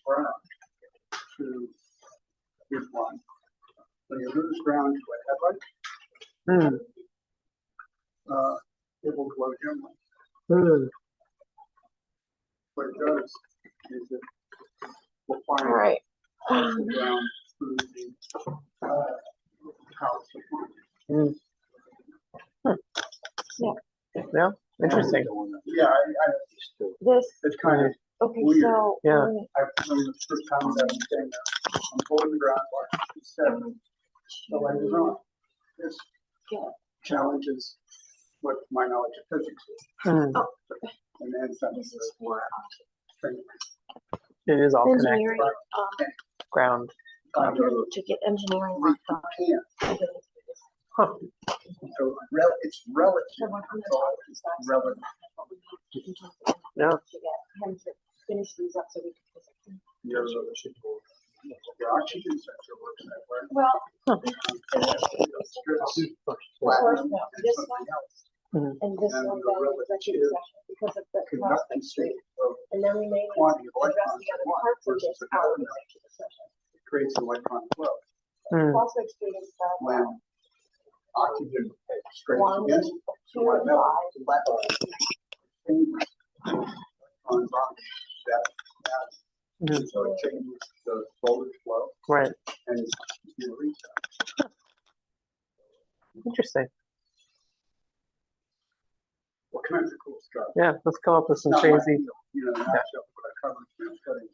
ground to this one. When you lose ground to a headlight, it will glow dimly. What it does is it will find Right. partial ground through the power supply. Yeah, interesting. Yeah, This, it's kind of okay, Weird. so. Yeah. um, when the first time that I'm saying that, I'm holding the ground bar, it's 7, the light is on. This Yeah. challenges what my knowledge of physics is. Mm. And then some This is for thing. It is all connected. engineering, Ground. to get engineering We work done. can't. Huh. So it's relative. It's all relative. Yeah. To get him to finish these up so we can. The oxygen sensor works that way. Well, Platinum no, and this something one. else. And this And one the goes relative executive session because of the conducting prospect state rate. of And then we may need quantity of to address electrons the other at once parts of versus this out of another executive session. creates an electron flow. Mm. Prospect rate is When oxygen strains 1, against 2, one and metal, 5. electrons on that atom. Mhm. So it changes the voltage flow Right. and you reach that. Interesting. What kinds of cool stuff? Yeah, let's come up with some Not my crazy. field, you know, match up what I covered in studying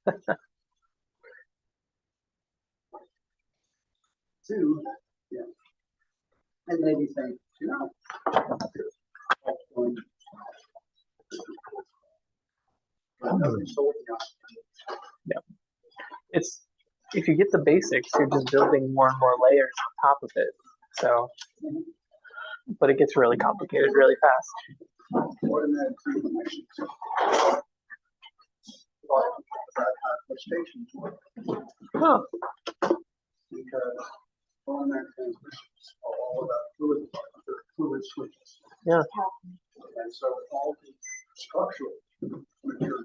Shakespeare. Two, yeah. And maybe think, you know, nobody's sold me on. It's if you get the basics, you're just building more and more layers on top of it. So, but it gets really complicated really fast. Automatic transmission. Stations work Huh. because automatic transmissions are all about fluid, fluid switches. Yeah. And so all the structural material,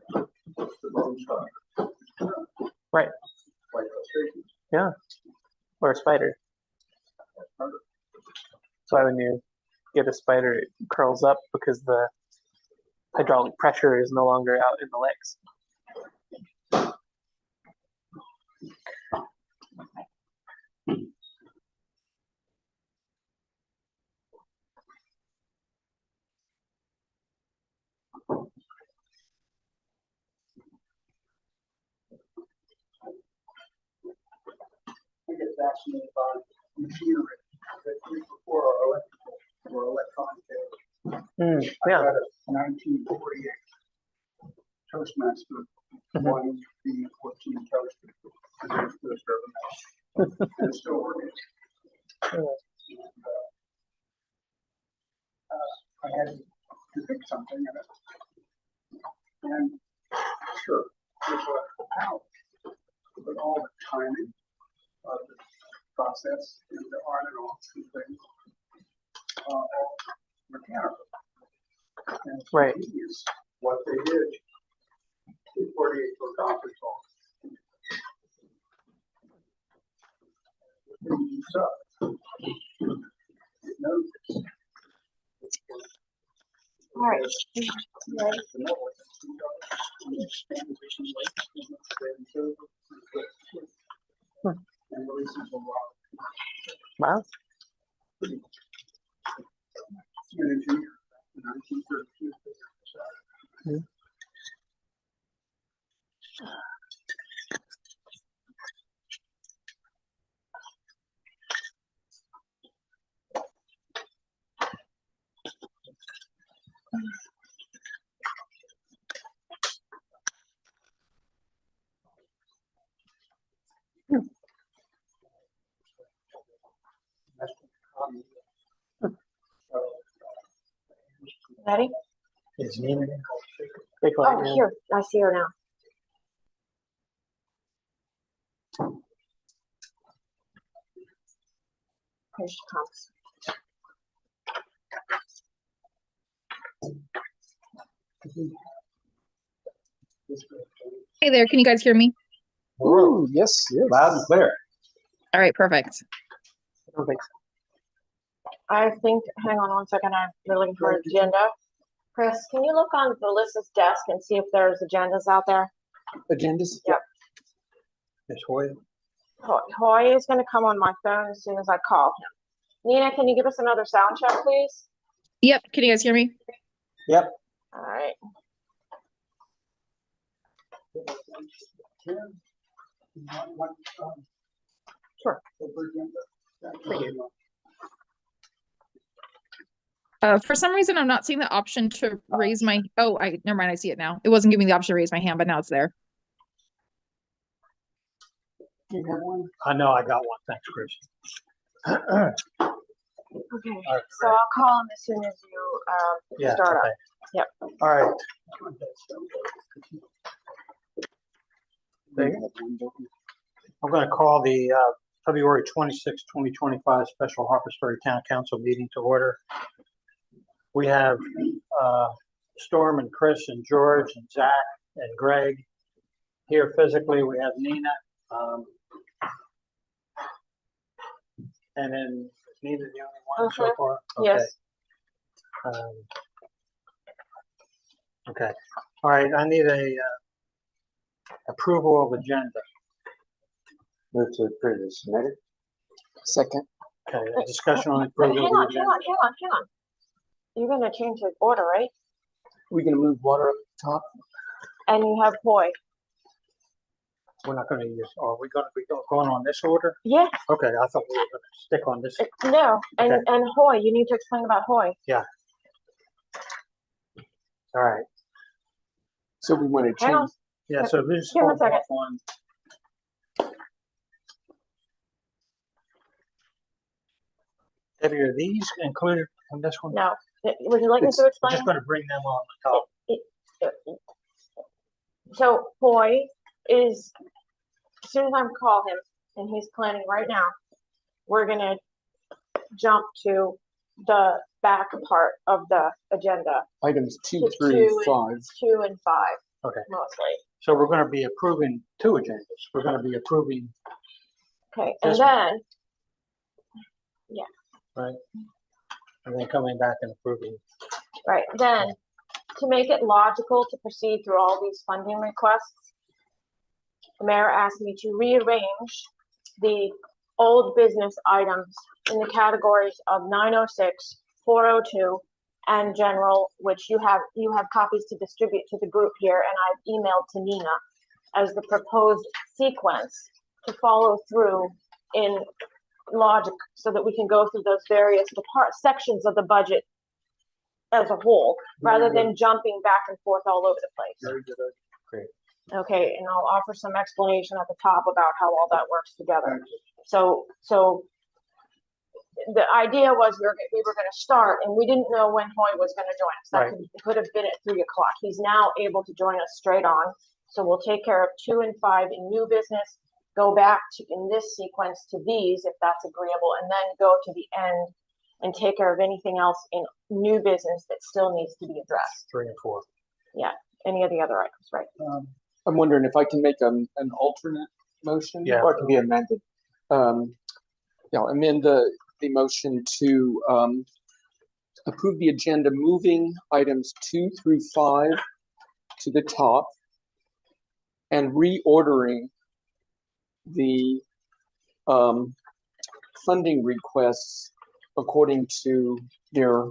the bone structure. Right. Like those stations. Yeah. Or a spider. That's why when you get a spider, it curls up because the hydraulic pressure is no longer out in the legs. I get fascinated by machinery that we before our electrical or electronic age. Mm, I yeah. got a 1948 Toastmaster 1B14 toaster. And it's to a serving house. And it's still working. And, I had to fix something in it. And sure, there's electrical power. But all the timing of the process and the on and off and things all mechanical. And it's Right. genius what they did. 248 for conference call. So, it knows this. All right. Right. And releases a lot. Wow. An engineer, 1932. Mm. Ready? His name is Big light, Oh, yeah. here. I see her now. Here she comes. Hey there, can you guys hear me? Ooh, yes, yes. Loud and clear. All right, perfect. I don't think so. I think, hang on one second, I'm looking for an agenda. Chris, can you look on Melissa's desk and see if there's agendas out there? Agendas? Yep. Ms. Hoyle? Hoy is gonna come on my phone as soon as I call him. Nina, can you give us another sound check, please? Yep, can you guys hear me? Yep. All right. Sure. Over agenda. For some reason, I'm not seeing the option to raise my, oh, never mind, I see it now. It wasn't giving me the option to raise my hand, but now it's there. Do you have one? I know I got one. Thanks, Chris. Okay, right, so I'll call him as soon as you Yeah, start up. okay. Yep. All right. I'm going to call the February 26, 2025 special Harpersburg Town Council meeting to order. We have Storm and Chris and George and Zach and Greg here physically. We have Nina. And then is Nina the only one so far? Okay. Yes. Okay. All right. I need a approval of agenda. Move to approve as submitted. Second. Okay. A discussion on Wait, approval hang of the on. agenda. You're gonna change the order, right? We're gonna move water up the top. And you have Hoy. We're not going to use. Are we going to be going on this order? Yeah, Okay. I thought we were going to stick on this. no, and Okay. Hoy, you need to explain about Hoy. All right. So we want to Hang on. change. Yeah. So this Give me a is second. one. Debbie, are these included in this one? No, would you like me to I'm explain? just going to bring them on the top. So Hoy is, as soon as I call him, and he's planning right now, we're gonna jump to the back part of the agenda, Items 2 to through 2 5. 2 and 5. Okay. Mostly. So we're going to be approving two agendas. We're going to be approving, Okay, and This one. then, right? And then coming back and approving. right, then, to make it logical to proceed through all these funding requests, the mayor asked me to rearrange the old business items in the categories of 906, 402, and general, which you have copies to distribute to the group here, and I've emailed to Nina as the proposed sequence to follow through in logic so that we can go through those various sections of the budget as a whole, rather than jumping back and forth all over the place. Very good. Great. Okay, and I'll offer some explanation at the top about how all that works together. So the idea was we were gonna start, and we didn't know when Hoy was gonna join us. That Right. could have been at 3 o'clock. He's now able to join us straight on. So we'll take care of 2 and 5 in new business, go back to, in this sequence, to these, if that's agreeable, and then go to the end and take care of anything else in new business that still needs to be addressed. 3 and 4. Any of the other items, right? I'm wondering if I can make an alternate motion? Yeah. Or it can be amended. Yeah, amend the motion to approve the agenda, moving items 2 through 5 to the top and reordering the funding requests according to their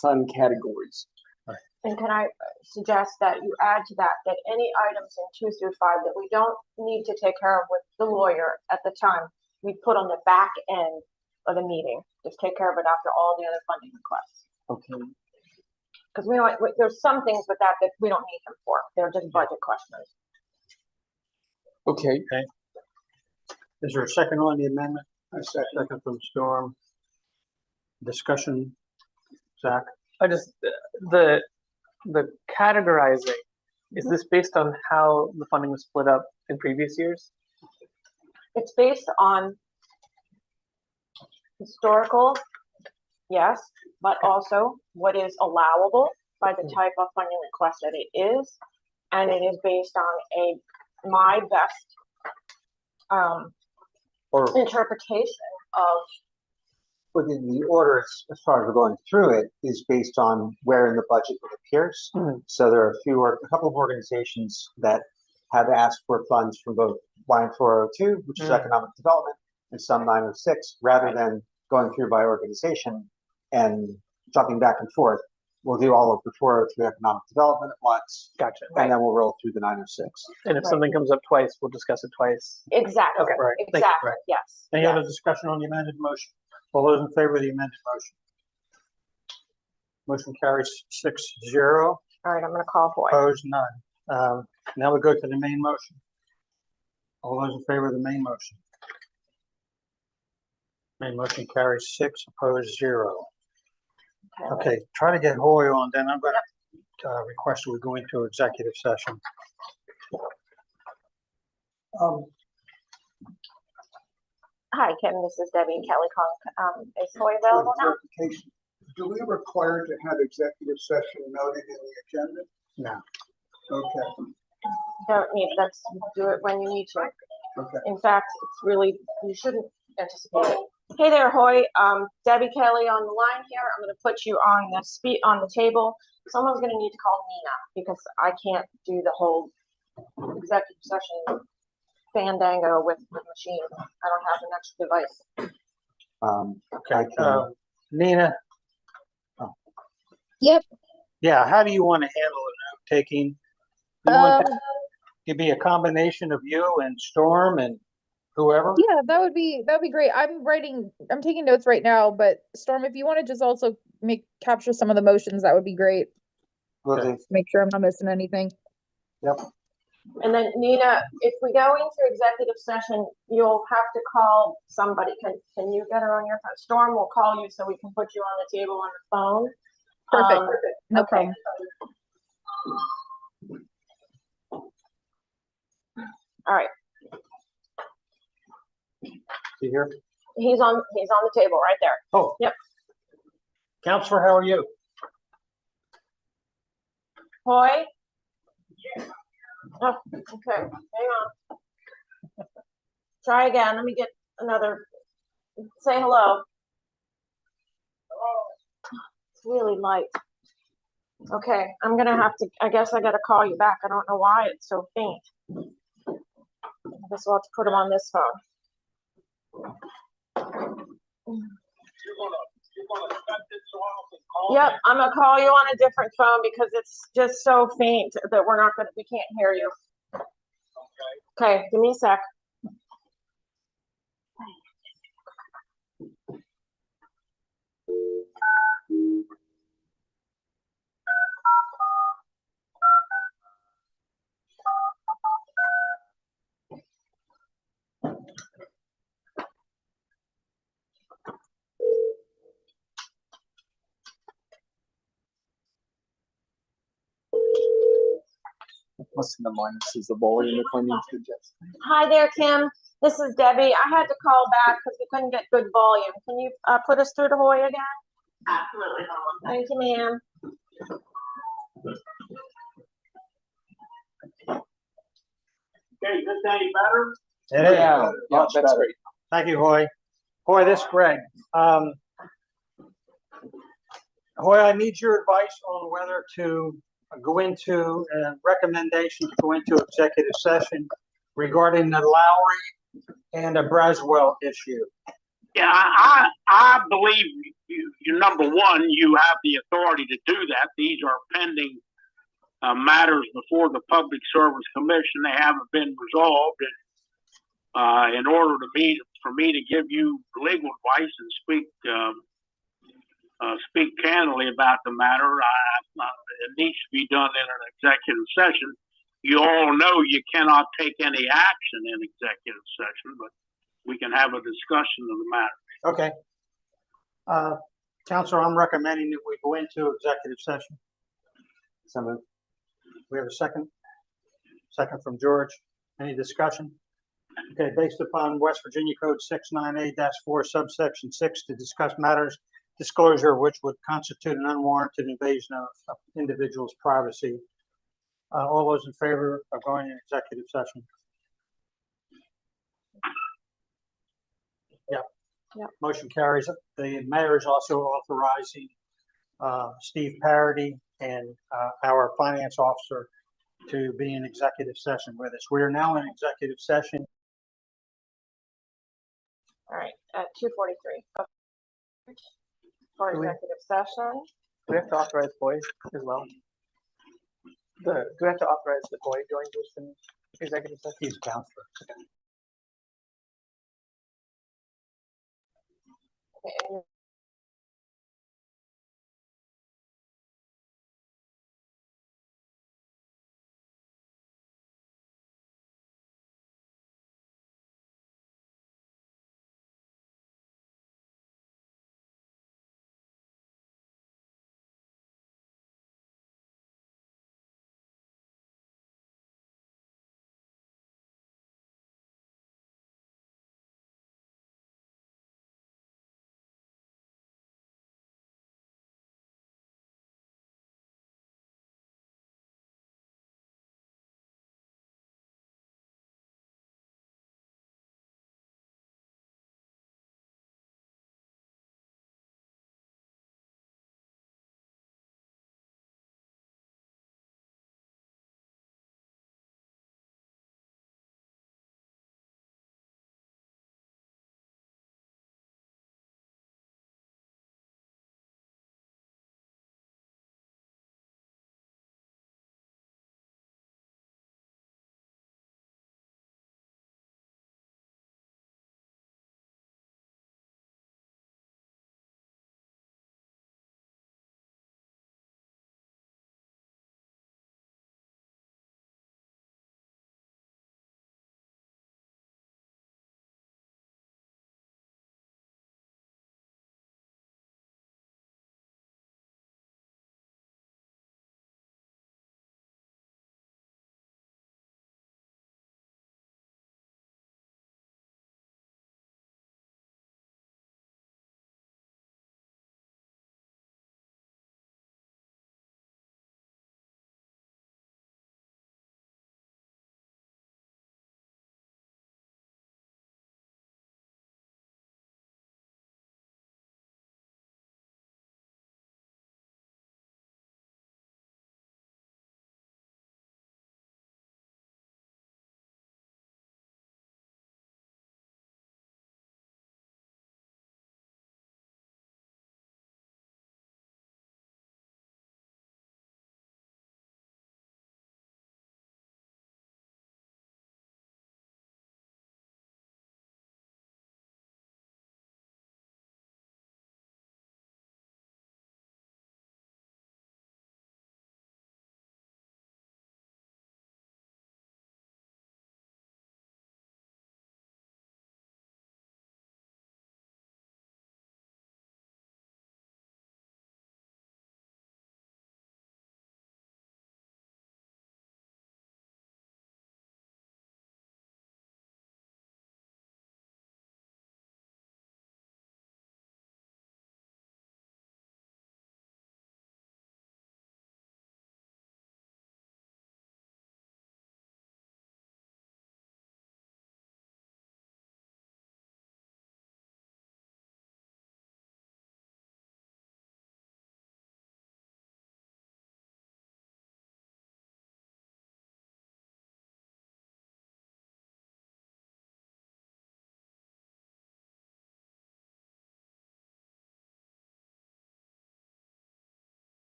fund categories. And can I suggest that you add to that any items in 2 through 5 that we don't need to take care of with the lawyer at the time, we put on the back end of the meeting, just take care of it after all the other funding requests. Okay. Because there's some things with that we don't need them for, they're just budget questions. Okay. Is there a second on the amendment? A second. Second from Storm. Discussion, Zach? I just, the categorizing, is this based on how the funding was split up in previous years? It's based on historical, yes, but also what is allowable by the type of funding request that it is, and it is based on my best Or interpretation of, Within the order, as far as we're going through it, is based on where in the budget it appears. Mhm. So there are a couple of organizations that have asked for funds from both line 402, which is Mhm. economic development, and some 906, rather than going through by organization and jumping back and forth. We'll do all of the 403 economic development at once, Gotcha. and then we'll roll through the 906. And if Right. something comes up twice, we'll discuss it twice. exactly, Okay. Right. Thank you. exactly, Right. yes. any yes. other discussion on the amended motion? All those in favor of the amended motion? Motion carries 6-0. All right, I'm gonna call Hoy. Opposed, none. Now we go to the main motion. All those in favor of the main motion? Main motion carries 6, opposed 0. Okay, try to get Hoy on, then I'm gonna request that we go into executive session. Hi, Kim, this is Debbie and Kelly calling. Is Hoy available now? Clarification. Do we require to have executive session noted in the agenda? No. Okay, Don't need, that's, do it when you need to. okay. In fact, it's really, you shouldn't anticipate it. Hey there, Hoy, Debbie Kelly on the line here. I'm gonna put you on the on the table. Someone's gonna need to call Nina because I can't do the whole executive session fandango with the machine. I don't have an extra device. Okay, I can- Nina? Yep. Yeah, how do you want to handle the note taking? You want that to be a combination of you and Storm and whoever? Yeah, that would be great. I'm taking notes right now, but Storm, if you want to just also capture some of the motions, that would be great. Will Okay. do. Make sure I'm not missing anything. And then Nina, if we go into executive session, you'll have to call somebody. Can you get her on your phone? Storm will call you so we can put you on the table on the phone. Perfect. No okay. problem. All right, You here? he's on the table right there. Oh. Yep. Counselor, how are you? Hoy? Oh, okay, hang on. Try again. Let me get another. Say hello. It's really light. Okay, I'm gonna have to, I guess I gotta call you back. I don't know why it's so faint. I guess we'll have to put him on this phone. Yep, I'm gonna call you on a different phone because it's just so faint that we can't hear you. Okay, give me a sec. Listen to minuses the volume if I need to adjust. Hi there, Kim. This is Debbie. I had to call back because we couldn't get good volume. Can you put us through to Hoy again? Absolutely. Thank you, ma'am. Okay, is this any better? It is. Yeah, Much that's better. great. Thank you, Hoy. Hoy, this is Greg. Hoy, I need your advice on whether to go into a recommendation to go into executive session regarding the Lowry and the Braswell issue. Yeah, I believe you, number one, you have the authority to do that. These are pending matters before the Public Service Commission. They haven't been resolved. And, in order for me to give you legal advice and speak candidly about the matter, it needs to be done in an executive session. You all know you cannot take any action in executive session, but we can have a discussion of the matter. Okay. Counselor, I'm recommending that we go into executive session. So moved. We have a second? Second from George. Any discussion? Okay, based upon West Virginia Code 698-4 subsection 6 to discuss matters disclosure of which would constitute an unwarranted invasion of individuals' privacy. All those in favor of going in executive session? Yep. Yep. Motion carries. The mayor is also authorizing Steve Parity and our finance officer to be in executive session with us. We are now in executive session. All right, at 2:43. For Do we- executive session. Do we have to authorize Boyd as well? Do we have to authorize that Boyd joins us in executive session? He's a counselor. Okay, and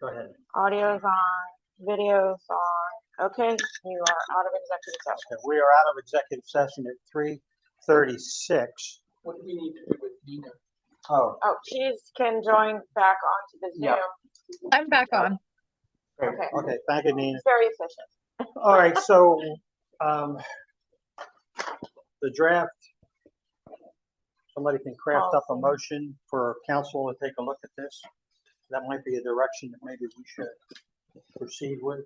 Go ahead. Audio's on, video's on. Okay, you are out of executive session. Okay, we are out of executive session at 3:36. What do we need to do with Nina? Oh, Oh, can join back onto the Zoom. Yeah. I'm back on. great. Okay, Okay, thank you, Nina. it's very efficient. All right, so, the draft, somebody can craft up a motion for council to take a look at this. That might be a direction that maybe we should proceed with.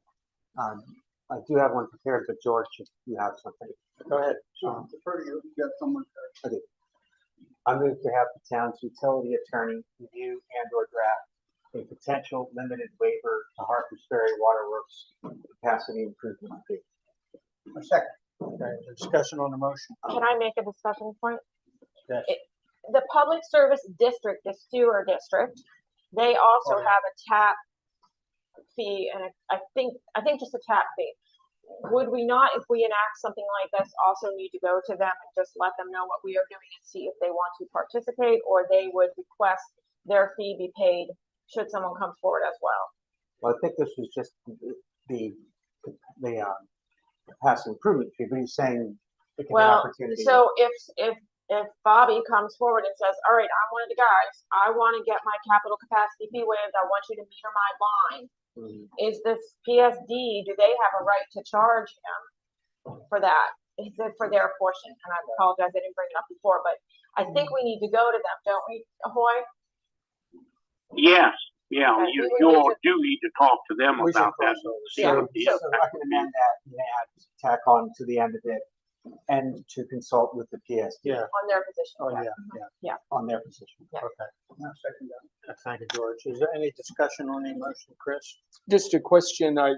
I do have one prepared, but George, if you have something. Go ahead. So defer to you, you got someone. I move to have the town's utility attorney review and/or draft a potential limited waiver to Harper's Ferry Waterworks capacity improvement fee. A second. Okay, discussion on the motion. Can I make a discussion point? Yes. The public service district, the sewer district, they also Oh, yeah. have a tap fee, and I think just a tap fee. Would we not, if we enact something like this, also need to go to them and just let them know what we are doing and see if they want to participate, or they would request their fee be paid should someone come forward as well? Well, I think this was just the capacity improvement fee, but he's saying it can be an Well, opportunity. so if Bobby comes forward and says, all right, I'm one of the guys, I want to get my capital capacity fee waived, I want you to meter my line. Mhm. Is this PSD, do they have a right to charge him for that? Is it for their portion? And I apologize, I didn't bring it up before, but I think we need to go to them, don't we, Ahoy? Yes, yeah, Okay, you, we would you need all to- do need to talk to them We should about that. cross over. Yeah. So I can amend that and add, tack on to the end of it, and to consult with the PSD Yeah, On their position. oh, yeah, on their position. okay. No, second that. Thank you, George. Is there any discussion on the motion, Chris? Just a question, I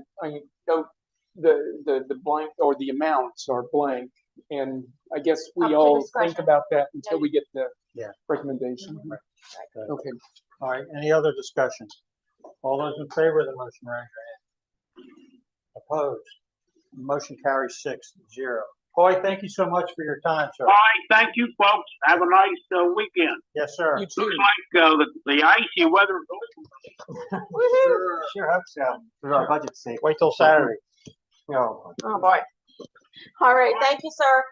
note the blank or the amounts are blank, and I guess Up we to all think discretion. about that until Yeah. we get the Yeah. recommendation. Good. Okay, All right, any other discussion? All those in favor of the motion, raise your hand. Opposed? Motion carries 6-0. Hoy, thank you so much for your time, sir. All right, thank you, folks. Have a nice weekend. Yes, sir. you too. Looks like the icy weather. Sure hope so, for our budget's sake. Wait till Saturday. No. Oh, boy. All right, thank you, sir.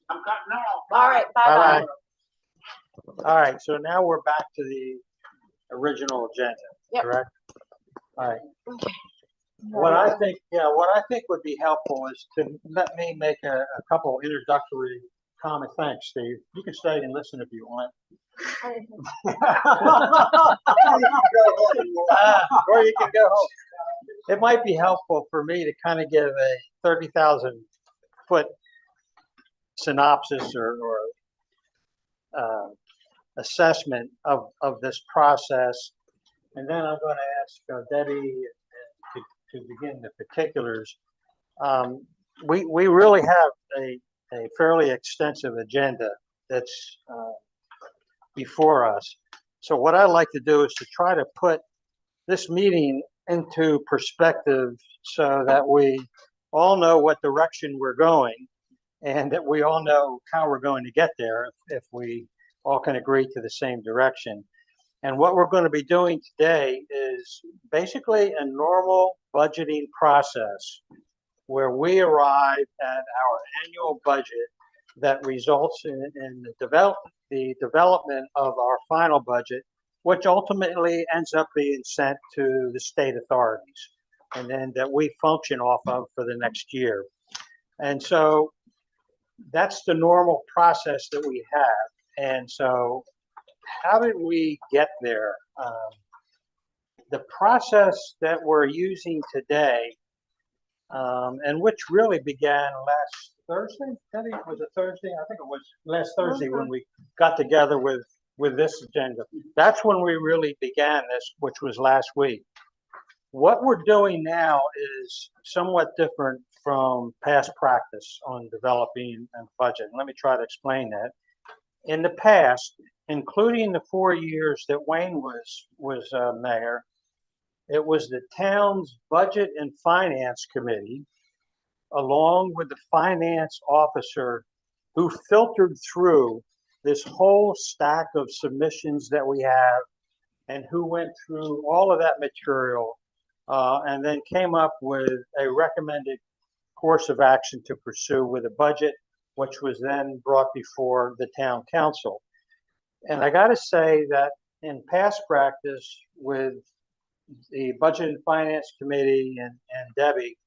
I'm cutting off. All right, bye-bye. Bye-bye. All right, so now we're back to the original agenda, Yep. correct? All right. Okay. What I think would be helpful is to let me make a couple introductory comments. Thanks, Steve. You can stay and listen if you want. Or you can go home. It might be helpful for me to kind of give a 30,000 foot synopsis or assessment of this process. And then I'm going to ask Debbie to begin the particulars. We really have a fairly extensive agenda that's before us. So what I like to do is to try to put this meeting into perspective so that we all know what direction we're going and that we all know how we're going to get there if we all can agree to the same direction. And what we're going to be doing today is basically a normal budgeting process where we arrive at our annual budget that results in the development of our final budget, which ultimately ends up being sent to the state authorities, and then that we function off of for the next year. And so that's the normal process that we have. And so how did we get there? The process that we're using today, and which really began last Thursday, Debbie, was it Thursday? I think it was last Thursday when we got together with this agenda. That's when we really began this, which was last week. What we're doing now is somewhat different from past practice on developing a budget. Let me try to explain that. In the past, including the 4 years that Wayne was mayor, it was the town's budget and finance committee, along with the finance officer, who filtered through this whole stack of submissions that we have and who went through all of that material and then came up with a recommended course of action to pursue with a budget, which was then brought before the town council. And I got to say that in past practice with the Budget and Finance Committee and Debbie,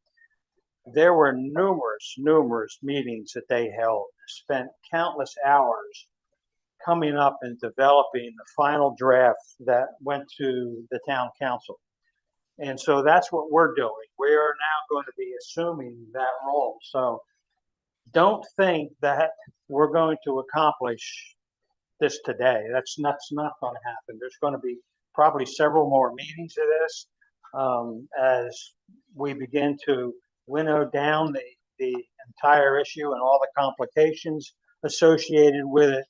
there were numerous meetings that they held, spent countless hours coming up and developing the final draft that went to the town council. And so that's what we're doing. We are now going to be assuming that role. So don't think that we're going to accomplish this today. That's not going to happen. There's going to be probably several more meetings of this as we begin to winnow down the entire issue and all the complications associated with it.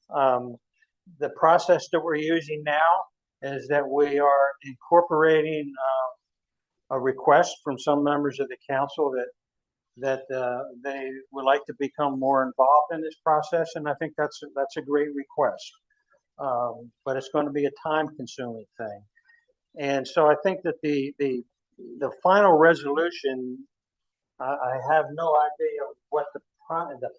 The process that we're using now is that we are incorporating a request from some members of the council that they would like to become more involved in this process, and I think that's a great request. But it's going to be a time-consuming thing, and so I think that the final resolution, I have no idea what the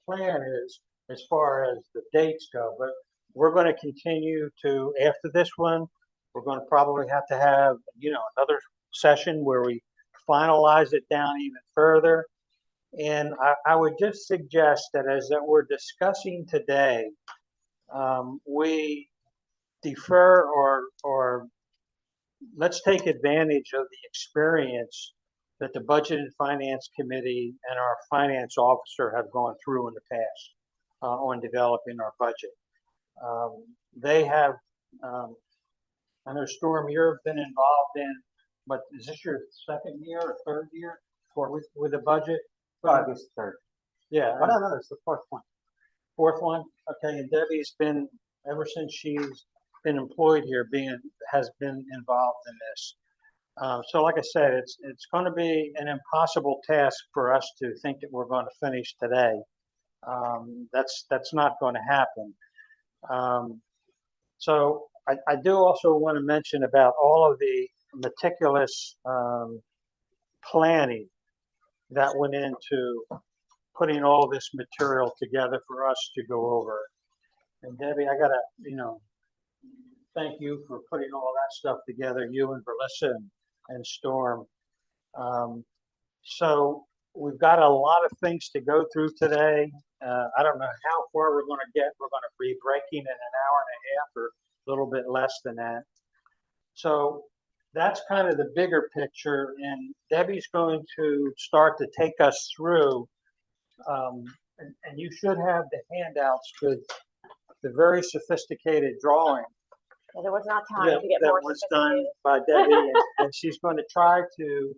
plan is as far as the dates go, but we're going to continue to, after this one, we're going to probably have to have, another session where we finalize it down even further. And I would just suggest that as that we're discussing today, we defer or let's take advantage of the experience that the Budget and Finance Committee and our finance officer have gone through in the past on developing our budget. They have, I know Storm, you've been involved in, but is this your second year or third year with the budget? This third. Yeah. Oh, no, it's the fourth one. Fourth one? Okay, and Debbie's been, ever since she's been employed here, has been involved in this. So like I said, it's going to be an impossible task for us to think that we're going to finish today. That's not going to happen. So I do also want to mention about all of the meticulous planning that went into putting all this material together for us to go over. And Debbie, I gotta, thank you for putting all that stuff together, you and Verlissa and Storm. So we've got a lot of things to go through today. I don't know how far we're going to get. We're going to be breaking in an hour and a half or a little bit less than that. So that's kind of the bigger picture, and Debbie's going to start to take us through, and you should have the handouts with the very sophisticated drawing There was not time to get that more was done sophisticated. by Debbie, and she's going to try to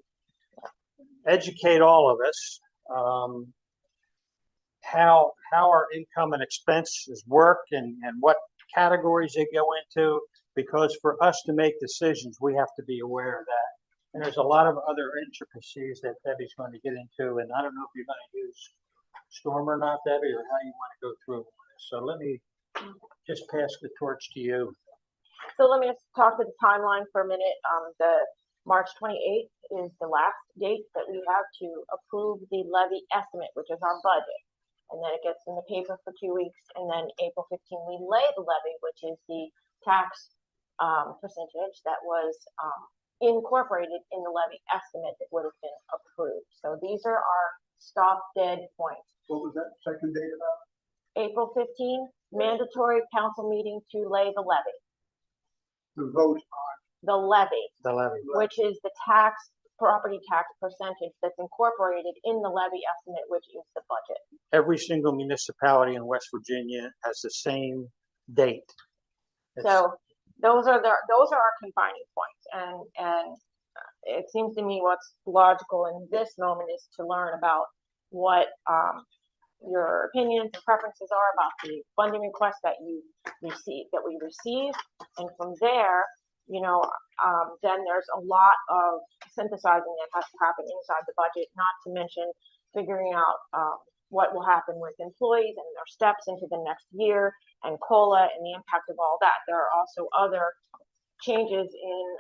educate all of us how our income and expenses work and what categories they go into. Because for us to make decisions, we have to be aware of that. And there's a lot of other intricacies that Debbie's going to get into. And I don't know if you're going to use Storm or not, Debbie, or how you want to go through this. So let me just pass the torch to you. So let me just talk to the timeline for a minute. The March 28th is the last date that we have to approve the levy estimate, which is our budget. And then it gets in the paper for 2 weeks. And then April 15th, we lay the levy, which is the tax percentage that was incorporated in the levy estimate that would have been approved. So these are our stop dead points. What was that second date about? April 15th, mandatory council meeting to lay the levy. To vote on. The levy, The levy. which is the property tax percentage that's incorporated in the levy estimate, which is the budget. Every single municipality in West Virginia has the same date. So those are our confining points, and it seems to me what's logical in this moment is to learn about what your opinions and preferences are about the funding request that we received, and from there, then there's a lot of synthesizing that has to happen inside the budget, not to mention figuring out what will happen with employees and their steps into the next year, and COLA and the impact of all that. There are also other changes in,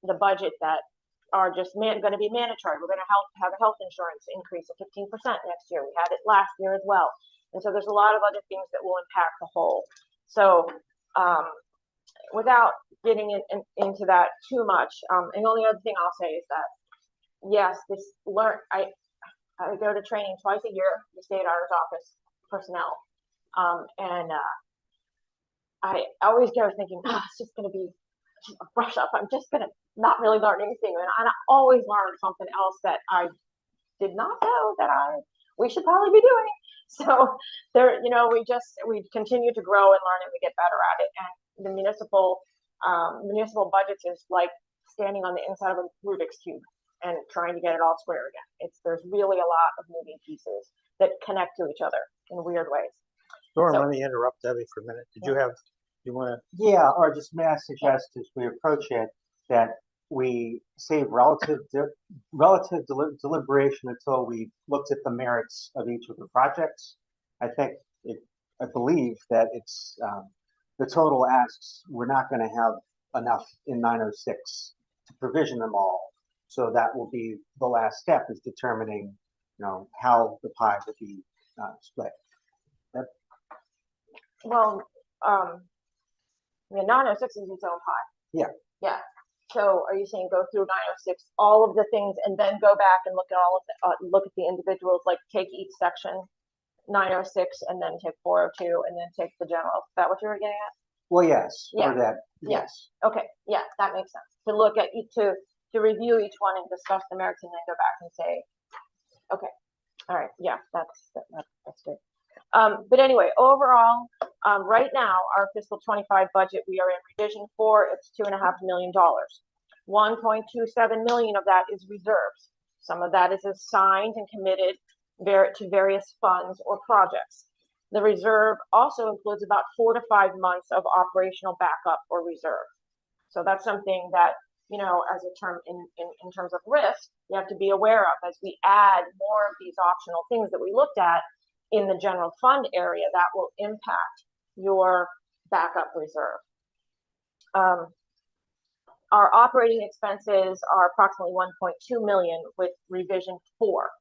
the budget that are just gonna be mandatory. We're gonna have a health insurance increase of 15% next year. We had it last year as well. And so there's a lot of other things that will impact the whole. So, without getting into that too much, and the only other thing I'll say is that, yes, I go to training twice a year, the state auditor's office personnel. And I always go thinking, it's just gonna be a brush up. I'm just gonna not really learn anything. And I always learn something else that I did not know that we should probably be doing. So there, we continue to grow and learn, and we get better at it. And the municipal budgets is like standing on the inside of a Rubik's Cube and trying to get it all square again. There's really a lot of moving pieces that connect to each other in weird ways. Storm, So- let me interrupt Debbie for a minute. You want to? Yeah, or just may I suggest as we approach it that we save relative deliberation until we looked at the merits of each of the projects. I believe that it's the total asks, we're not going to have enough in 906 to provision them all. So that will be the last step, is determining, how the pie will be split. Well, the 906 is its own pie. Yeah. Yeah. So are you saying go through 906, all of the things, and then go back and look at all of look at the individuals, like take each section, 906, and then take 402, and then take the general? Is that what you were getting at? Well, yes. Yeah. Or that. Yeah. Yes. Okay. Yeah, that makes sense. To look at to review each one and discuss the merits, and then go back and say, okay, all right, yeah, that's good. But anyway, overall, right now, our fiscal 25 budget, we are in revision 4. It's $2.5 million. 1.27 million of that is reserves. Some of that is assigned and committed to various funds or projects. The reserve also includes about 4 to 5 months of operational backup or reserve. So that's something that, as a term in terms of risk, you have to be aware of as we add more of these optional things that we looked at in the general fund area that will impact your backup reserve. Our operating expenses are approximately 1.2 million with revision 4.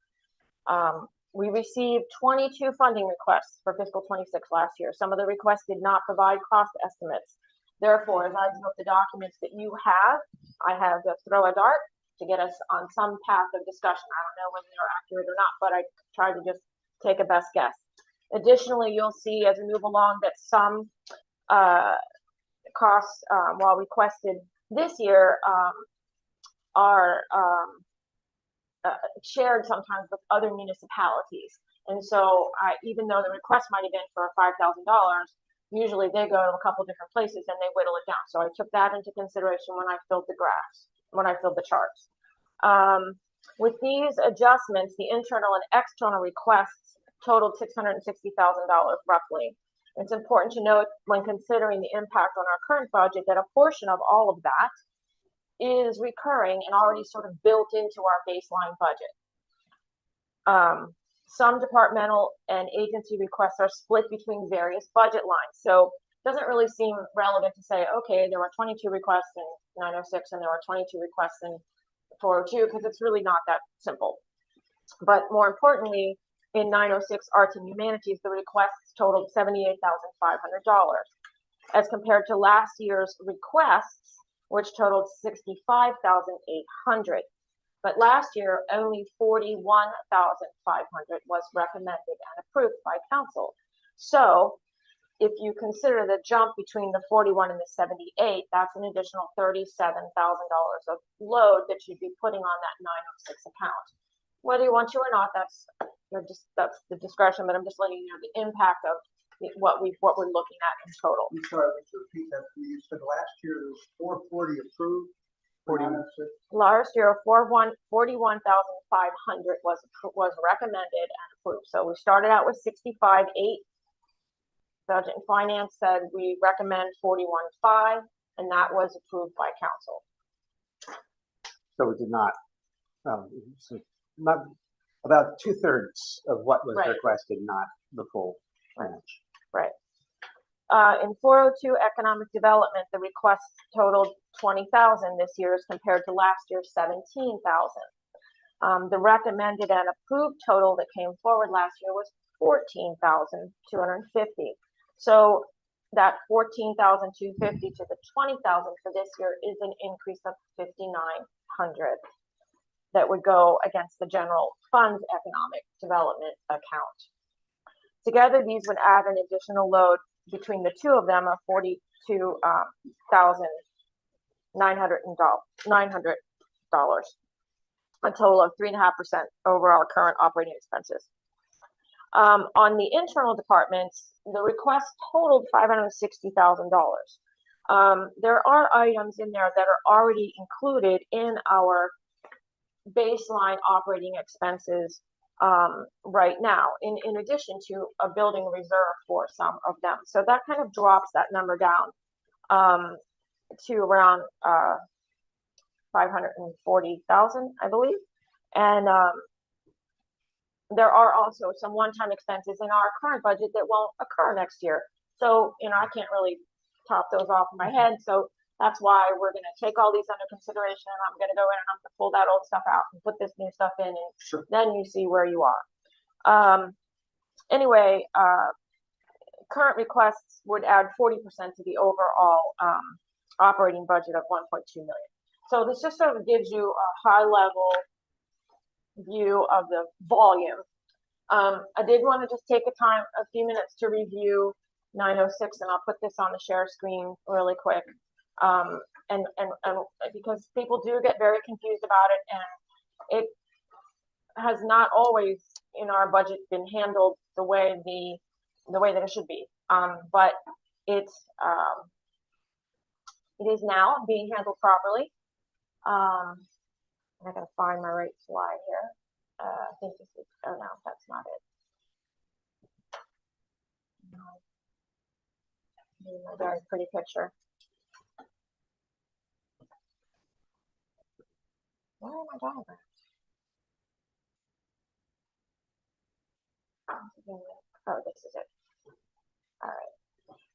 We received 22 funding requests for fiscal 26 last year. Some of the requests did not provide cost estimates. Therefore, as I look at the documents that you have, I have to throw a dart to get us on some path of discussion. I don't know whether they're accurate or not, but I tried to just take a best guess. Additionally, you'll see as we move along that some costs, while requested this year, are shared sometimes with other municipalities. And so even though the request might have been for $5,000, usually they go to a couple different places and they whittle it down. So I took that into consideration when I filled the graphs, when I filled the charts. With these adjustments, the internal and external requests totaled $660,000 roughly. It's important to note when considering the impact on our current budget that a portion of all of that is recurring and already sort of built into our baseline budget. Some departmental and agency requests are split between various budget lines. So it doesn't really seem relevant to say, okay, there were 22 requests in 906 and there were 22 requests in 402, because it's really not that simple. But more importantly, in 906 Arts and Humanities, the requests totaled $78,500 as compared to last year's requests, which totaled $65,800. But last year, only $41,500 was recommended and approved by council. So if you consider the jump between the 41 and the 78, that's an additional $37,000 of load that you'd be putting on that 906 account. Whether you want to or not, that's the discretion, but I'm just letting you know the impact of what we're looking at in total. I'm sorry, let's repeat that. You said last year there was 440 approved. 40. Last year, 41,500 was recommended and approved. So we started out with 65,800. Budget and Finance said we recommend 41,500, and that was approved by council. So we did not, not about 2/3 of what was Right. requested, not the full range. Right. In 402 economic development, the request totaled 20,000 this year as compared to last year's 17,000. The recommended and approved total that came forward last year was 14,250. So that 14,250 to the 20,000 for this year is an increase of 5,900 that would go against the general fund's economic development account. Together, these would add an additional load between the two of them of $42,900, a total of 3.5% over our current operating expenses. On the internal departments, the request totaled $560,000. There are items in there that are already included in our baseline operating expenses right now, in addition to a building reserve for some of them. So that kind of drops that number down to around 540,000, I believe. And there are also some one-time expenses in our current budget that won't occur next year. So, I can't really top those off in my head. So that's why we're going to take all these under consideration, and I'm going to go in and I'm going to pull that old stuff out and put this new stuff in, and then you see where you are. Anyway, current requests would add 40% to the overall operating budget of 1.2 million. So this just sort of gives you a high level view of the volume. I did want to just take a few minutes to review 906, and I'll put this on the share screen really quick. And because people do get very confused about it, and it has not always in our budget been handled the way that it should be. But it is now being handled properly. I gotta find my right slide here. I think this is, oh no, that's not it. A very pretty picture. Where are my diagrams? Oh, this is it. All right.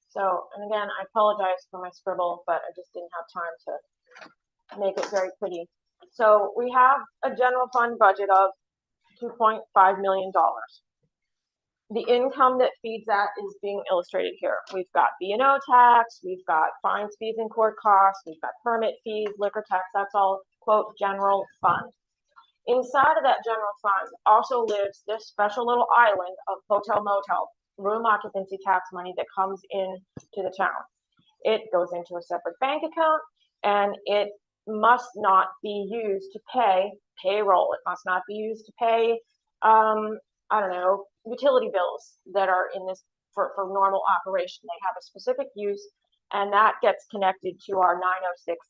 So, and again, I apologize for my scribble, but I just didn't have time to make it very pretty. So we have a general fund budget of $2.5 million. The income that feeds that is being illustrated here. We've got B&O tax, we've got fines, fees, and court costs, we've got permit fees, liquor tax. That's all, quote, general fund. Inside of that general fund also lives this special little island of hotel motel room occupancy tax money that comes in to the town. It goes into a separate bank account, and it must not be used to pay payroll. It must not be used to pay, I don't know, utility bills that are in this for normal operation. They have a specific use, and that gets connected to our 906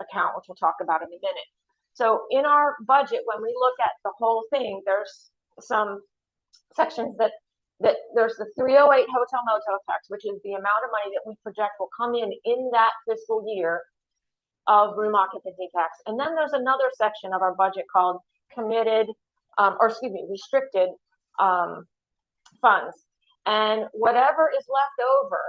account, which we'll talk about in a minute. So in our budget, when we look at the whole thing, there's some sections that there's the 308 hotel motel tax, which is the amount of money that we project will come in that fiscal year of room occupancy tax. And then there's another section of our budget called restricted funds. And whatever is left over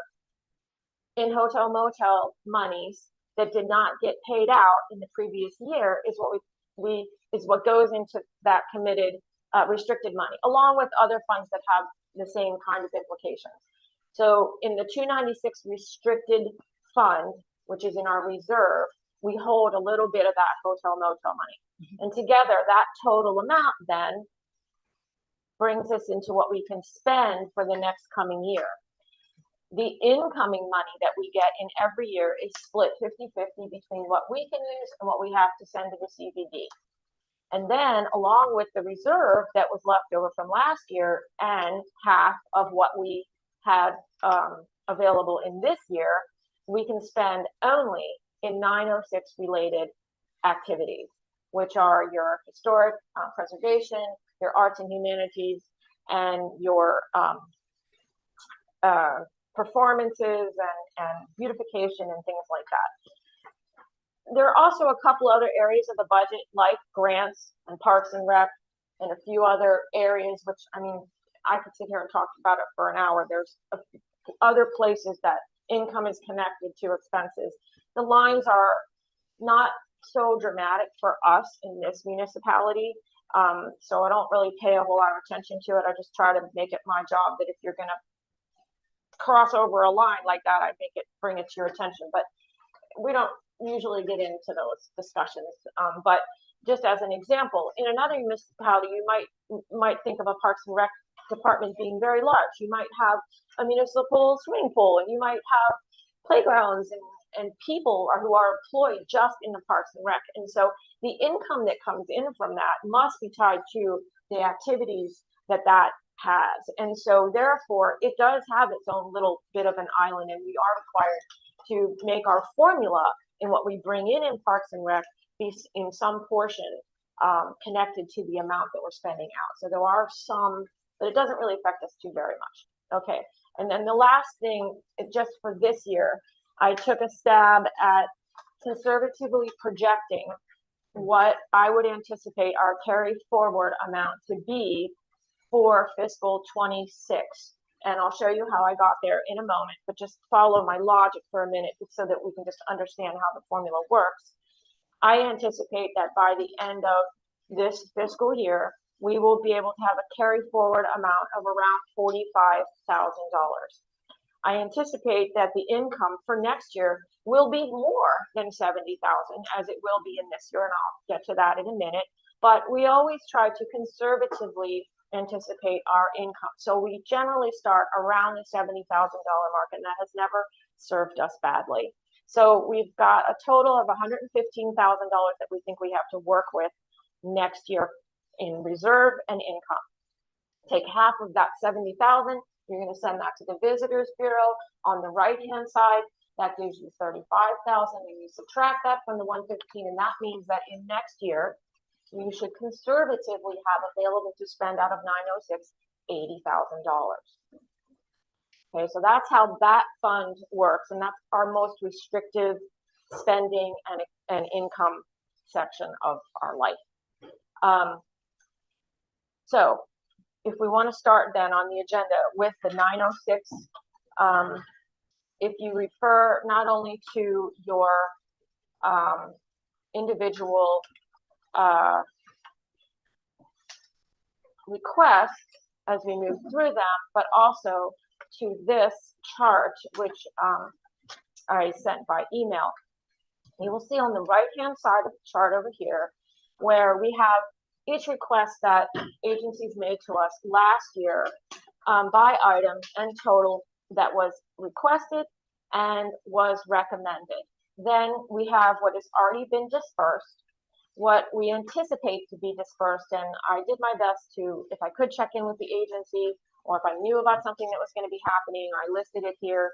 in hotel motel monies that did not get paid out in the previous year is what goes into that committed restricted money, along with other funds that have the same kind of implications. So in the 296 restricted fund, which is in our reserve, we hold a little bit of that hotel motel money. And together that total amount then brings us into what we can spend for the next coming year. The incoming money that we get in every year is split 50-50 between what we can use and what we have to send to the CBD. And then along with the reserve that was left over from last year and half of what we had available in this year, we can spend only in 906 related activities, which are your historic preservation, your arts and humanities, and your performances and beautification and things like that. There are also a couple other areas of the budget, like grants and parks and rec, and a few other areas, which, I mean, I could sit here and talk about it for an hour. There's other places that income is connected to expenses. The lines are not so dramatic for us in this municipality. So I don't really pay a whole lot of attention to it. I just try to make it my job that if you're gonna cross over a line like that, I bring it to your attention. But we don't usually get into those discussions. But just as an example, in another municipality, you might think of a Parks and Rec department being very large. You might have a municipal swimming pool, and you might have playgrounds and people who are employed just in the Parks and Rec. And so the income that comes in from that must be tied to the activities that has. And so therefore it does have its own little bit of an island, and we are required to make our formula in what we bring in Parks and Rec be in some portion connected to the amount that we're spending out. So there are some, but it doesn't really affect us too very much. Okay. And then the last thing, just for this year, I took a stab at conservatively projecting what I would anticipate our carry forward amount to be for fiscal 26. And I'll show you how I got there in a moment, but just follow my logic for a minute so that we can just understand how the formula works. I anticipate that by the end of this fiscal year, we will be able to have a carry forward amount of around $45,000. I anticipate that the income for next year will be more than 70,000, as it will be in this year, and I'll get to that in a minute. But we always try to conservatively anticipate our income. So we generally start around the $70,000 mark, and that has never served us badly. So we've got a total of $115,000 that we think we have to work with next year in reserve and income. Take half of that 70,000. You're going to send that to the Visitors Bureau. On the right-hand side, that gives you 35,000, and you subtract that from the 115, and that means that in next year, you should conservatively have available to spend out of 906 $80,000. Okay, so that's how that fund works, and that's our most restrictive spending and income section of our life. So if we want to start then on the agenda with the 906, if you refer not only to your individual requests as we move through them, but also to this chart, which I sent by email. You will see on the right-hand side of the chart over here, where we have each request that agencies made to us last year by item and total that was requested and was recommended. Then we have what has already been dispersed, what we anticipate to be dispersed, and I did my best to, if I could check in with the agency, or if I knew about something that was going to be happening, I listed it here.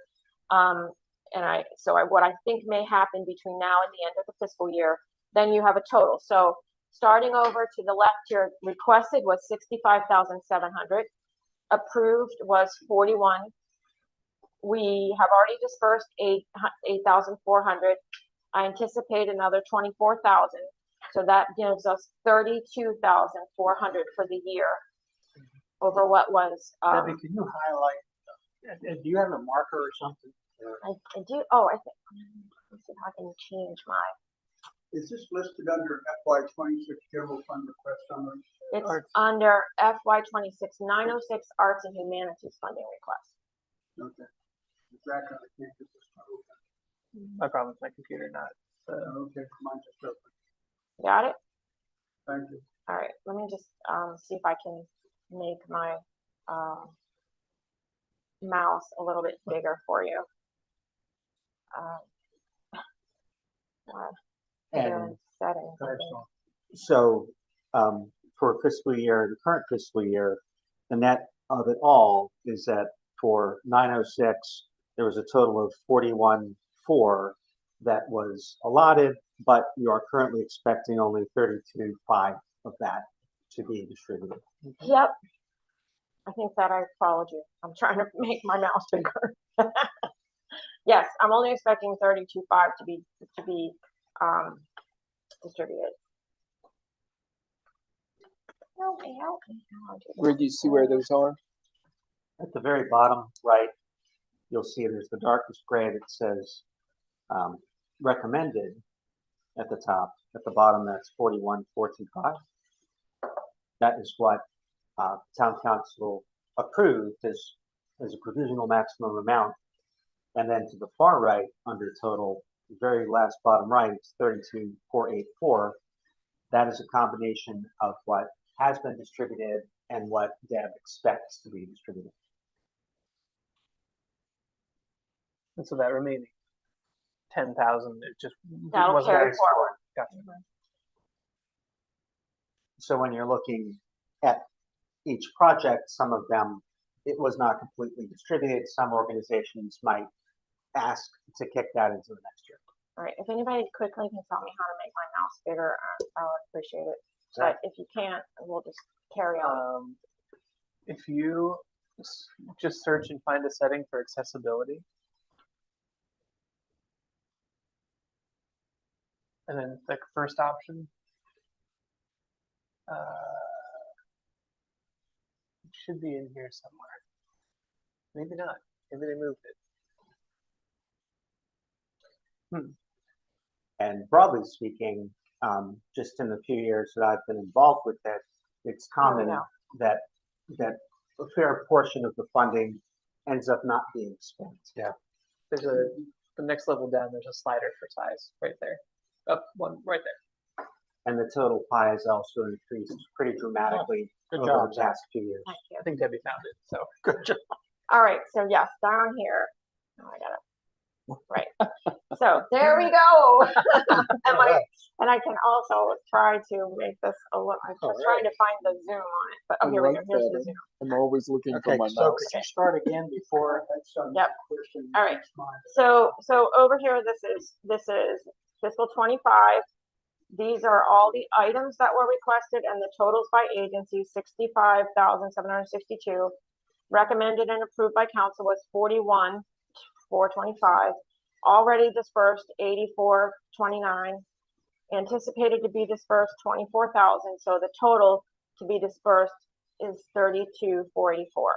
What I think may happen between now and the end of the fiscal year, then you have a total. So starting over to the left here, requested was 65,700, approved was 41. We have already dispersed 8,400. I anticipate another 24,000. So that gives us 32,400 for the year over what was. Debbie, can you highlight, do you have a marker or something? I do. Oh, I think. Let's see if I can change my. Is this listed under FY26 general fund request summary? It's under FY26 906 Arts and Humanities funding request. Okay. Is that going to change this? Okay. My problem with my computer, not. Okay, mine just open. Got it? Thank you. All right. Let me just see if I can make my mouse a little bit bigger for you. And settings. so for fiscal year, the current fiscal year, the net of it all is that for 906, there was a total of 41,400 that was allotted, but you are currently expecting only 32,500 of that to be distributed. Yep. I think that I followed you. I'm trying to make my mouse bigger. Yes, I'm only expecting 32,500 to be distributed. Where do you see where those are? At the very bottom right, you'll see there's the darkest gray that says recommended at the top. At the bottom, that's 41,425. That is what town council approved as a provisional maximum amount. And then to the far right, under total, the very last bottom right, it's 32,484. That is a combination of what has been distributed and what Deb expects to be distributed. And so that remaining 10,000, it just That'll wasn't carry as- forward. Gotcha. So when you're looking at each project, some of them, it was not completely distributed. Some organizations might ask to kick that into the next year. All right, if anybody quickly can tell me how to make my mouse bigger, I would appreciate it. But if you can't, we'll just carry on. If you just search and find a setting for accessibility, and then the first option, it should be in here somewhere. Maybe not. Maybe they moved it. And broadly speaking, just in the few years that I've been involved with it, it's common go. that a fair portion of the funding ends up not being spent. There's the next level down. There's a slider for size right there. Up one right there. And the total pie has also increased pretty dramatically Good over job, the Zach. past few years. Thank you. I think Debbie found it. So Good job. All right, so yes, down here. Oh, I got it. Right. So there we go. And I can also try to make this a little. I was trying to find the zoom on it, but here we go. Here's the zoom. I'm always looking Okay, so could you start again before? Yep. All right. So over here, this is fiscal 25. These are all the items that were requested, and the totals by agency 65,762. Recommended and approved by council was 41,425. Already dispersed 84,29. Anticipated to be dispersed 24,000. So the total to be dispersed is 32,484.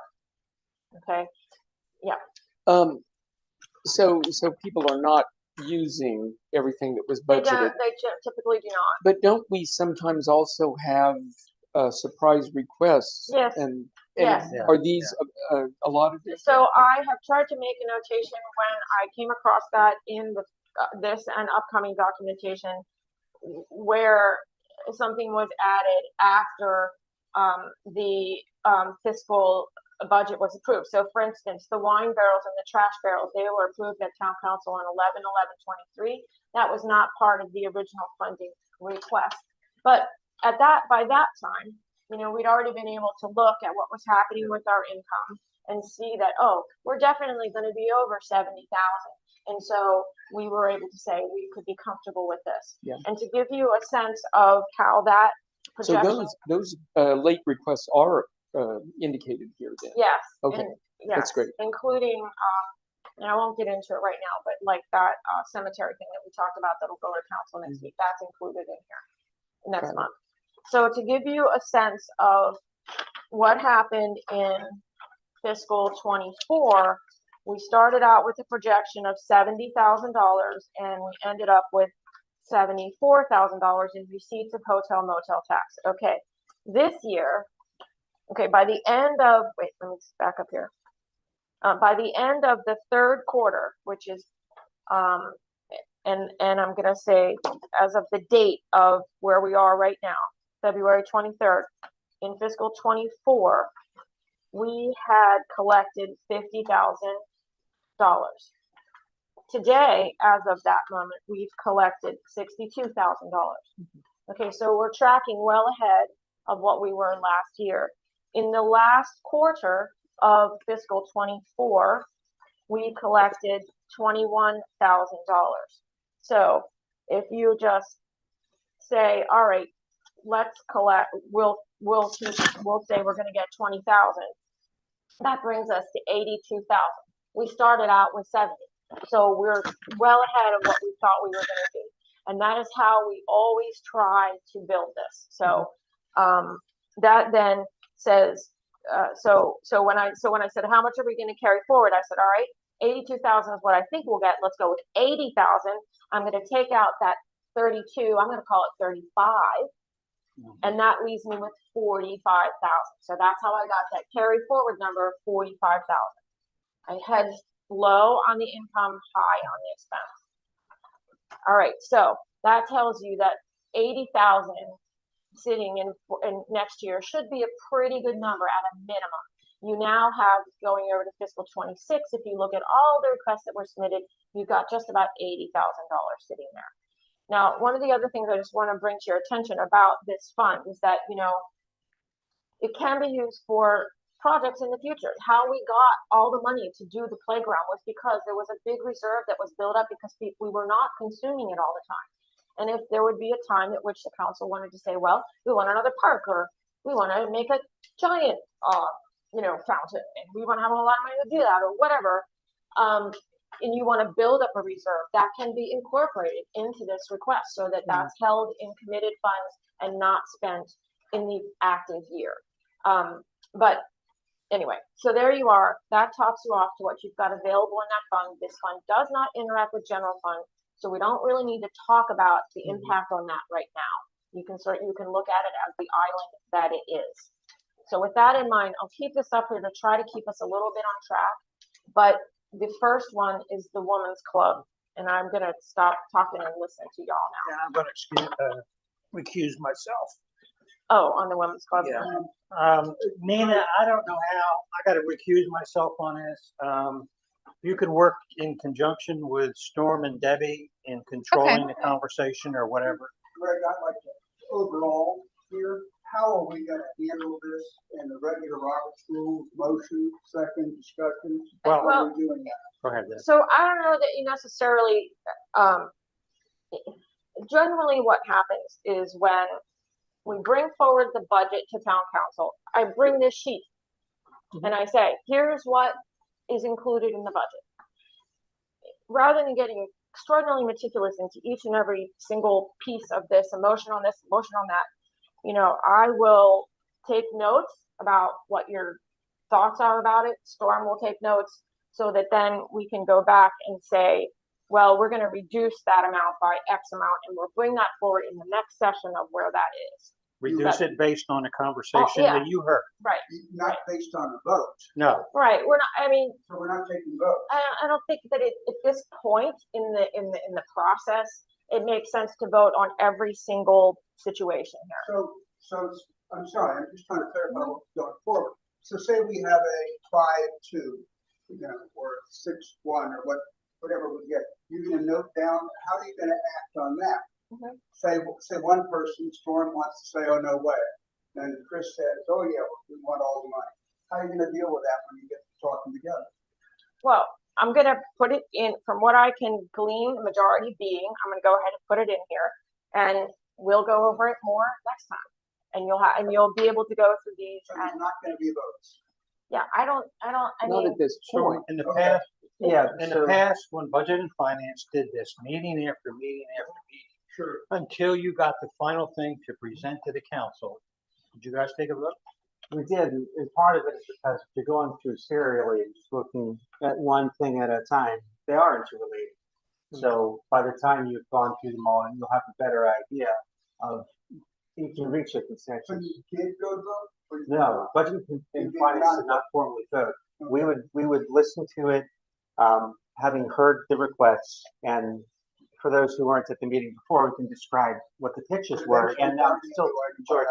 Okay. Yeah. So people are not using everything that was budgeted, They typically do not. but don't we sometimes also have surprise requests? Yes. And Yes. are these a lot of this? So I have tried to make a notation when I came across that in the, this and upcoming documentation where something was added after the fiscal budget was approved. So for instance, the wine barrels and the trash barrels, they were approved at town council on 11/11/23. That was not part of the original funding request. But by that time, you know, we'd already been able to look at what was happening with our income and see that, oh, we're definitely going to be over 70,000. And so we were able to say we could be comfortable with this. Yeah. And to give you a sense of how that So projection. those late requests are indicated here then? Yes. Okay, and- that's yes, great. Including, and I won't get into it right now, but like that cemetery thing that we talked about that'll go to council next week, that's included in here next Got it. month. So to give you a sense of what happened in fiscal 24, we started out with a projection of $70,000 and we ended up with $74,000 in receipts of hotel motel tax. Okay, this year, okay, by the end of, wait, let me back up here. By the end of the third quarter, which is, and I'm gonna say as of the date of where we are right now, February 23rd, in fiscal 24, we had collected $50,000. Today, as of that moment, we've collected $62,000. Okay, so we're tracking well ahead of what we were last year. In the last quarter of fiscal 24, we collected $21,000. So if you just say, all right, let's collect, we'll say we're going to get 20,000. That brings us to 82,000. We started out with 70. So we're well ahead of what we thought we were going to be. And that is how we always try to build this. So that then says, so when I said, how much are we going to carry forward? I said, all right, 82,000 is what I think we'll get. Let's go with 80,000. I'm going to take out that 32. I'm going to call it 35. And that leaves me with 45,000. So that's how I got that carry forward number of 45,000. I hedged low on the income, high on the expense. All right, so that tells you that 80,000 sitting in next year should be a pretty good number at a minimum. You now have, going over to fiscal 26, if you look at all the requests that were submitted, you've got just about $80,000 sitting there. Now, one of the other things I just want to bring to your attention about this fund is that, you know, it can be used for projects in the future. How we got all the money to do the playground was because there was a big reserve that was built up because we were not consuming it all the time. And if there would be a time at which the council wanted to say, well, we want another park, or we want to make a giant, you know, fountain, and we want to have a lot of money to do that, or whatever, and you want to build up a reserve, that can be incorporated into this request so that that's held in committed funds and not spent in the active year. But anyway, so there you are. That tops you off to what you've got available in that fund. This fund does not interact with general fund, so we don't really need to talk about the impact on that right now. You can look at it as the island that it is. So with that in mind, I'll keep this up here to try to keep us a little bit on track. But the first one is the Women's Club, and I'm gonna stop talking and listen to y'all now. Yeah, I'm gonna recuse myself. Oh, on the Women's Club. Yeah. Nina, I don't know how, I gotta recuse myself on this. You could work in conjunction with Storm and Debbie in controlling the conversation or whatever. Greg, I'd like to, overall here, how are we gonna handle this in the regular Robert's rules, motion, second, discussion? Well- How are we doing that? Go ahead, Deb. So I don't know that you necessarily, generally what happens is when we bring forward the budget to town council, I bring this sheet and I say, here's what is included in the budget. Rather than getting extraordinarily meticulous into each and every single piece of this, emotion on this, emotion on that, you know, I will take notes about what your thoughts are about it. Storm will take notes so that then we can go back and say, well, we're going to reduce that amount by X amount, and we'll bring that forward in the next session of where that is. Reduce it based on a conversation that you heard. Right. Not based on a vote, No, Right. We're not, I mean, so we're not taking votes. I don't think that at this point in the process, it makes sense to vote on every single situation here. So I'm sorry, I'm just trying to clarify what's going forward. So say we have a 5-2, you know, or 6-1, or whatever we get. You're gonna note down, how are you gonna act on that? Mhm. Say one person, Storm, wants to say, oh, no way. And Chris says, oh yeah, we want all the money. How are you gonna deal with that when you get to talking together? Well, I'm gonna put it in, from what I can glean, the majority being, I'm gonna go ahead and put it in here, and we'll go over it more next time. And you'll be able to go through these, So there's and not gonna be votes. yeah, I Not mean, at this so point. in the Okay. past, Yeah, in so- the past, when Budget and Finance did this, meeting after meeting after meeting, Sure. until you got the final thing to present to the council, did you guys take a vote? We did, and part of it is because if you're going through serially and just looking at one thing at a time, they are interrelated. So by the time you've gone through them all, you'll have a better idea of, you can reach a So consensus. you can't go to vote? Or you- No, budget and finance did not formally vote. We would listen to it, having heard the requests, and for those who weren't at the meeting before, we can describe what the pitches were, and now still, George,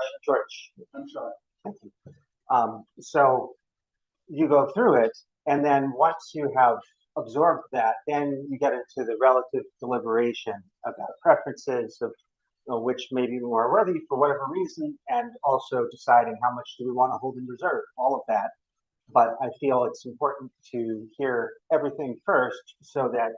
I'm sorry. thank you. So you go through it, and then once you have absorbed that, then you get into the relative deliberation about preferences of, you know, which may be more worthy for whatever reason, and also deciding how much do we want to hold in reserve, all of that. But I feel it's important to hear everything first so that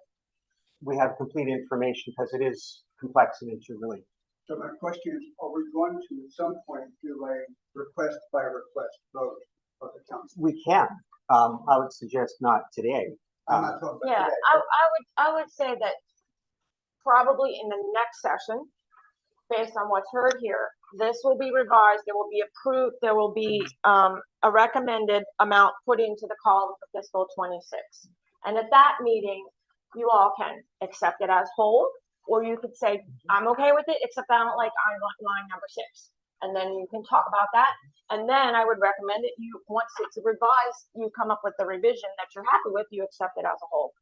we have complete information, because it is complex and interrelated. So my question is, are we going to at some point do a request by request vote of the council? We can, I would suggest not today. I'm not talking about yeah, today. I would say that probably in the next session, based on what's heard here, this will be revised, there will be approved, there will be a recommended amount put into the column for fiscal 26. And at that meeting, you all can accept it as whole, or you could say, I'm okay with it, except I don't like line number 6. And then you can talk about that. And then I would recommend that you, once it's revised, you come up with the revision that you're happy with, you accept it as a whole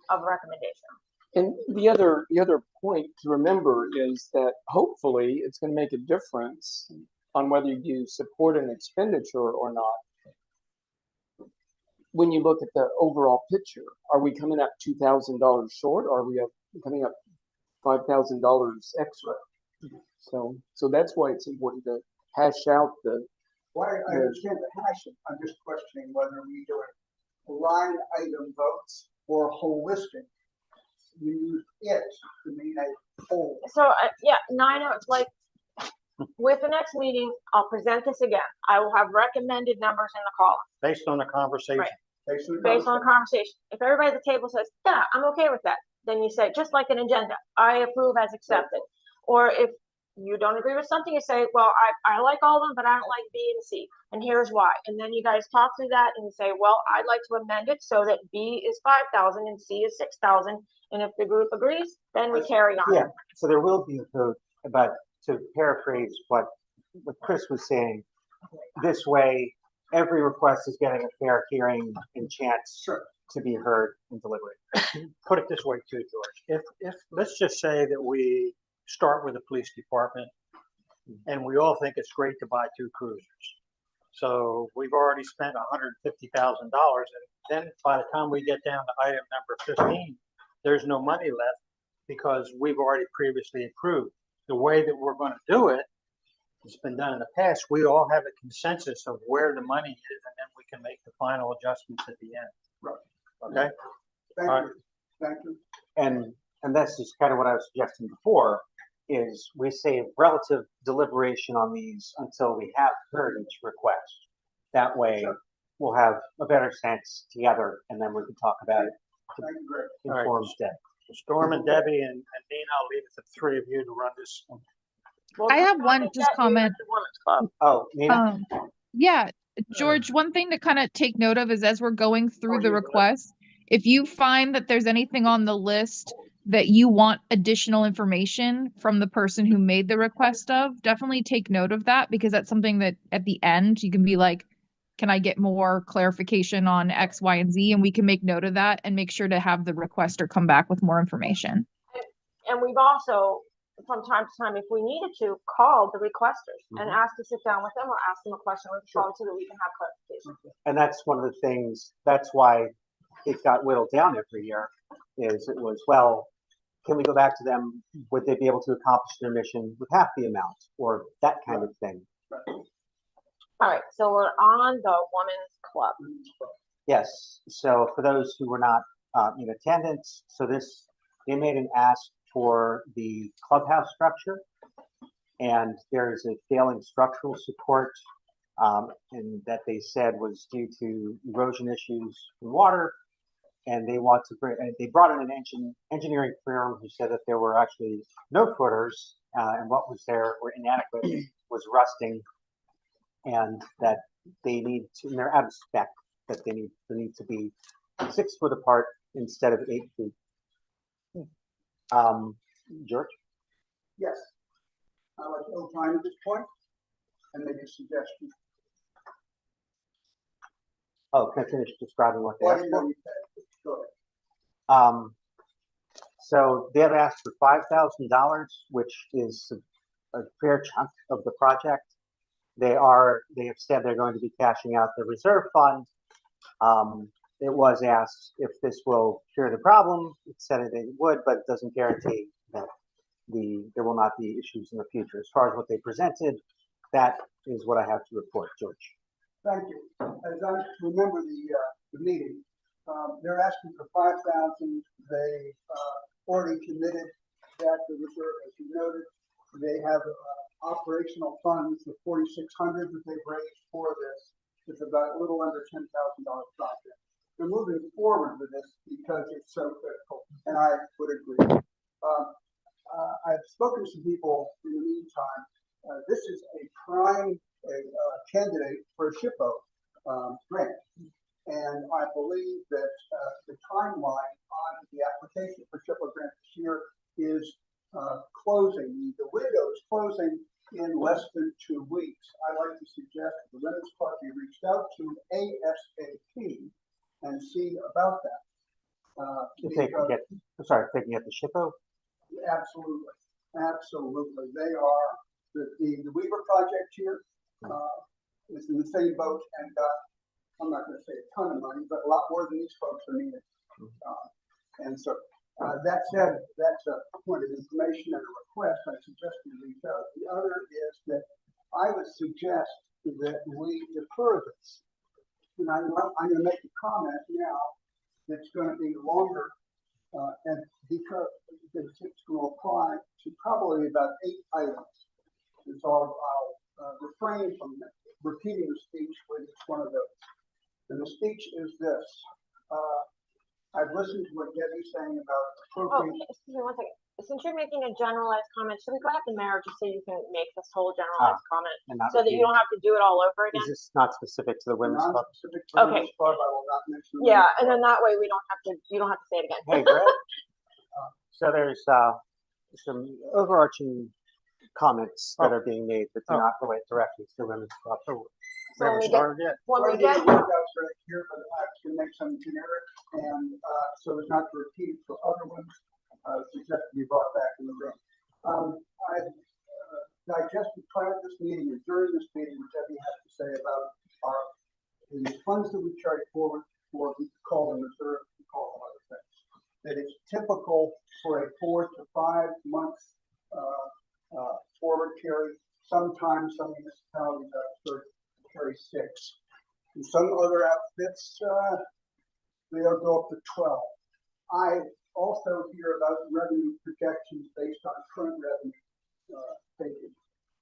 of recommendation. And the other point to remember is that hopefully it's going to make a difference on whether you support an expenditure or not. When you look at the overall picture, are we coming up $2,000 short, or are we coming up $5,000 extra? So that's why it's important to hash out the. Well, I understand the hash. I'm just questioning whether we do line item votes or holistic. We use it to mean a whole. So, yeah, 9, it's like, with the next meeting, I'll present this again. I will have recommended numbers in the column. Based on the conversation. Right. Based on conversation. If everybody at the table says, yeah, I'm okay with that, then you say, just like an agenda, I approve as accepted. Or if you don't agree with something, you say, well, I like all of them, but I don't like B and C, and here's why. And then you guys talk through that and say, well, I'd like to amend it so that B is 5,000 and C is 6,000. And if the group agrees, then we carry on. Yeah, so there will be a vote, but to paraphrase what Chris was saying, this way, every request is getting a fair hearing and chance to be heard and deliberated. Put it this way too, George. If let's just say that we start with the police department and we all think it's great to buy 2 cruisers. So we've already spent $150,000, and then by the time we get down to item number 15, there's no money left because we've already previously approved. The way that we're going to do it, it's been done in the past, we all have a consensus of where the money is, and then we can make the final adjustments at the end. Right. Okay? Thank All you. Thank you. And that's just kind of what I was suggesting before, is we save relative deliberation on these until we have heard each request. That way, we'll have a better sense together, and then we can talk about it Thank you, Greg. informed step. Storm and Debbie and Nina, I'll leave it to the 3 of you to run this. Well, I have one think just that means comment. the Women's Club. Oh, Nina? Yeah, George, one thing to kind of take note of is as we're going through the you go. request, if you find that there's anything on the list that you want additional information from the person who made the request of, definitely take note of that, because that's something that at the end you can be like, can I get more clarification on X, Y, and Z? And we can make note of that and make sure to have the requester come back with more information. And we've also, from time to time, if we needed to, call the requesters and ask to sit down with them or ask them a question with the phone so that we can have clarification. And that's one of the things, that's why it got whittled down every year, is it was, well, can we go back to them? Would they be able to accomplish their mission with half the amount, or that kind of thing? All right, so we're on the Women's Club. Yes, so for those who were not in attendance, so they made an ask for the clubhouse structure, and there's a failing structural support, and that they said was due to erosion issues from water, and they want to bring, they brought in an engineering firm who said that there were actually no footers, and what was there were inadequate, was rusting, and that they need to, and they're out of spec, that they need to be 6 foot apart instead of 8 feet. George? Yes. I'd like to opine at this point and make a suggestion. Oh, can I finish describing what they Why asked do for? you say? Go ahead. So they have asked for $5,000, which is a fair chunk of the project. They have said they're going to be cashing out the reserve fund. It was asked if this will cure the problem. It said it would, but it doesn't guarantee that there will not be issues in the future. As far as what they presented, that is what I have to report, George. Thank you. As I remember the meeting, they're asking for 5,000. They already committed that the reserve, as you noted. They have operational funds of 4,600 that they've raised for this. It's about a little under $10,000 project. They're moving forward with this because it's so critical, and I would agree. I've spoken to some people in the meantime. This is a prime candidate for a SHPO grant, And I believe that the timeline on the application for SHPO grant this year is closing. The window is closing in less than 2 weeks. I'd like to suggest that the Women's Club be reached out to ASAP and see about that. If they can get, I'm sorry, if they can get the SHPO? Absolutely, absolutely. They are, the Weaver project here is in the same boat and I'm not going to say a ton of money, but a lot more than these folks are needed. And so that said, that's a point of information and a request. I suggest you reach out. The other is that I would suggest that we defer this. And I'm going to make a comment now that's going to be longer and because it's going to apply to probably about 8 items. And so I'll refrain from repeating the speech for each one of those. And the speech is this. I've listened to what Debbie's saying about Oh, appropriate. excuse me one second. Since you're making a generalized comment, should we go at the mayor just so you can make this whole generalized comment And not so that you don't have to do it all over again? Is this not specific to the women's club? Non-specific to the Okay. Women's Club, I will not mention the Yeah, Women's and then Club. that way we don't have to, you don't have to say it again. Hey, Brett. So there's some overarching comments that are being made that do not relate directly to the women's club. So So when we get, Started yet? when we Well, get, the workouts right here, but I can make some generic and so as not to repeat for other ones, suggest to be brought back in the room. I digested prior to this meeting and during this meeting, what Debbie has to say about the funds that we carry forward for, we call them reserve, we call them other things. That it's typical for a 4 to 5 month forward carry. Sometimes some municipalities carry 6. And some other outfits, they'll go up to 12. I also hear about revenue projections based on current revenue figures.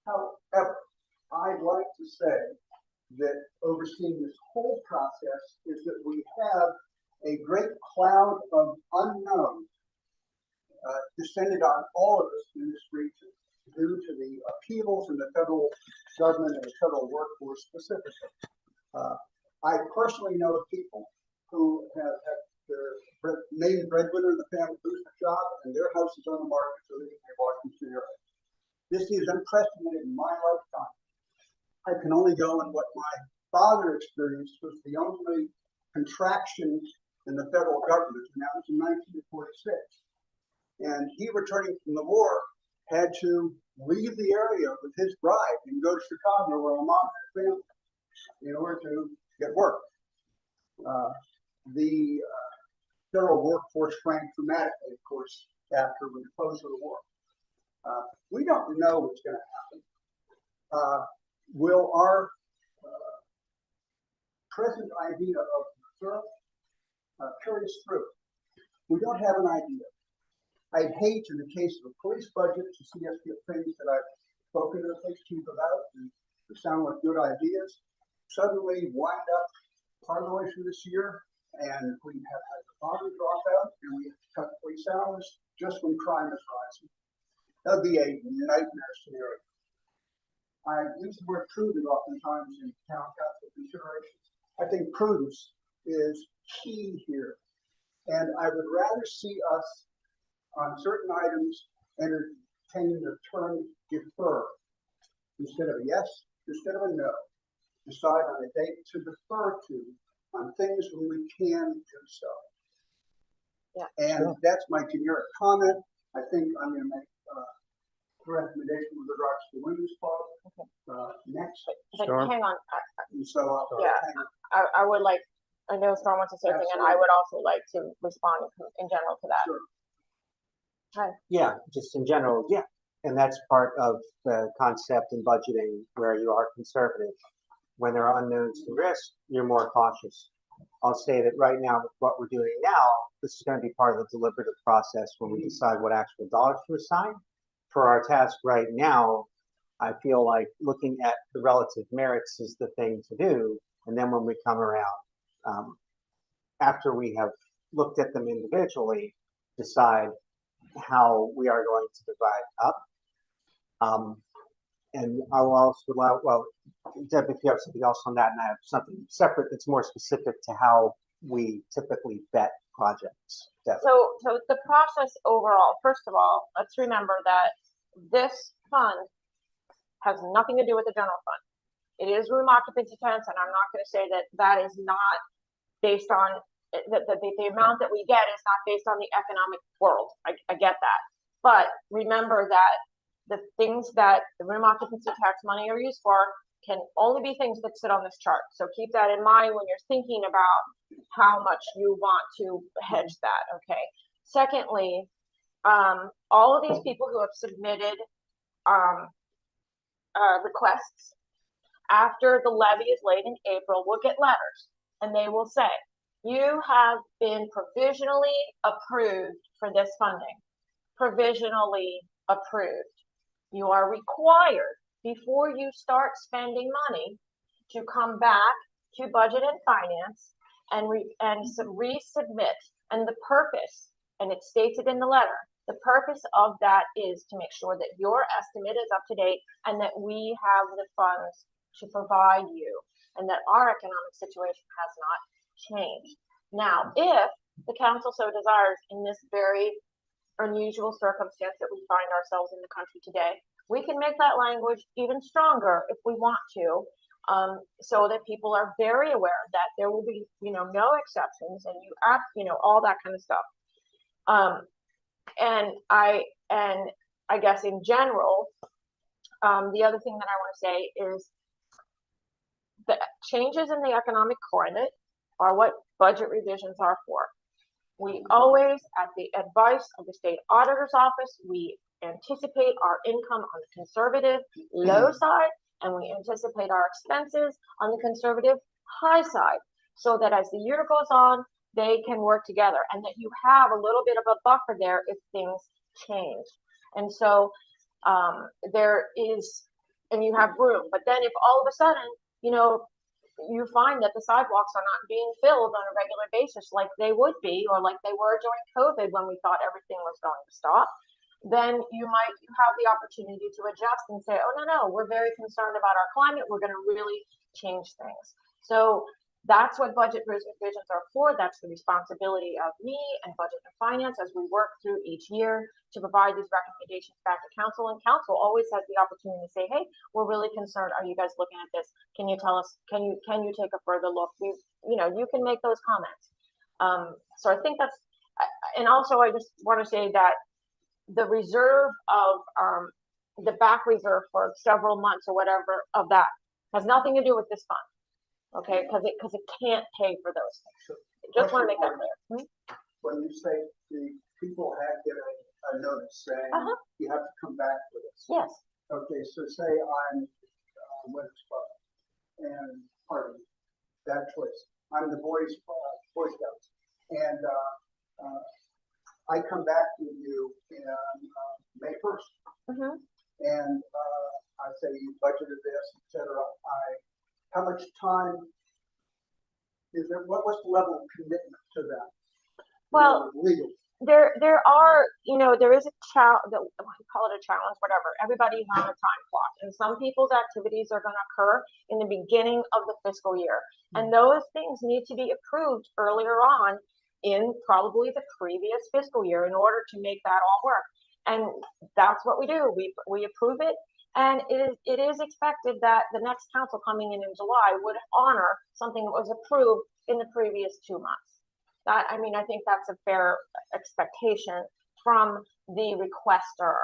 However, I'd like to say that overseeing this whole process is that we have a great cloud of unknowns descended on all of us in this region due to the upheavals in the federal government and the federal workforce specifically. I personally know people who have had their main breadwinner in the family lose their job and their house is on the market so they can pay Washington area. This is unprecedented in my lifetime. I can only go on what my father experienced was the only contraction in the federal government, and that was in 1946. And he, returning from the war, had to leave the area with his bride and go to Chicago where my mom had family in order to get work. The federal workforce shrank dramatically, of course, after the close of the war. We don't know what's going to happen. Will our present idea of reserve carry us through? We don't have an idea. I'd hate, in the case of a police budget, to see us get things that I've spoken to the police chief about and that sound like good ideas, suddenly wind up part of the way through this year, and we have had the bottom drop out, and we have to cut police hours just when crime is rising. That would be a nightmare scenario. I use the word prudent oftentimes in town council considerations. I think prudence is key here. And I would rather see us on certain items entertain the term defer instead of a yes, instead of a no. Decide on a date to defer to on things when we can do so. Yeah. And that's my generic comment. I think I'm going to make a recommendation with regards to the women's club next. but Sure. hang on, And so I'll Yeah. hang on. I would like, I know Storm wants to say something, and I would also like to respond in general to that. Sure. Yeah, just in general, yeah. And that's part of the concept in budgeting where you are conservative. When there are unknowns to risk, you're more cautious. I'll say that right now, with what we're doing now, this is going to be part of the deliberative process when we decide what actual dollars to assign. For our task right now, I feel like looking at the relative merits is the thing to do. And then when we come around, after we have looked at them individually, decide how we are going to divide up. And I will also allow, well, Deb, if you have something else on that, and I have something separate that's more specific to how we typically vet projects. Deb. So the process overall, first of all, let's remember that this fund has nothing to do with the general fund. It is room occupancy tax, and I'm not gonna say that that is not based on, the amount that we get is not based on the economic world. I get that. But remember that the things that the room occupancy tax money are used for can only be things that sit on this chart. So keep that in mind when you're thinking about how much you want to hedge that, okay? Secondly, all of these people who have submitted requests after the levy is laid in April will get letters, and they will say, you have been provisionally approved for this funding. Provisionally approved. You are required, before you start spending money, to come back to Budget and Finance and resubmit. And the purpose, and it states it in the letter, the purpose of that is to make sure that your estimate is up to date and that we have the funds to provide you, and that our economic situation has not changed. Now, if the council so desires, in this very unusual circumstance that we find ourselves in the country today, we can make that language even stronger if we want to, so that people are very aware that there will be, no exceptions, and all that kind of stuff. And I guess in general, the other thing that I want to say is the changes in the economic climate are what budget revisions are for. We always, at the advice of the state auditor's office, we anticipate our income on the conservative low side, and we anticipate our expenses on the conservative high side, so that as the year goes on, they can work together, and that you have a little bit of a buffer there if things change. And so there is, and you have room. But then if all of a sudden, you find that the sidewalks are not being filled on a regular basis like they would be, or like they were during COVID when we thought everything was going to stop, then you have the opportunity to adjust and say, oh, no, we're very concerned about our climate. We're going to really change things. So that's what budget revisions are for. That's the responsibility of me and Budget and Finance as we work through each year to provide these recommendations back to council. And council always has the opportunity to say, hey, we're really concerned. Are you guys looking at this? Can you tell us, can you take a further look? You can make those comments. So I think that's, and also I just want to say that the reserve of the back reserve for several months or whatever of that has nothing to do with this fund. Okay, because it can't pay for those things. Just want to make that clear. When you say the people had given a notice saying you have to come back for this. Yes. Okay, so say I'm Winners Club and party, that choice. I'm the Boy Scouts, and I come back to you in May 1st, and I say you budgeted this, etc. How much time is there? What's the level of commitment to that? Well, legal. There are, there is a challenge, call it a challenge, whatever. Everybody's on a time clock, and some people's activities are going to occur in the beginning of the fiscal year, and those things need to be approved earlier on in probably the previous fiscal year in order to make that all work. And that's what we do. We approve it. And it is expected that the next council coming in July would honor something that was approved in the previous 2 months. I think that's a fair expectation from the requester.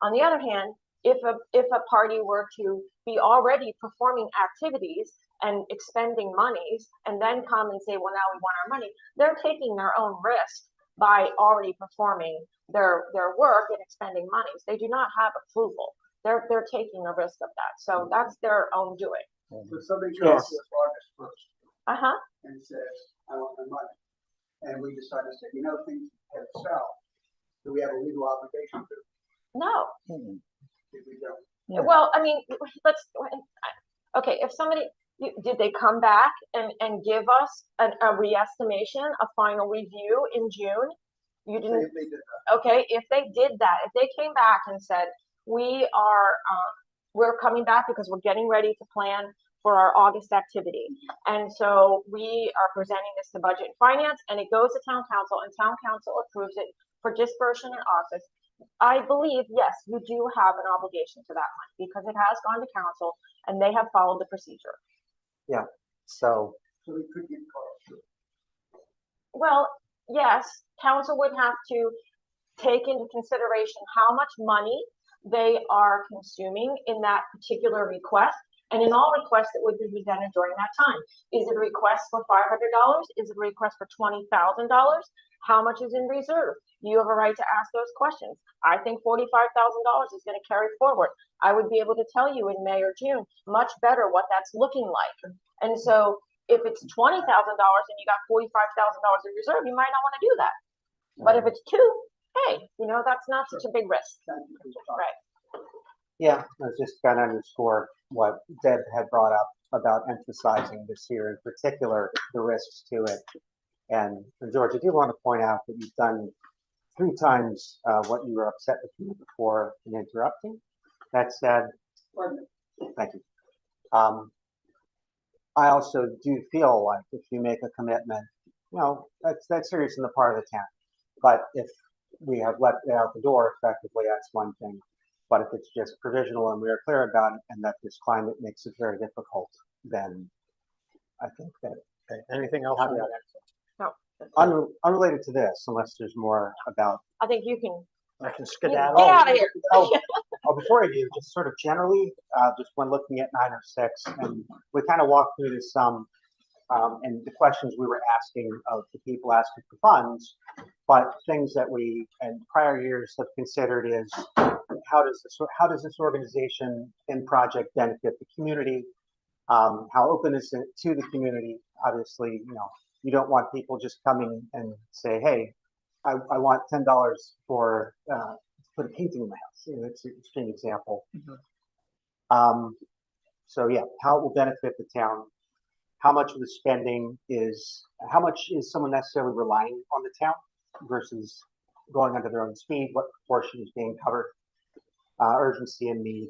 On the other hand, if a party were to be already performing activities and expending monies and then come and say, well, now we want our money, they're taking their own risk by already performing their work and expending monies. They do not have approval. They're taking a risk of that. So that's their own doing. So somebody comes to us August 1st and says, I want my money. And we decide to say, things have south. Do we have a legal obligation to? No. If we don't. Yeah. Well, if somebody, did they come back and give us a re-estimation, a final review in June? You didn't. If they did that. Okay, if they did that, if they came back and said, we are we're coming back because we're getting ready to plan for our August activity. And so we are presenting this to Budget and Finance, and it goes to Town Council, and Town Council approves it for dispersion in August. I believe, yes, you do have an obligation to that money because it has gone to council and they have followed the procedure. So, So we could get caught. Well, yes, council would have to take into consideration how much money they are consuming in that particular request. And in all requests that would be presented during that time. Is it a request for $500? Is it a request for $20,000? How much is in reserve? You have a right to ask those questions. I think $45,000 is going to carry forward. I would be able to tell you in May or June much better what that's looking like. And so if it's $20,000 and you got $45,000 in reserve, you might not want to do that. But if it's two, hey, that's not such a big risk. Right. yeah, I was just going to underscore what Deb had brought up about emphasizing this year, in particular, the risks to it. And George, I do want to point out that you've done 3 times what you were upset with me before in interrupting. That said, thank you. I also do feel like if you make a commitment, that's serious on the part of the town. But if we have let it out the door effectively, that's one thing. But if it's just provisional and we are clear about it and that this climate makes it very difficult, then I think that. Okay, anything else? No. Unrelated to this, unless there's more about. I think you can I can get skedaddle. out of here. Before I do, just sort of generally, just when looking at 906, and we kind of walked through this some, and the questions we were asking of the people asking for funds, but things that we in prior years have considered is how does this organization and project benefit the community? How open is it to the community? Obviously, you don't want people just coming and say, hey, I want $10 for put a painting in my house. It's an extreme example. So yeah, how it will benefit the town. How much of the spending how much is someone necessarily relying on the town versus going under their own speed? What proportion is being covered? Urgency and need.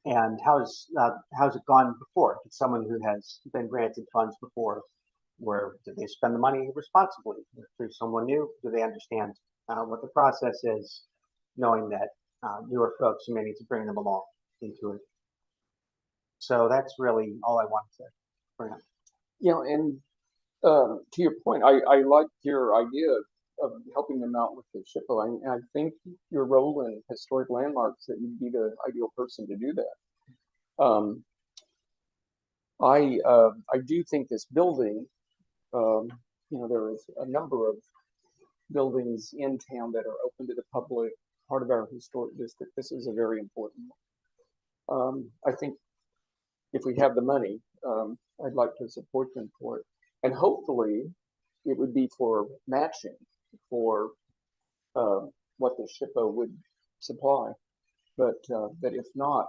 And how's it gone before? It's someone who has been granted funds before. Where did they spend the money responsibly? If there's someone new, do they understand what the process is, knowing that newer folks, you may need to bring them along into it. So that's really all I wanted to bring up. And to your point, I like your idea of helping them out with the SHPO. And I think your role in historic landmarks, that you'd be the ideal person to do that. I do think this building, there is a number of buildings in town that are open to the public, part of our historic district. This is a very important one. I think if we have the money, I'd like to support them for it. And hopefully it would be for matching for what the SHPO would supply. But if not,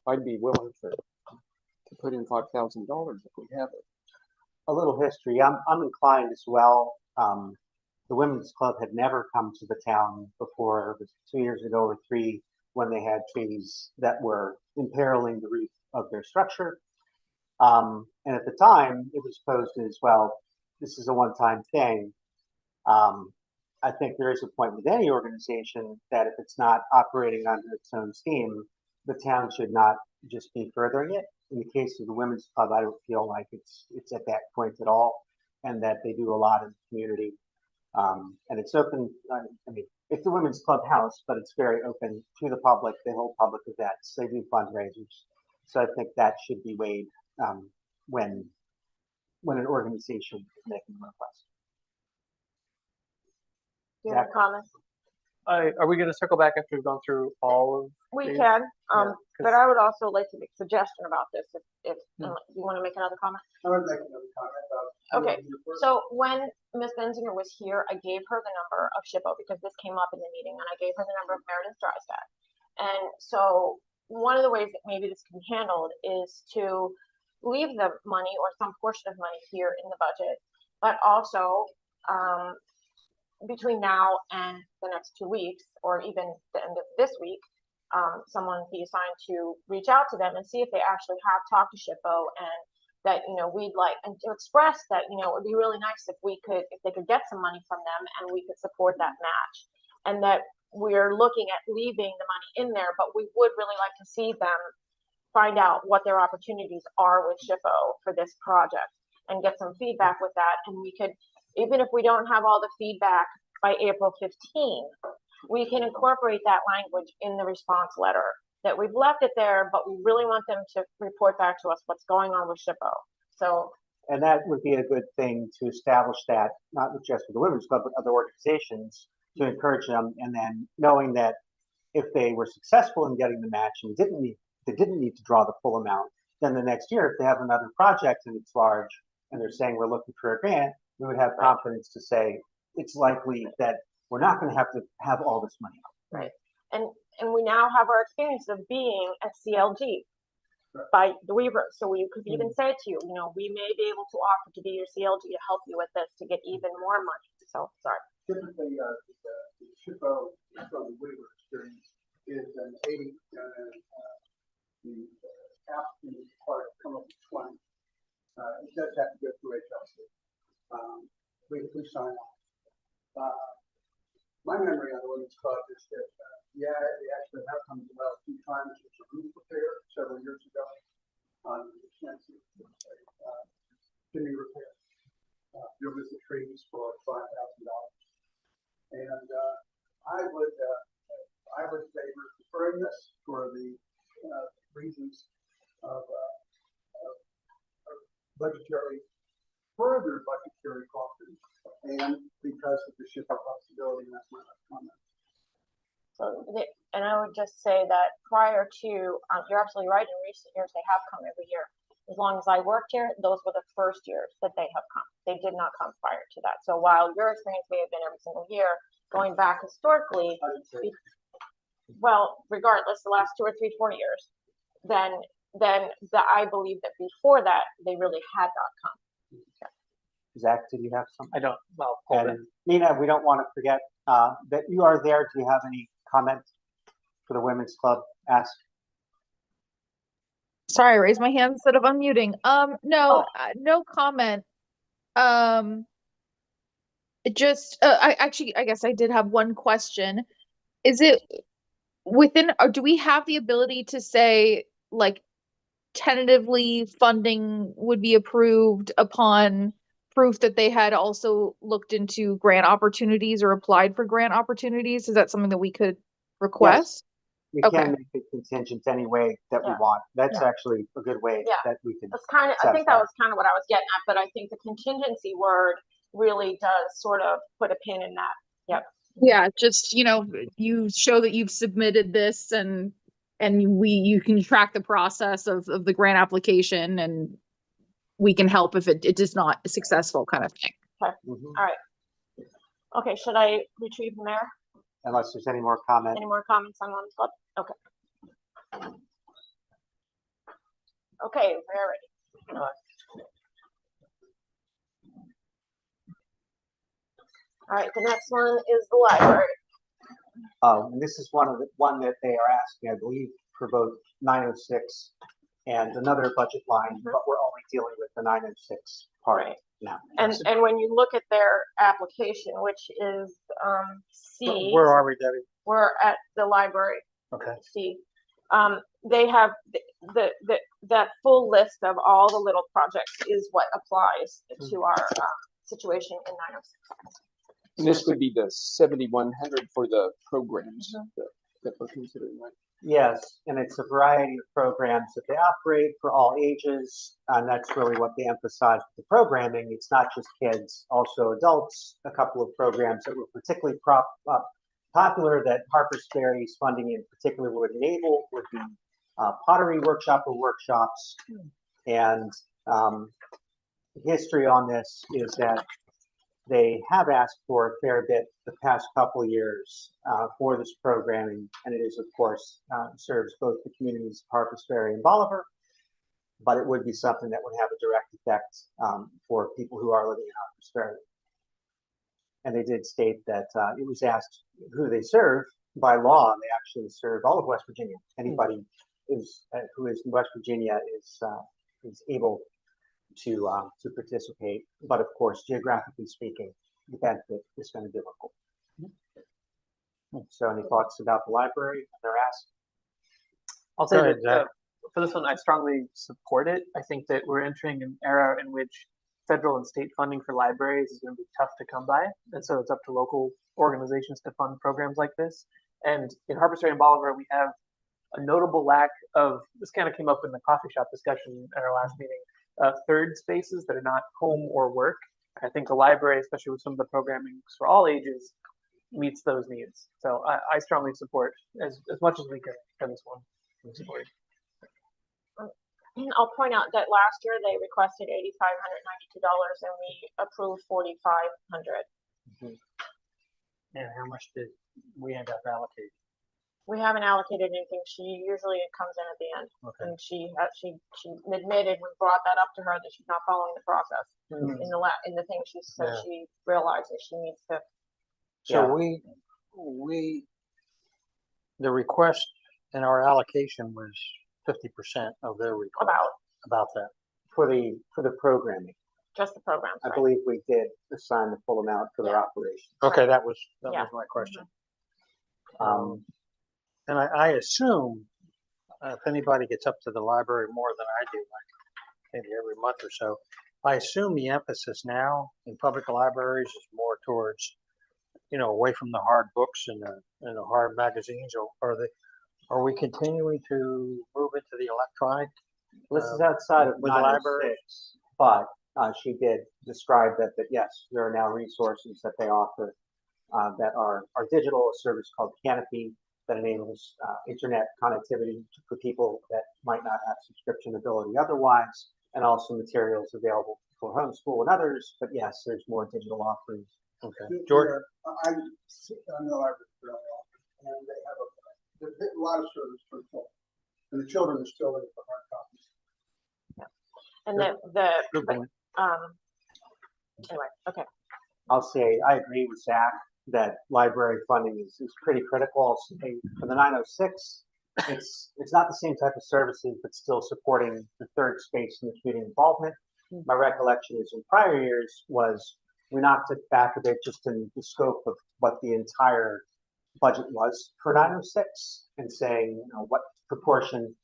I'd be willing to put in $5,000 if we have it. A little history. I'm inclined as well. The Women's Club had never come to the town before. It was 2 years ago or 3 when they had trees that were imperiling the roof of their structure. And at the time, it was posed as, well, this is a one-time thing. I think there is a point with any organization that if it's not operating under its own steam, the town should not just be furthering it. In the case of the Women's Club, I don't feel like it's at that point at all, and that they do a lot in the community. And it's open. It's the Women's Club house, but it's very open to the public. They hold public events. They do fundraisers. So I think that should be weighed when an organization is making a request. Do you have a comment? Are we going to circle back after we've gone through all of? We these? can, Yeah, but I would also like to make a suggestion about this if you want to make another comment. I would make another comment about. Okay, so when Ms. Benzinger was here, I gave her the number of SHPO because this came up in the meeting, and I gave her the number of Meredith Drystad. And so one of the ways that maybe this can be handled is to leave the money or some portion of money here in the budget, but also between now and the next 2 weeks, or even the end of this week, someone be assigned to reach out to them and see if they actually have talked to SHPO, and that, we'd like, and to express that, it would be really nice if they could get some money from them and we could support that match. And that we're looking at leaving the money in there, but we would really like to see them find out what their opportunities are with SHPO for this project and get some feedback with that. And we could, even if we don't have all the feedback by April 15, we can incorporate that language in the response letter, that we've left it there, but we really want them to report back to us what's going on with SHPO. So, And that would be a good thing to establish that, not just for the Women's Club, but other organizations, to encourage them. And then knowing that if they were successful in getting the match and they didn't need to draw the full amount, then the next year, if they have another project and it's large and they're saying we're looking for a grant, we would have confidence to say it's likely that we're not going to have all this money. Right. And we now have our experience of being at CLG by the Weaver. So we could even say to you, we may be able to offer to be your CLG to help you with this to get even more money. So, sorry. Typically, the SHPO from the Weaver experience is an 80, the applicant is required to come up with 20. It does have to go through HLC. We sign off. My memory on the Women's Club is that, they actually have come to well a few times with a roof repair several years ago on expensive chimney repair. You'll visit trees for $5,000. And I would favor deferring this for the reasons of further budgetary caution, and because of the SHPO possibility. And that's my last comment. So, and I would just say that prior to, you're absolutely right, in recent years, they have come every year. As long as I worked here, those were the first years that they have come. They did not come prior to that. So while your experience may have been every single year, going back historically, well, regardless, the last 2 or 3, 4 years, then I believe that before that, they really had not come. Zach, did you have something? I don't. Well, hold it. And Nina, we don't want to forget that you are there. Do you have any comments for the Women's Club? Ask. Sorry, I raised my hand instead of unmuting. No, no comment. Just, I guess I did have one question. Is it within, or do we have the ability to say, like, tentatively funding would be approved upon proof that they had also looked into grant opportunities or applied for grant opportunities? Is that something that we could request? We Okay. can make it contingent any way that we Yeah. want. That's Yeah. actually a good way Yeah. that we can. That's kind of, I think that was kind of what I was getting at, but I think the contingency word really does sort of put a pin in that. Yep. Yeah, just, you show that you've submitted this and you can track the process of the grant application, and we can help if it is not successful, kind of thing. Mhm. Okay, should I retrieve the mayor? Unless there's any more comments. Any more comments on Women's Club? Okay. Okay, we're ready. All right, the next one is the library. And this is one that they are asking, I believe, for both 906 and another budget line, but we're only dealing with the 906 part Right. now. And when you look at their application, which is C. Where are we, Debbie? We're at the library. Okay. C. They have that full list of all the little projects is what applies to our situation in 906. And this would be the 7,100 for the programs that we're considering, right? Yes, and it's a variety of programs that they operate for all ages, and that's really what they emphasize with the programming. It's not just kids, also adults. A couple of programs that were particularly popular that Harper's Ferry's funding in particular would enable would be pottery workshop or workshops. And the history on this is that they have asked for a fair bit the past couple of years for this programming, and it is, of course, serves both the communities of Harpers Ferry and Bolivar, but it would be something that would have a direct effect for people who are living in Harpers Ferry. And they did state that it was asked who they serve, by law, they actually serve all of West Virginia. Anybody who is in West Virginia is able to participate. But of course, geographically speaking, the benefit is going to be local. So any thoughts about the library? They're asked. I'll say Go ahead, that Zach. for this one, I strongly support it. I think that we're entering an era in which federal and state funding for libraries is going to be tough to come by, and so it's up to local organizations to fund programs like this. And in Harpers Ferry and Bolivar, we have a notable lack of, this kind of came up in the coffee shop discussion at our last meeting, third spaces that are not home or work. I think the library, especially with some of the programming for all ages, meets those needs. So I strongly support as much as we can for this one. Support. I'll point out that last year they requested $8,592 and we approved $4,500. And how much did we end up allocating? We haven't allocated anything. She usually it comes in at the end, Okay. and she admitted we brought that up to her that she's not following the process in the thing she said Yeah. she realizes she needs to. So the request and our allocation was 50% of their request. About that. For the programming, Just the programs, I right? believe we did assign the full amount for their operation. Okay, that was Yeah. my question. Um, And I assume if anybody gets up to the library more than I do, like maybe every month or so, I assume the emphasis now in public libraries is more towards, away from the hard books and the hard magazines, or are we continuing to move into the electronic? This is outside of with the library? 906, but she did describe that yes, there are now resources that they offer that are digital, a service called Canopy that enables internet connectivity for people that might not have subscription ability otherwise, and also materials available for homeschool and others. But yes, there's more digital offerings. Okay, George? I sit on the library fairly often, and they have a lot of service for the children. And the children are still looking for hard copies. And Good point. anyway, okay. I'll say I agree with Zach that library funding is pretty critical. I'll say for the 906, it's not the same type of services, but still supporting the third space in the community involvement. My recollection is in prior years was we knocked it back a bit just in the scope of what the entire budget was for 906 and saying, what proportion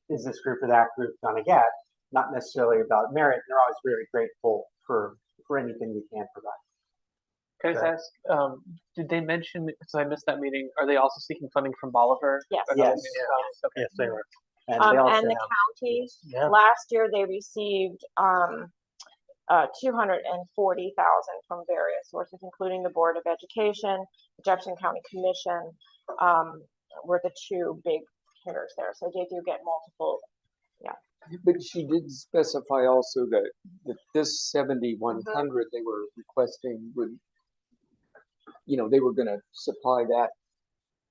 is this group or that group going to get? Not necessarily about merit. They're always very grateful for anything we can provide. Can I just ask, did they mention, because I missed that meeting, are they also seeking funding from Bolivar? Yes. Yes. Okay. Yes, they were. And they also And the have counties, Yeah. last year they received 240,000 from various sources, including the Board of Education, the Jefferson County Commission, were the two big hitters there. So they do get multiple. But she did specify also that this 7,100 they were requesting would, they were going to supply that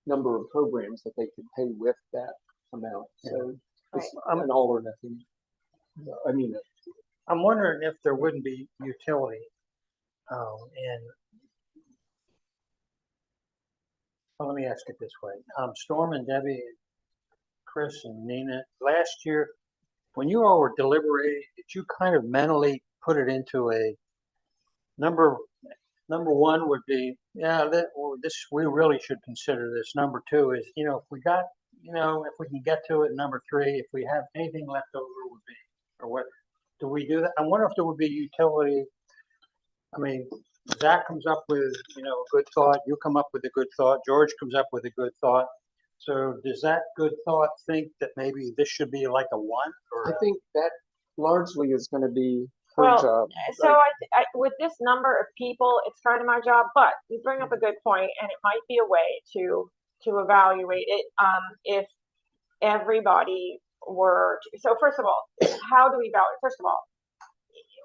number of programs that they could pay with that amount. So it's an all or nothing. I mean, I'm wondering if there wouldn't be utility let me ask it this way. Storm and Debbie, Chris and Nina, last year, when you all were deliberating, did you kind of mentally put it into a number one would be, we really should consider this. Number two is, if we got, if we can get to it. Number three, if we have anything left over would be, or what, do we do that? I wonder if there would be utility. I mean, Zach comes up with, a good thought. You come up with a good thought. George comes up with a good thought. So does that good thought think that maybe this should be like a 1? Or I think that largely is going to be her Well, job. So I with this number of people, it's kind of my job. But you bring up a good point, and it might be a way to evaluate it. If everybody were so, first of all, how do we evaluate? First of all,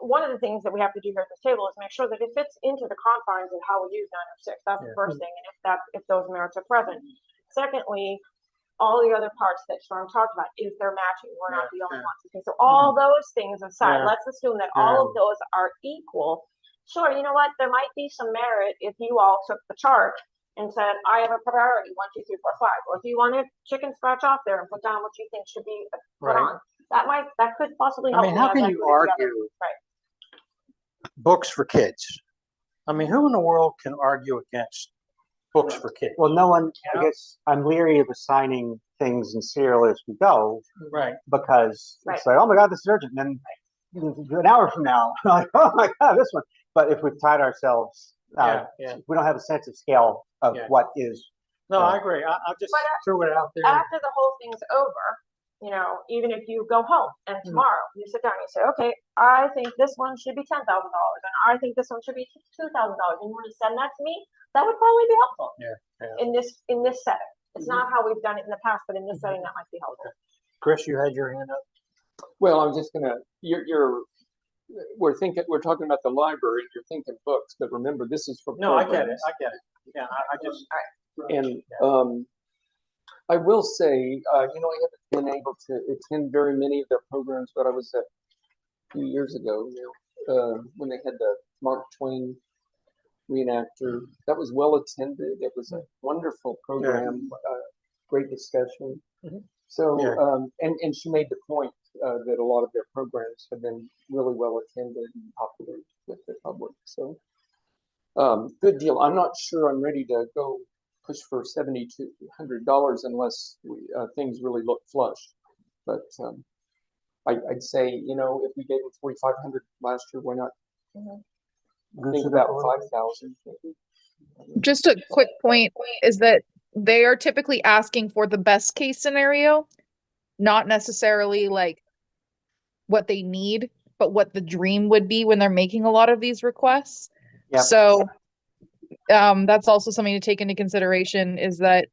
one of the things that we have to do here at this table is make sure that it fits into the confines of how we use 906. That's the first thing, and if those merits are present. Secondly, all the other parts that Storm talked about, is there matching? We're not the only ones. Okay, so all those things aside, let's assume that all of those are equal. Sure, you know what? There might be some merit if you all took the chart and said, I have a priority, 1, 2, 3, 4, 5. Or if you wanted chicken scratch off there and put down what you think should be put Right. on, that could possibly I help. mean, me how as can I you put it together. argue Right. books for kids? I mean, who in the world can argue against books for kids? Well, no one, Yeah. I guess, I'm leery of assigning things in serial as we go, Right. because Right. it's like, oh my God, this is urgent. And then an hour from now, like, oh my God, this one. But if we've tied ourselves, Yeah. we don't have a sense of scale of Yeah. what is. No, I agree. I just But, threw it out there. After the whole thing's over, you know, even if you go home and tomorrow you sit down and you say, okay, I think this one should be $10,000 and I think this one should be $2,000, and you want to send that to me, that would probably be helpful. Yeah. In this setting. It's not how we've done it in the past, but in this setting that might be helpful. Chris, you had your hand up. Well, I'm just gonna, we're talking about the library and you're thinking books, but remember, this is for No, I get it. programs. I get it. Yeah, I just, And I will say, I haven't been able to attend very many of their programs, but I was at a few years ago when they had the Mark Twain reenactor. That was well attended. It was a wonderful program, great discussion. Mhm. So, Yeah. and she made the point that a lot of their programs have been really well attended and popular with the public. So, good deal. I'm not sure I'm ready to go push for $7,200 unless things really look flush. But I'd say, if we gave them $4,500 last year, why not think about 5,000? Just a quick point is that they are typically asking for the best case scenario, not necessarily like what they need, but what the dream would be when they're making a lot of these requests. Yep. So that's also something to take into consideration, is that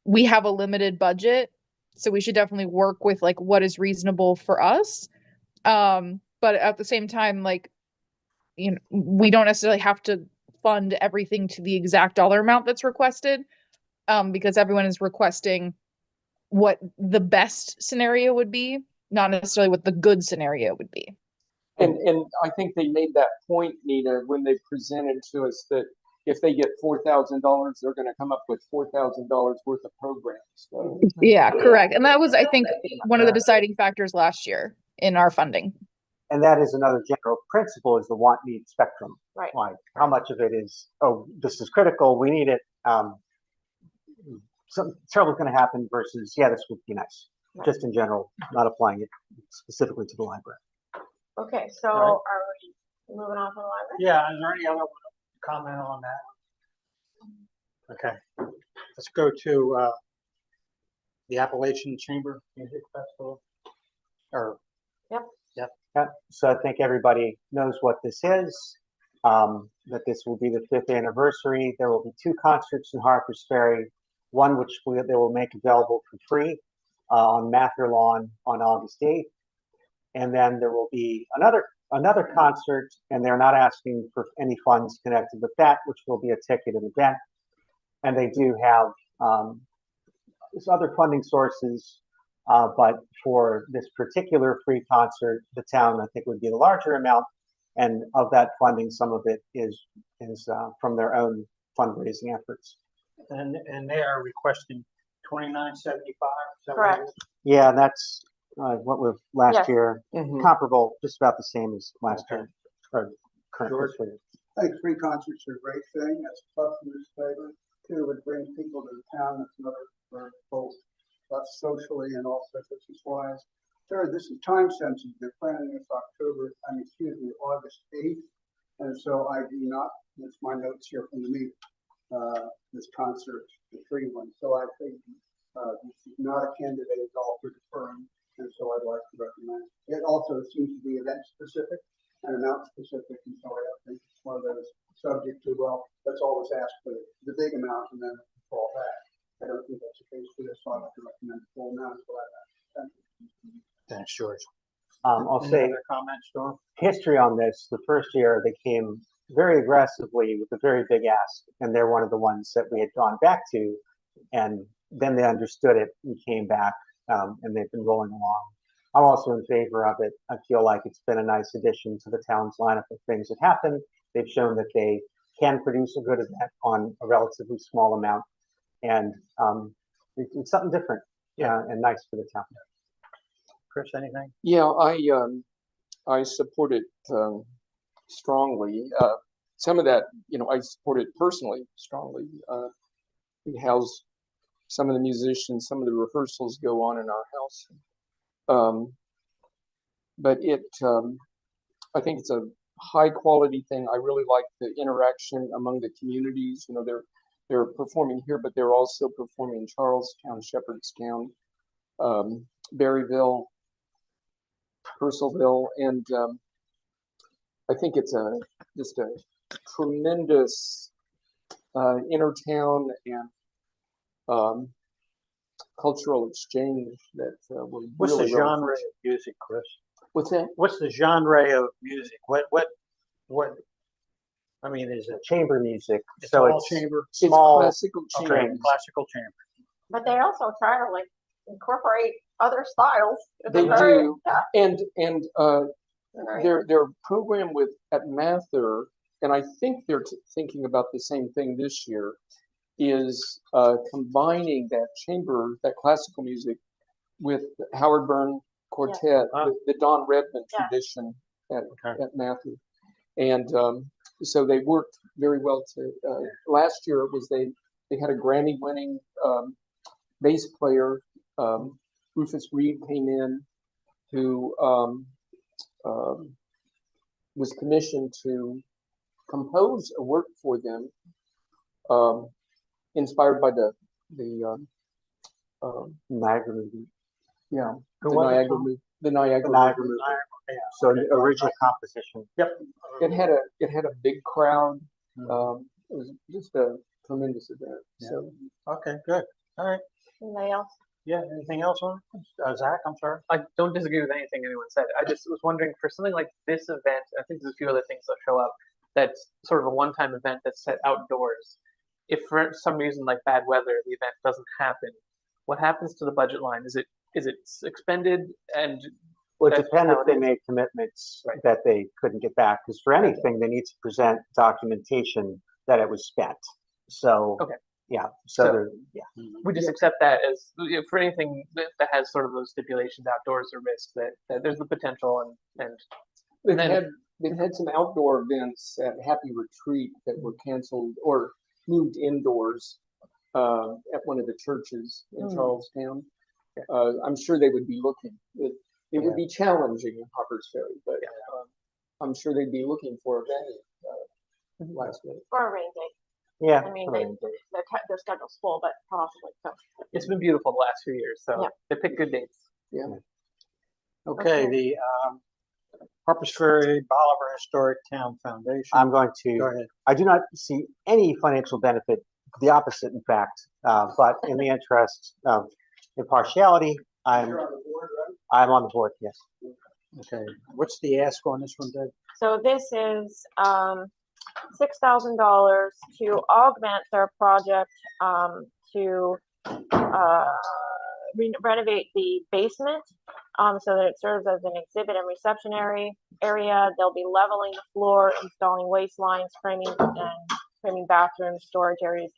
we have a limited budget, so we should definitely work with like what is reasonable for us. But at the same time, like, we don't necessarily have to fund everything to the exact dollar amount that's requested, because everyone is requesting what the best scenario would be, not necessarily what the good scenario would be. And I think they made that point, Nina, when they presented to us that if they get $4,000, they're going to come up with $4,000 worth of programs. So, Yeah, correct. And that was, I think, one of the deciding factors last year in our funding. And that is another general principle, is the want need spectrum. Right. Like, how much of it is, oh, this is critical, we need it. Something terrible is going to happen versus, yeah, this would be nice. Right. Just in general, not applying it specifically to the library. Okay, so All right. are we moving on from the library? yeah, is there any other comment on that? Okay, let's go to the Appalachian Chamber Music Festival. Or, Yeah, so I think everybody knows what this is, that this will be the 5th anniversary. There will be 2 concerts in Harpers Ferry, one which they will make available for free on Mather Lawn on August 8th. And then there will be another concert, and they're not asking for any funds connected with that, which will be a ticketed event. And they do have other funding sources, but for this particular free concert, the town, I think, would be the larger amount. And of that funding, some of it is from their own fundraising efforts. and they are requesting $29.75. Correct. Yeah, that's what was last Yes. year, comparable, just about the same as last Okay. year, or current George? fiscal year. I think free concerts are a great thing. That's plus in this favor. 2, it brings people to the town. That's another for both socially and also business wise. 3rd, this is time sensitive. They're planning this August 8th. And so I do not, that's my notes here from the meeting, this concert, the free one. So I think this is not a candidate at all for deferring. And so I'd like to recommend. It also seems to be event specific and amount specific. And so I think it's one of those subject to, well, let's always ask for the big amount and then fall back. I don't think that's the case for this, so I'd like to recommend the full amount for that. Thanks, George. I'll Any say other comments, Storm? history on this. The first year they came very aggressively with a very big ask, and they're one of the ones that we had gone back to, and then they understood it and came back, and they've been rolling along. I'm also in favor of it. I feel like it's been a nice addition to the town's lineup of things that happen. They've shown that they can produce a good event on a relatively small amount. And it's something different, and nice for the town. Chris, anything? Yeah, I support it strongly. Some of that, I support it personally strongly. We house some of the musicians, some of the rehearsals go on in our house. But I think it's a high quality thing. I really like the interaction among the communities. They're performing here, but they're also performing in Charlestown, Shepherdstown, Berryville, Purcellville, and I think it's just a tremendous intertown and cultural exchange that will What's really the genre of music, Chris? What's that? What's the genre of music? What? I mean, is it Chamber music, it's so all it's chamber? small. Classical Okay, chamber. classical chamber. But they also try to like incorporate other styles. It's They very- do, Yeah, and very- their program at Mather, and I think they're thinking about the same thing this year, is combining that classical music with Howard Byrne Quartet, the Don Redmond Yeah. tradition at Okay. Mather, and so they worked very well. Last year they had a Grammy-winning bass player, Rufus Reed, came in, who was commissioned to compose a work for them, inspired by the Niagara movie. yeah Who the was it, Niagara Tom? movie, the Niagara Niagara movie. Yeah. So the original composition. It had a big crowd. Mhm. It was just a tremendous event. Yeah. So Okay, good. All right. Anybody else? Yeah, anything else on it? Zach, I'm sorry. I don't disagree with anything anyone said. I just was wondering for something like this event, I think there's a few other things that show up that's sort of a one-time event that's set outdoors. If for some reason like bad weather, the event doesn't happen, what happens to the budget line? Is it expended and Well, it That's depends how if it they is. made commitments Right. that they couldn't get back, because for anything, they need to present documentation that it was spent. So, Okay. yeah, So- yeah. we just accept that as for anything that has sort of those stipulations outdoors or risk that there's the potential and they've had some outdoor events at Happy Retreat that were canceled or moved indoors at one of the churches in Charlestown. I'm sure they would be looking. It would be challenging in Harper's Ferry, but I'm sure they'd be looking for a venue last minute. Or a rain date. Yeah. I mean, right. their schedule's full, but possibly so. it's been beautiful the last few years. So Yeah. they pick good dates. Okay, the Harpers Ferry Bolivar Historic Town Foundation. I'm going Go to, ahead. I do not see any financial benefit, the opposite, in fact, but in the interest of impartiality, I'm You're on the board, right? on the board, yes. Okay, what's the ask on this one, Deb? So this is $6,000 to augment their project to renovate the basement so that it serves as an exhibit and reception area. They'll be leveling the floor, installing waste lines, framing bathrooms, storage areas,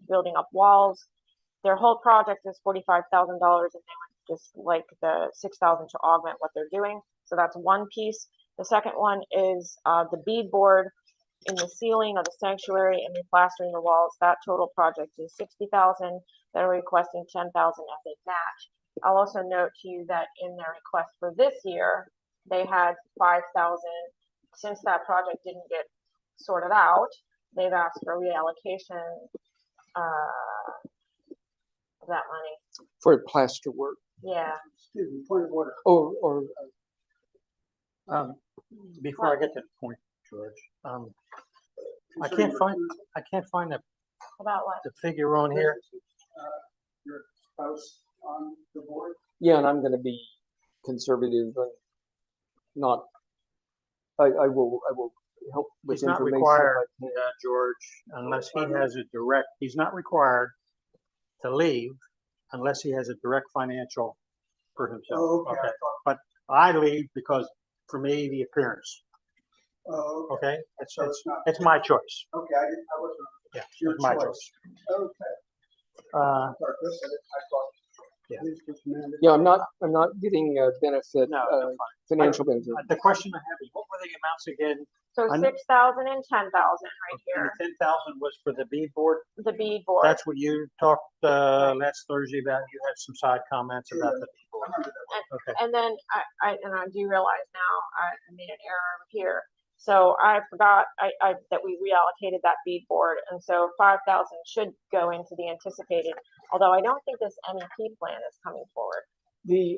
building up walls. Their whole project is $45,000, and they would just like the $6,000 to augment what they're doing. So that's one piece. The second one is the beadboard in the ceiling of the sanctuary and replastering the walls. That total project is $60,000. They're requesting $10,000 as a match. I'll also note to you that in their request for this year, they had $5,000. Since that project didn't get sorted out, they've asked for reallocation of that money. For plaster work Yeah. Excuse me, point of order. or Before I get to the point, George, I can't find About what? the figure on here. Your spouse on the board? yeah, and I'm going to be conservative and not. I will help with He's not information. required, if I can. George, unless he has a direct, he's not required to leave unless he has a direct financial for himself. Oh, okay. I Okay, thought- but I leave because for me, the appearance. Oh, okay. okay? So it's not, It's my choice. okay, I wasn't, Yeah, your it's my choice. choice. Okay. Uh, I thought Chris said it. I thought. Yeah. He's just mandated. Yeah, I'm not getting a benefit, No, that's fine. financial benefit. The question I have is, what were the amounts again? So I know- 6,000 and 10,000 right here, 10,000 was for the bead board. the bead board. That's what you talked, last Thursday about. You had some side comments about the bead I board. remember that. Okay. And then I do realize now I made an error here. So I forgot that we reallocated that bead board, and so 5,000 should go into the anticipated. Although I don't think this MEP plan is coming forward. They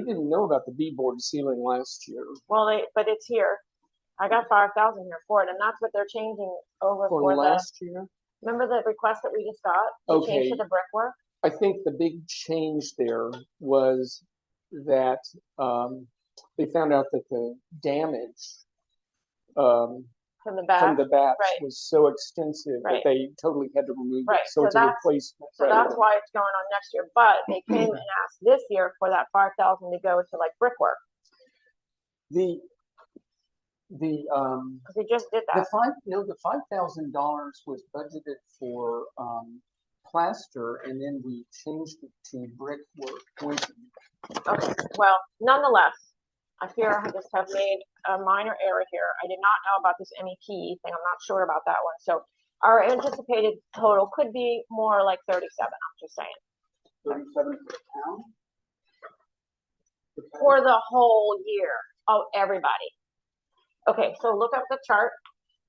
didn't know about the beadboard ceiling last year Well, but it's here. I got 5,000 here for it, and that's what they're changing over for for the. last year. Remember the request that we just got? To change to Okay. the brickwork. I think the big change there was that they found out that the damage From the back. from the bats right. was so extensive that Right. they totally had to remove Right, it. So so it's a that's- replacement. So right. that's why it's going on next year, but they came and asked this year for that 5,000 to go to like brickwork, The because they just did the that. the $5,000 was budgeted for plaster, and then we changed it to brickwork. Okay, well, nonetheless, I fear I just have made a minor error here. I did not know about this MEP thing. I'm not sure about that one. So our anticipated total could be more like 37, I'm just saying, 37 for the town? for the whole year. Oh, everybody. Okay, so look up the chart.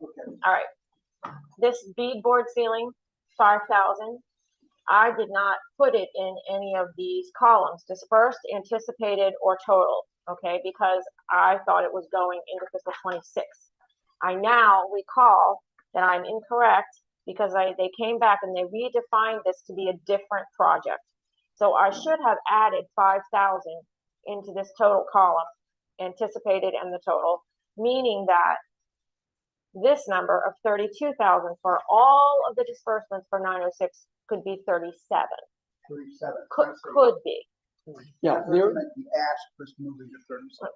Okay. All right. This beadboard ceiling, 5,000. I did not put it in any of these columns, dispersed, anticipated, or total, okay? Because I thought it was going into fiscal 26. I now recall that I'm incorrect because they came back and they redefined this to be a different project. So I should have added 5,000 into this total column, anticipated and the total, meaning that this number of 32,000 for all of the disbursements for 906 could be 37. 37. Could I see. could be. Yeah, I thought there you meant the ask was moving to 37.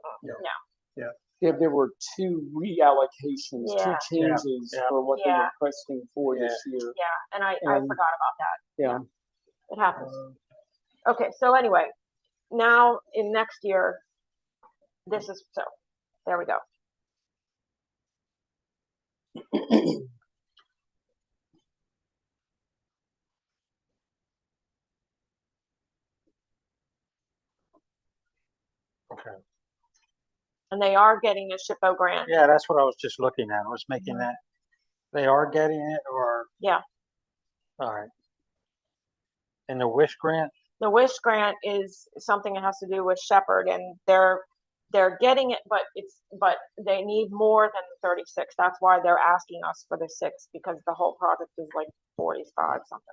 No. there were two reallocations, Yeah. two changes Yeah. for what they Yeah. were requesting for this year. Yeah, and I And- forgot about that. Yeah. It happens. Okay, so anyway, now in next year, this is so. There we go. Okay. And they are getting a SHPO grant. Yeah, that's what I was just looking at. I was making that. They are getting it, or? Yeah. All right. And the WISH grant? The WISH grant is something that has to do with Shepherd, and they're getting it, but they need more than the 36. That's why they're asking us for the 6, because the whole project is like 45 something.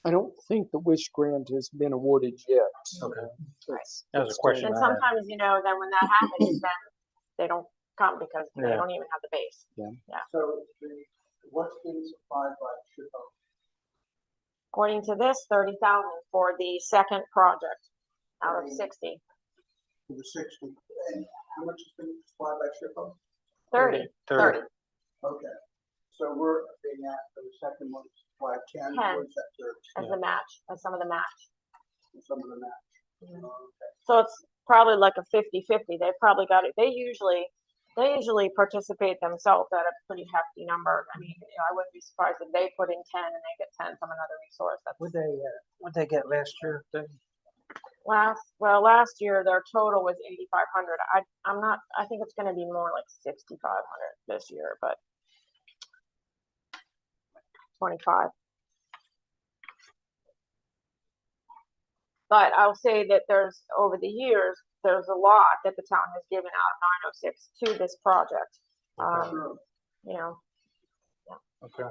I don't think the WISH grant has been awarded yet. Okay. That's- That was a that's question And I had. sometimes, then when that happens, then they don't come because they Yeah. don't even have the base. So what's being supplied by SHPO? According to this, 30,000 for the second project out of 60. For the 60. And how much has been supplied by SHPO? 30. 30. Okay. So we're being asked for the second one to supply 10. 10. What's that third? As the match, as some of the match. And some of the match. Mhm. Okay. So it's probably like a 50-50. They've probably got it. They usually participate themselves at a pretty hefty number. I mean, I wouldn't be surprised if they put in 10 and they get 10 from another resource. That's What'd they get last year? last year their total was 8,500. I think it's going to be more like 6,500 this year, but 25. But I'll say that over the years, there's a lot that the town has given out of 906 to this project. Sure. Okay.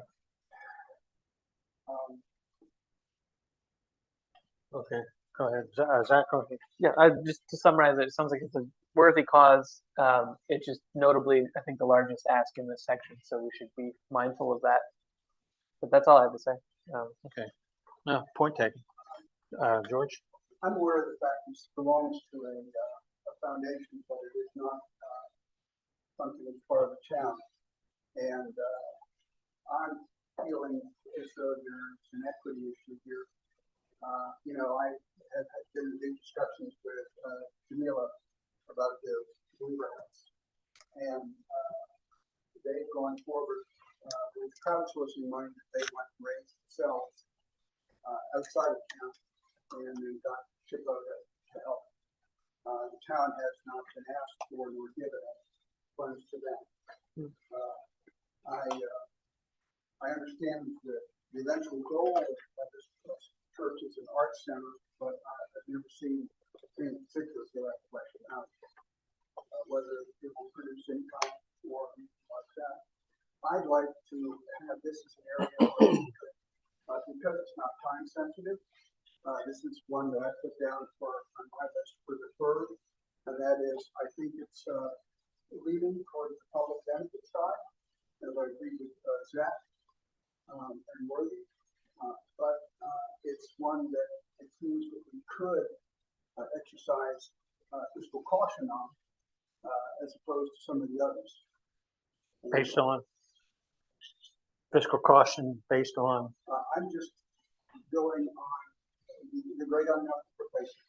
Okay. Go ahead. Zach, go ahead. Yeah, just to summarize it sounds like it's a worthy cause. It's just notably, I think, the largest ask in this section, so we should be mindful of that. But that's all I have to say. No, point taken. George? I'm aware of the fact this belongs to a foundation, but it is not part of the town. And I'm feeling as though there's an equity issue here. You know, I have been in big discussions with Jamila about the Weaver House. And they've gone forward with crowdsourcing money that they want to raise themselves outside of town, and then got Chippo to help. The town has not been asked for nor given funds to them. I understand the eventual goal of this church is an art center, but I've never seen any particular direct question out whether it will produce income or anything like that. I'd like to have this as an area where we could, because it's not time sensitive. This is one that I put down on my list for the third, and that is, I think it's leading towards the public benefit side, as I agree with Zach and Worthy, but it's one that it seems that we could exercise fiscal caution on, as opposed to some of the others. Based on fiscal caution, based on, I'm just going on the great unknown for patients.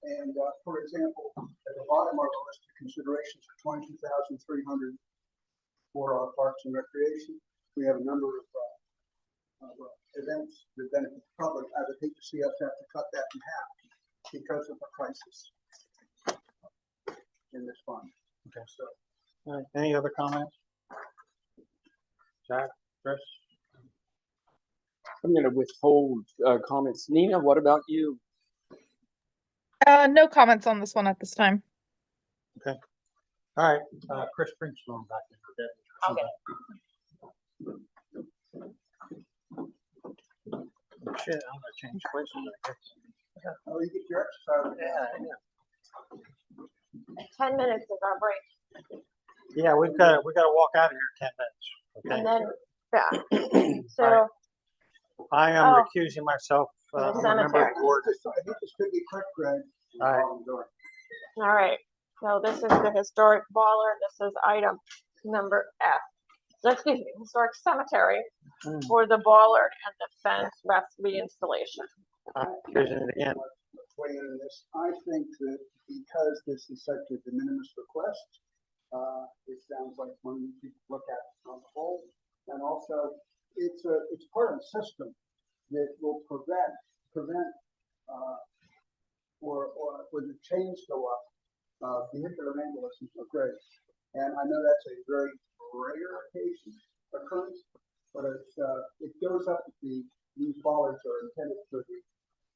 And for example, at the bottom of the list of considerations for 22,300 for our parks and recreation, we have a number of events that benefit the public. I would hate to see us have to cut that in half because of a crisis in this fund. okay, so, all right, any other comments? Zach, Chris? I'm going to withhold comments. Nina, what about you? No comments on this one at this time. All right, Chris Springstone back in for that. Okay. Shit, I'm gonna change places, I guess. Oh, you get your exercise. Yeah. 10 minutes is our break, Yeah, we gotta walk out of here in 10 minutes. and Okay. then, yeah. So, I am Oh. recusing myself. For the I'm a member of cemetery. the board. I think this could be quick, Greg. All right. all right, so this is the historic baller, this is item number F. So, excuse me, historic cemetery for the baller and the fence rest reinstallation. Here's it again. Weigh in on this. I think that because this is such a de minimis request, it sounds like one we should look at on the whole. And also, it's part of the system that will prevent or when the chains go up, vehicular vandalism or graves. And I know that's a very rare occurrence, but it goes up if these bollards are intended for the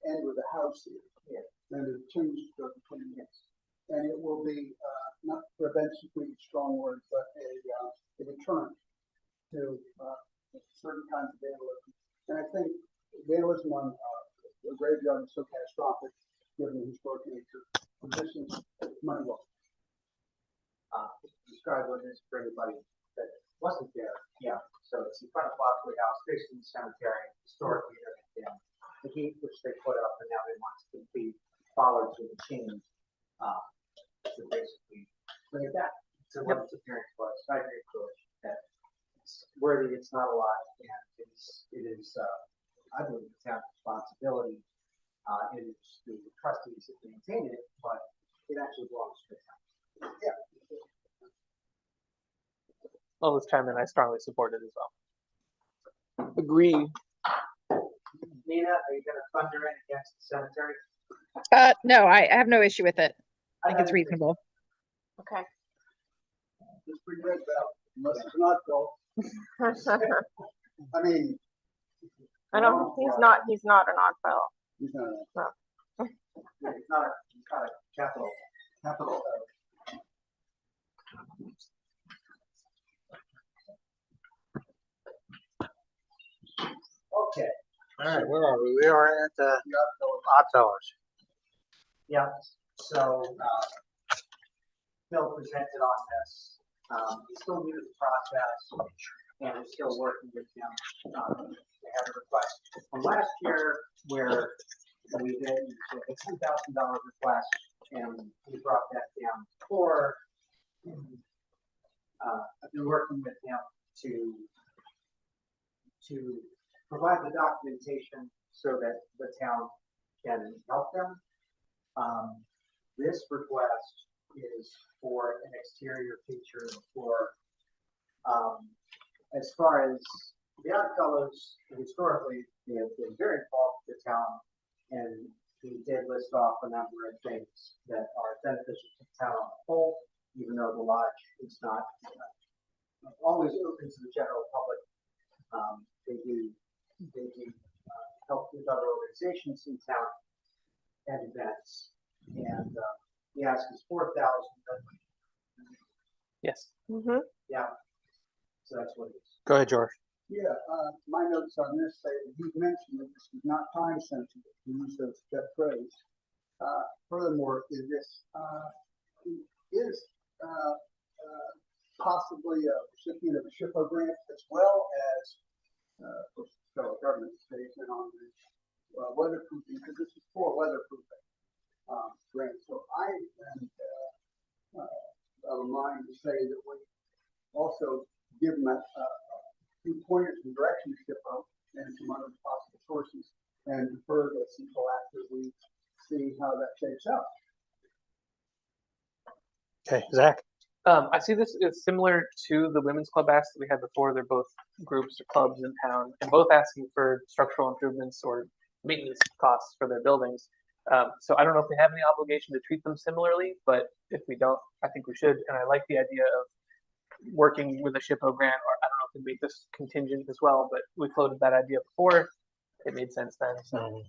end of the house here, and it changes to between this. And it will be not prevention, strong word, but a deterrent to certain kinds of vandalism. And I think vandalism on the graveyard is so catastrophic, given the historic nature. This is money well. Describe what it is for anybody that wasn't there. Yeah, so it's in front of Blockley House, facing the cemetery, historically everything. The gate which they put up, and now they want to be followed to the chain. To basically bring it back to what its appearance was. I agree with that. It's worthy, it's not a lot, and it is I believe the town's responsibility. It is the trustees that maintain it, but it actually belongs to the town. Yeah. All this time, and I strongly support it as well. Agree. Nina, are you gonna thunder in against the cemetery? No, I have no issue with it. I think it's reasonable. Okay. It's pretty good, Val, unless it's not, Bill. I mean. I don't, he's not an odd fellow. He's not. Yeah, it's not a capital. Okay, All right, where are we? We are at Oddfellows. yeah, so, Bill presented on this. He's still new to the process, and we're still working with him. They had a request from last year where we did a $10,000 request, and we brought that down to 4. I've been working with him to provide the documentation so that the town can help them. This request is for an exterior feature for, as far as the Oddfellows, historically, they have been very involved with the town, and he did list off a number of things that are beneficial to the town on the whole, even though the lodge is not always open to the general public. They do help with other organizations in town and events. And the ask is 4,000. Yes. Mm-hmm. Yeah. So that's what it is. Go ahead, George. Yeah, my notes on this say that he mentioned that this is not time sensitive, to use that phrase. Furthermore, is this, possibly a recipient of a SHPO grant as well as, for federal government statement on the weatherproofing, because this is for weatherproofing grant. So I am of a mind to say that we also give them a few pointers and direction to SHPO and some other possible sources and defer this until after we see how that shapes out. Okay, Zach. I see this is similar to the women's club ask that we had before. They're both groups or clubs in town and both asking for structural improvements or maintenance costs for their buildings. So I don't know if we have any obligation to treat them similarly, but if we don't, I think we should. And I like the idea of working with a SHPO grant, or I don't know if we make this contingent as well, but we floated that idea before. It made sense then. So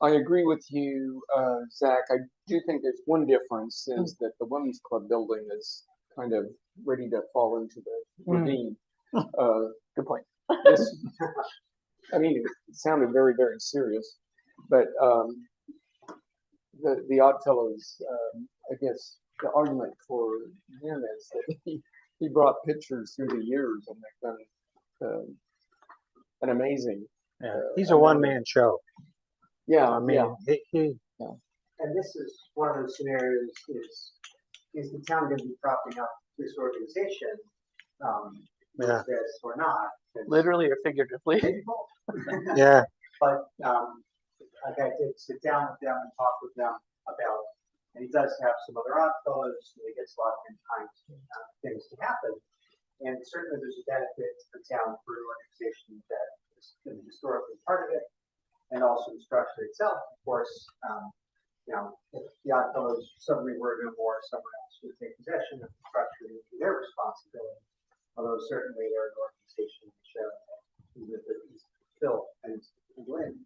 I agree with you, Zach. I do think there's one difference is that the women's club building is kind of ready to fall into the ravine. good point. This, I mean, it sounded very, very serious, but the Oddfellows, I guess the argument for him is that he brought pictures through the years and they've done an amazing. Yeah, he's a one-man show. Yeah, I mean, And this is one of those scenarios is the town going to be propping up this organization, with this or not? Literally or figuratively. Maybe both. yeah. But like I did sit down with them and talk with them about, and he does have some other Oddfellows, and he gets a lot of things to happen. And certainly there's a benefit to the town for an organization that has been historically part of it, and also the structure itself. Of course, if the Oddfellows suddenly were no more, someone else would take possession of the structure and be their responsibility. Although certainly they're an organization that show that even if it is built and Lynn,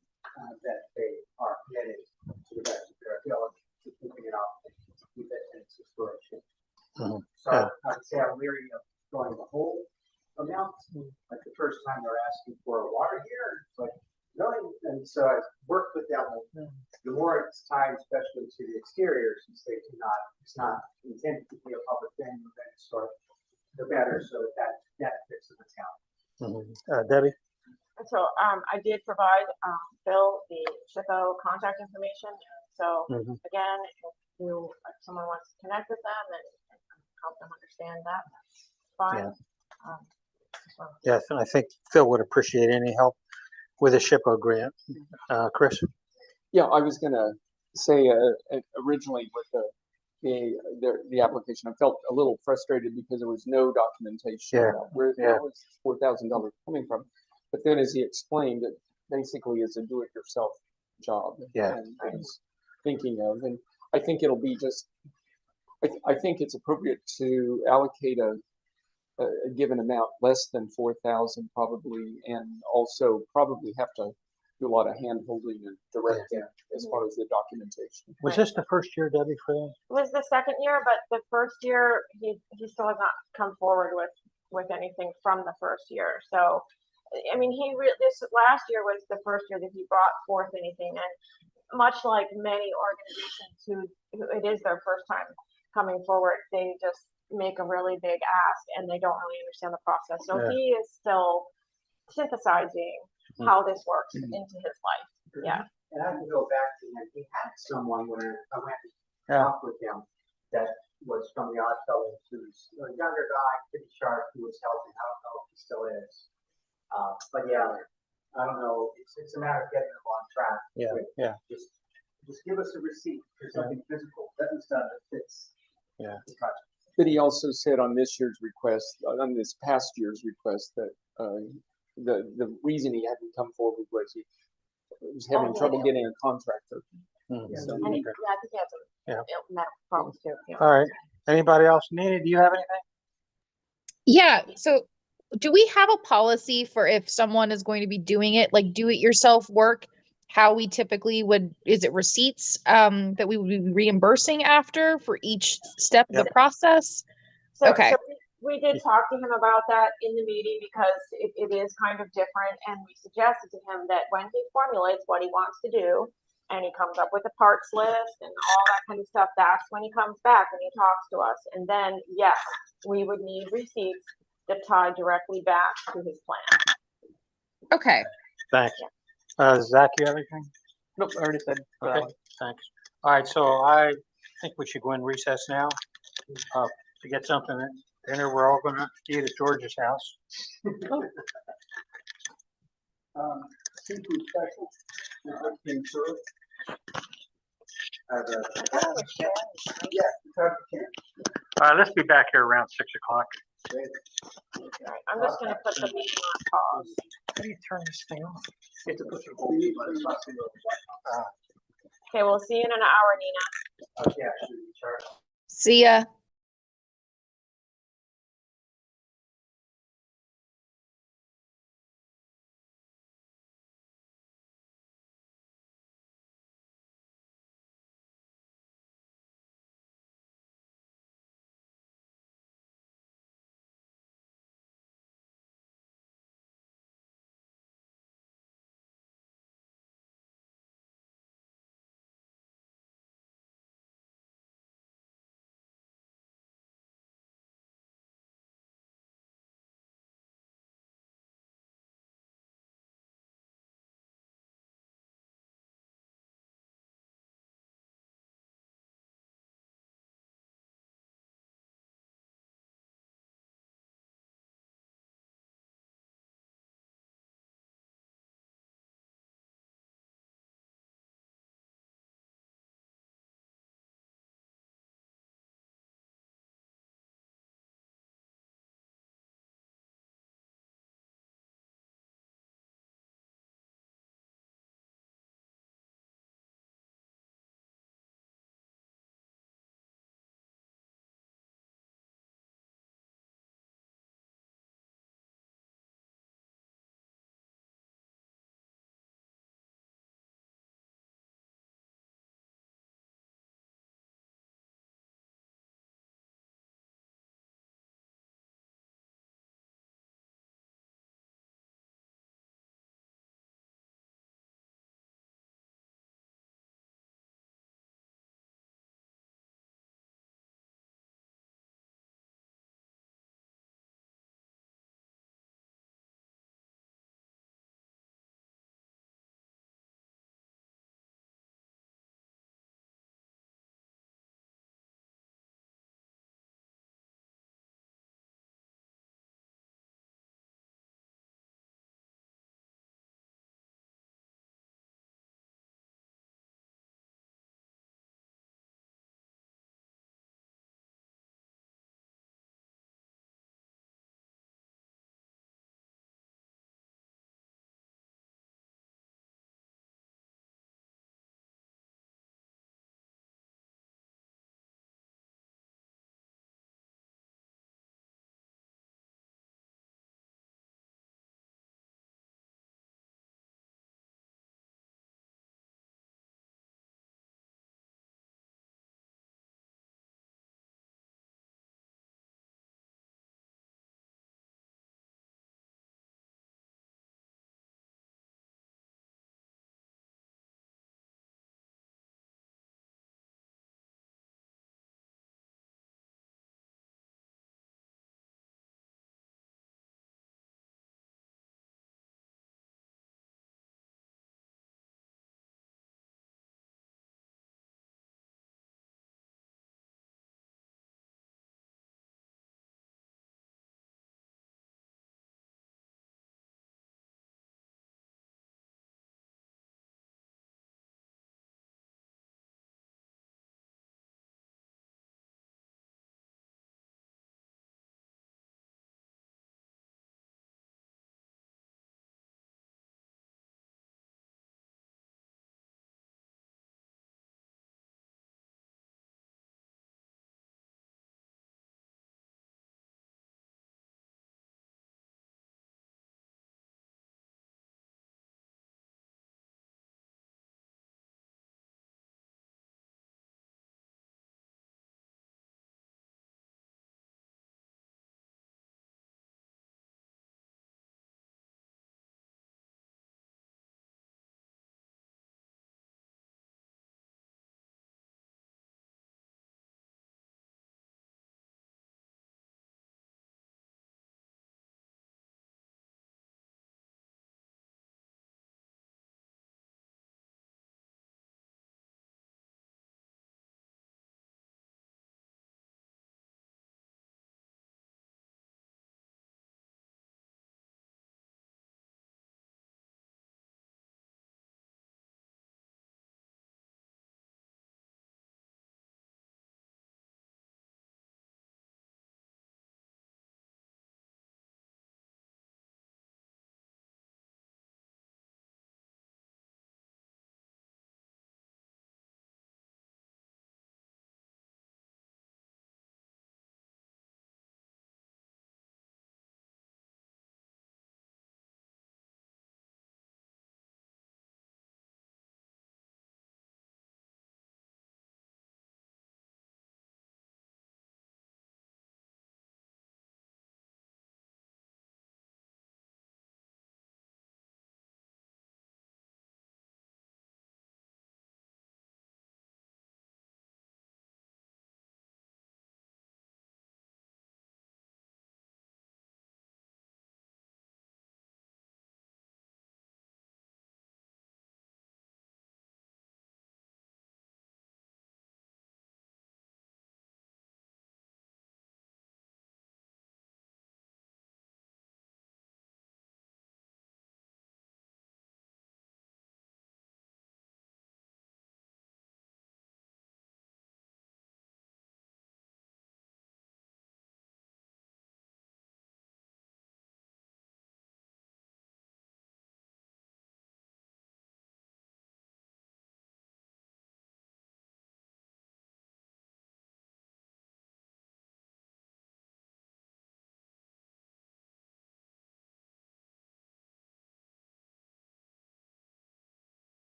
that they are committed to the best of their ability to keeping it up and to keep it in its historic shape. So I'd say I'm leery of going the whole amount. Like the first time they're asking for a water heater, it's like, really? And so I worked with them. The more it's tied, especially to the exterior, since it's not intended to be a public thing, then sort of the better, so that fits in the town. Debbie. So I did provide Phil the SHPO contact information. So again, if someone wants to connect with them and help them understand that, that's fine. Yes, and I think Phil would appreciate any help with a SHPO grant. Chris? Yeah, I was gonna say originally with the application, I felt a little frustrated because there was no documentation about where was $4,000 coming from. But then, as he explained, it basically is a do-it-yourself job. And I was thinking of, and I think it'll be just. I think it's appropriate to allocate a given amount less than 4,000 probably, and also probably have to do a lot of hand holding and directing as far as the documentation. Was this the first year, Debbie, for that? It was the second year, but the first year he still has not come forward with anything from the first year. So, I mean, this last year was the first year that he brought forth anything, and much like many organizations who it is their first time coming forward, they just make a really big ask and they don't really understand the process. So he is still synthesizing how this works into his life. Yeah. And I can go back to him. He had someone when I went and talked with him that was from the Oddfellows, who's a younger guy, pretty sharp, who was helping. I don't know if he still is. But yeah, I don't know. It's a matter of getting them on track. Yeah, with yeah. Just give us a receipt for something physical that was done that fits. Yeah. The project. But he also said on this year's request, on this past year's request, that the reason he hadn't come forward was he was having trouble getting a contractor. Mhm. So- And yeah, I think he had some Yeah. medical problems too. Yeah. All right. Anybody else need it? Do you have anything? Yeah, so do we have a policy for if someone is going to be doing it, like do it yourself work? How we typically would, is it receipts that we would be reimbursing after for each step of Yep. the process? So, Okay. so we did talk to him about that in the meeting because it is kind of different, and we suggested to him that when he formulates what he wants to do, and he comes up with a parts list and all that kind of stuff, that's when he comes back and he talks to us, and then, yes, we would need receipts that tie directly back to his plan. Okay. Thanks. Zach, you have anything? Nope, I already said. Okay, thanks. All right, so I think we should go in recess now, to get something in dinner. We're all gonna eat at George's house. Seafood special, is that being served? As a, yeah, it's out of the can. Let's be back here around 6:00. Alright, I'm just gonna put the meeting on pause. How do you turn this thing off? You have to put your whole meat, but it's not too much. Okay, we'll see you in an hour, Nina. Yeah, sure. See ya.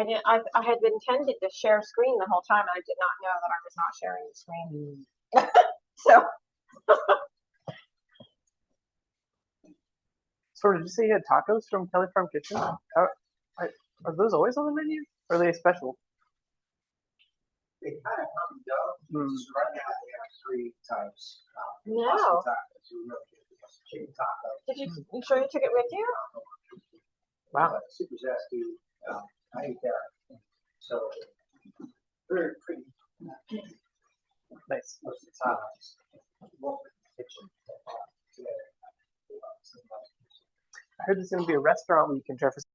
I didn't, I had intended to share screen the whole time and I did not know that I was not sharing the screen. So, So did you say you had tacos from Kelly Farm Kitchen? Are those always on the menu? Or are they special? They kind of come and go. Hmm. So right now we have 3 types. No. Pasta tacos, you really get the chicken taco. did you sure you took it with you? Wow. Super zesty. I ate that. So very pretty. Nice. Most of the time, I just walk in the kitchen. Together. I heard there's going to be a restaurant week in Jefferson.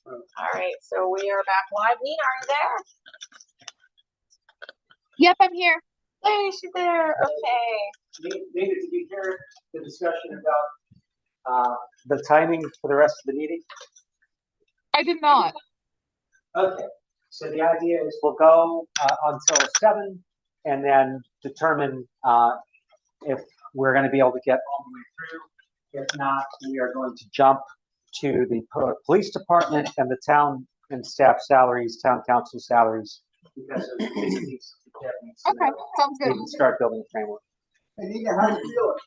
All right, so we are back live. Nina, are you there? Yep, I'm here. Hey, she's there. Okay. Nina, did you hear the discussion about the timing for the rest of the meeting? I did not. Okay, so the idea is we'll go until 7 and then determine if we're going to be able to get all the way through. If not, we are going to jump to the police department and the town and staff salaries, town council salaries, because of the needs that needs to Okay, sounds we good. can start building a framework. Hey, Nina, how you feeling?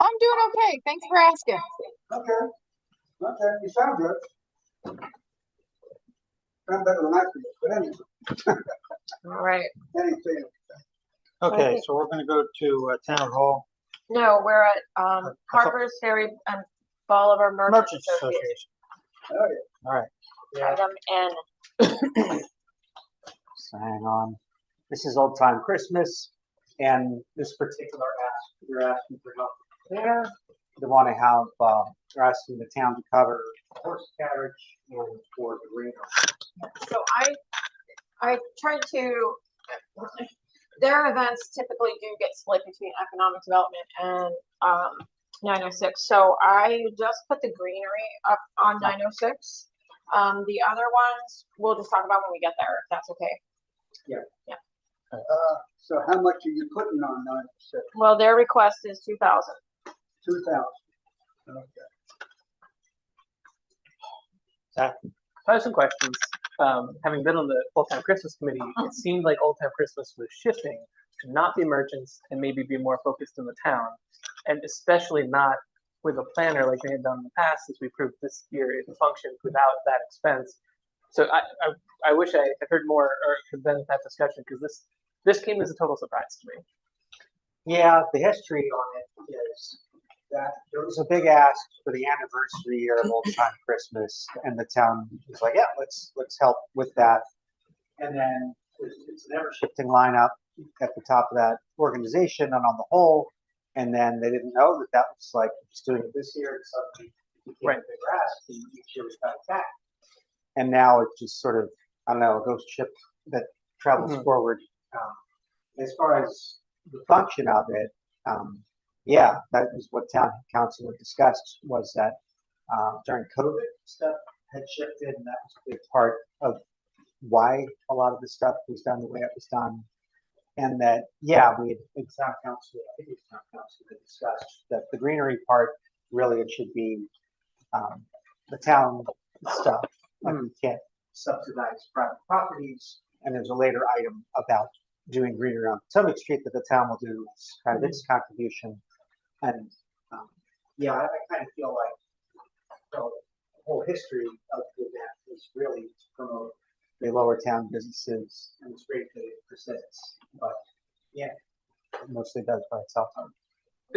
I'm doing okay. Thanks for asking. Okay, you sound good. Sound better than I feel, but anyway, All right. anything. Okay, so we're gonna go to Town Hall, No, we're at Harper's Ferry and Bolivar Merchants Merchants Association. Association. Oh, All right. Yeah. Item N. So hang on. This is Old Time Christmas, and this particular ask, you're asking for help there. They want to have, they're asking the town to cover horse carriage and for the arena. So I tried to, their events typically do get split between economic development and 906. So I just put the greenery up on 906. The other ones we'll just talk about when we get there, if that's okay. So how much are you putting on 906? Well, their request is 2,000. 2,000. Okay. I have some questions. Having been on the Old Time Christmas committee, it seemed like Old Time Christmas was shifting to not be merchants and maybe be more focused in the town, and especially not with a planner like they had done in the past, as we proved this year it functioned without that expense. So I wish I had heard more or had been at that discussion, because this came as a total surprise to me. Yeah, the history on it is that there was a big ask for the anniversary year of Old Time Christmas, and the town was like, yeah, let's help with that. And then it's an ever shifting lineup. at the top of that organization and on the whole, and then they didn't know that that was like just doing it this year and suddenly it became a bigger ask, and each year we got it back. And now it's just sort of, I don't know, a ghost ship that travels forward. As far as the function of it, yeah, that is what town council had discussed, was that during COVID, stuff had shifted, and that was a big part of why a lot of the stuff was done the way it was done. And that, yeah, we had, in town council, I think it was town council that discussed that the greenery part, really it should be the town stuff. Like we can't subsidize private properties, and there's a later item about doing greenery on Potomac Street that the town will do as kind of its contribution. And yeah, I kind of feel like the whole history of the event is really to promote the lower town businesses, and it's great that it persists. But yeah, it mostly does by itself.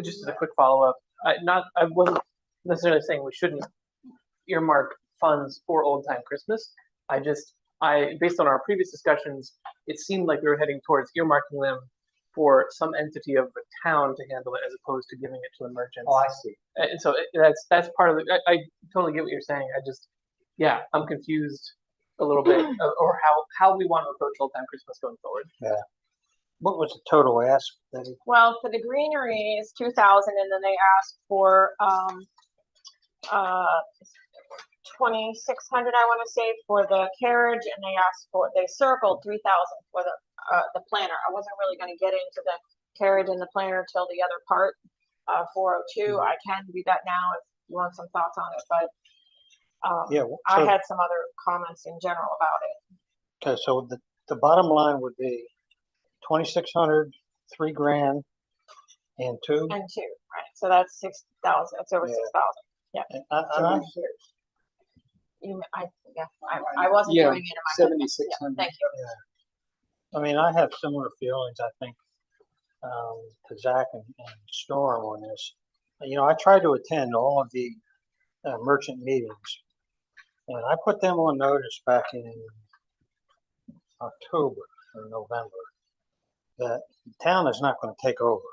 Just as a quick follow-up, I wasn't necessarily saying we shouldn't earmark funds for Old Time Christmas. Based on our previous discussions, it seemed like we were heading towards earmarking them for some entity of the town to handle it, as opposed to giving it to the merchants. Oh, I see. And so that's part of it. I totally get what you're saying. I'm confused a little bit, or how we want to approach Old Time Christmas going forward. Yeah. What was the total ask, Debbie? Well, for the greenery is 2,000, and then they asked for 2,600, I want to say, for the carriage, and they circled 3,000 for the planner. I wasn't really going to get into the carriage and the planner till the other part, 402. I can do that now if you want some thoughts on it, but Yeah. I had some other comments in general about it. Okay, so the bottom line would be 2,600, $3,000, and two. And two, right? So that's 6,000. That's over Yeah. 6,000. Yeah. And I I wasn't Yeah, doing it in my. 7,600. Thank you. I mean, I have similar feelings, I think, to Zach and Storm on this. You know, I tried to attend all of the merchant meetings, and I put them on notice back in October or November that the town is not going to take over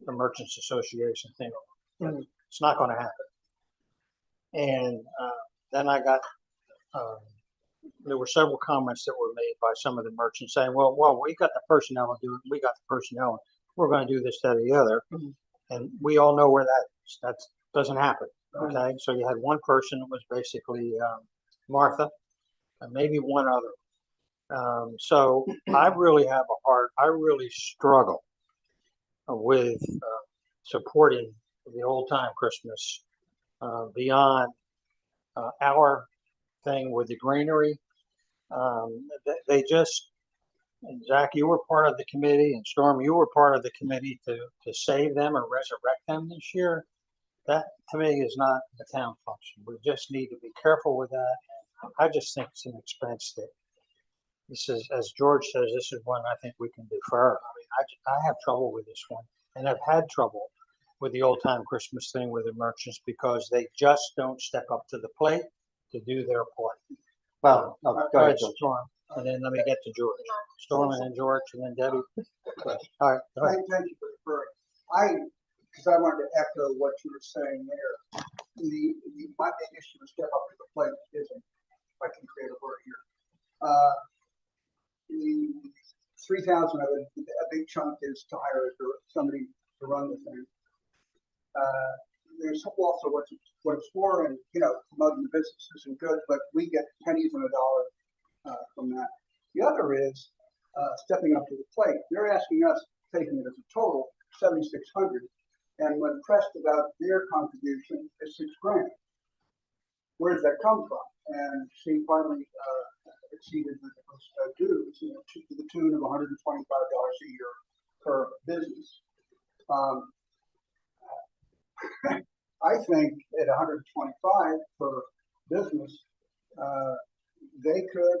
the Merchants Association thing. It's not going to happen. And then I got, there were several comments that were made by some of the merchants saying, well, we got the personnel to do it. We got the personnel. We're going to do this, that, or the other. And we all know where that is. That doesn't happen. Okay. So you had one person that was basically Martha, and maybe one other. So I really have I really struggle with supporting the Old Time Christmas beyond our thing with the greenery. They just, and Zach, you were part of the committee, and Storm, you were part of the committee to save them or resurrect them this year. That to me is not a town function. We just need to be careful with that. I just think it's an expense that this is, as George says, this is one I think we can defer. I mean, I have trouble with this one, and I've had trouble with the Old Time Christmas thing with the merchants because they just don't step up to the plate to do their part. Well, All go ahead, right, George. Storm, and then let me get to George. Storm and then George and then Debbie. All right, go ahead. Thank you for deferring. Because I wanted to echo what you were saying there. My big issue is step up to the plate isn't, if I can create a word here. The 3,000 of it, a big chunk is to hire somebody to run the thing. There's also what it's for, and promoting the business isn't good, but we get pennies on a dollar from that. The other is stepping up to the plate. They're asking us, taking it as a total, 7,600, and when pressed about their contribution, it's $6,000. Where does that come from? And she finally exceeded the dues, to the tune of $125 a year per business. I think at 125 per business, they could,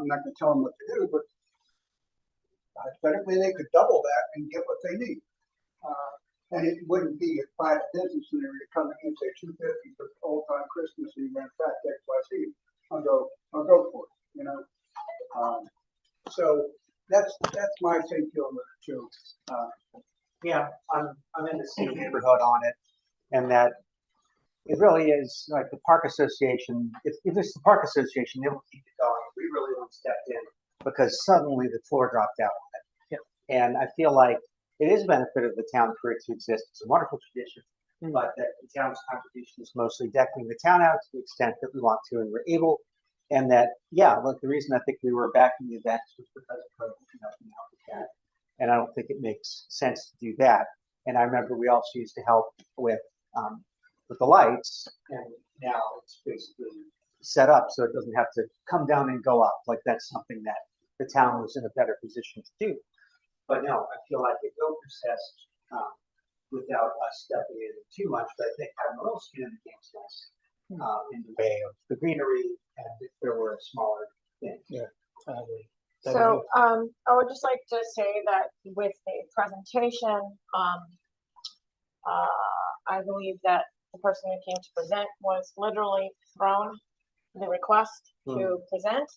I'm not going to tell them what to do, but hypothetically they could double that and get what they need. And it wouldn't be a private business scenario coming in and say $250 for Old Time Christmas and you rent back XYZ. I'll go for it, So That's my take on it too. Yeah, I'm in the same neighborhood on it, and that it really is like the park association. If it's the park association, they will keep it going. We really don't step in because suddenly the floor dropped out on it. And I feel like it is a benefit of the town for it to exist. It's a wonderful tradition, but that the town's contribution is mostly decking the town out to the extent that we want to and we're able. And that, yeah, look, the reason I think we were backing the events was because of COVID, nothing else with that. And I don't think it makes sense to do that. And I remember we also used to help with the lights, and now it's basically set up so it doesn't have to come down and go up. Like that's something that the town was in a better position to do. But no, I feel like it will persist without us stepping in too much. But I think having a little skin in the game sense in the way of the greenery, and if there were a smaller thing. So I would just like to say that with the presentation, I believe that the person who came to present was literally thrown the request to present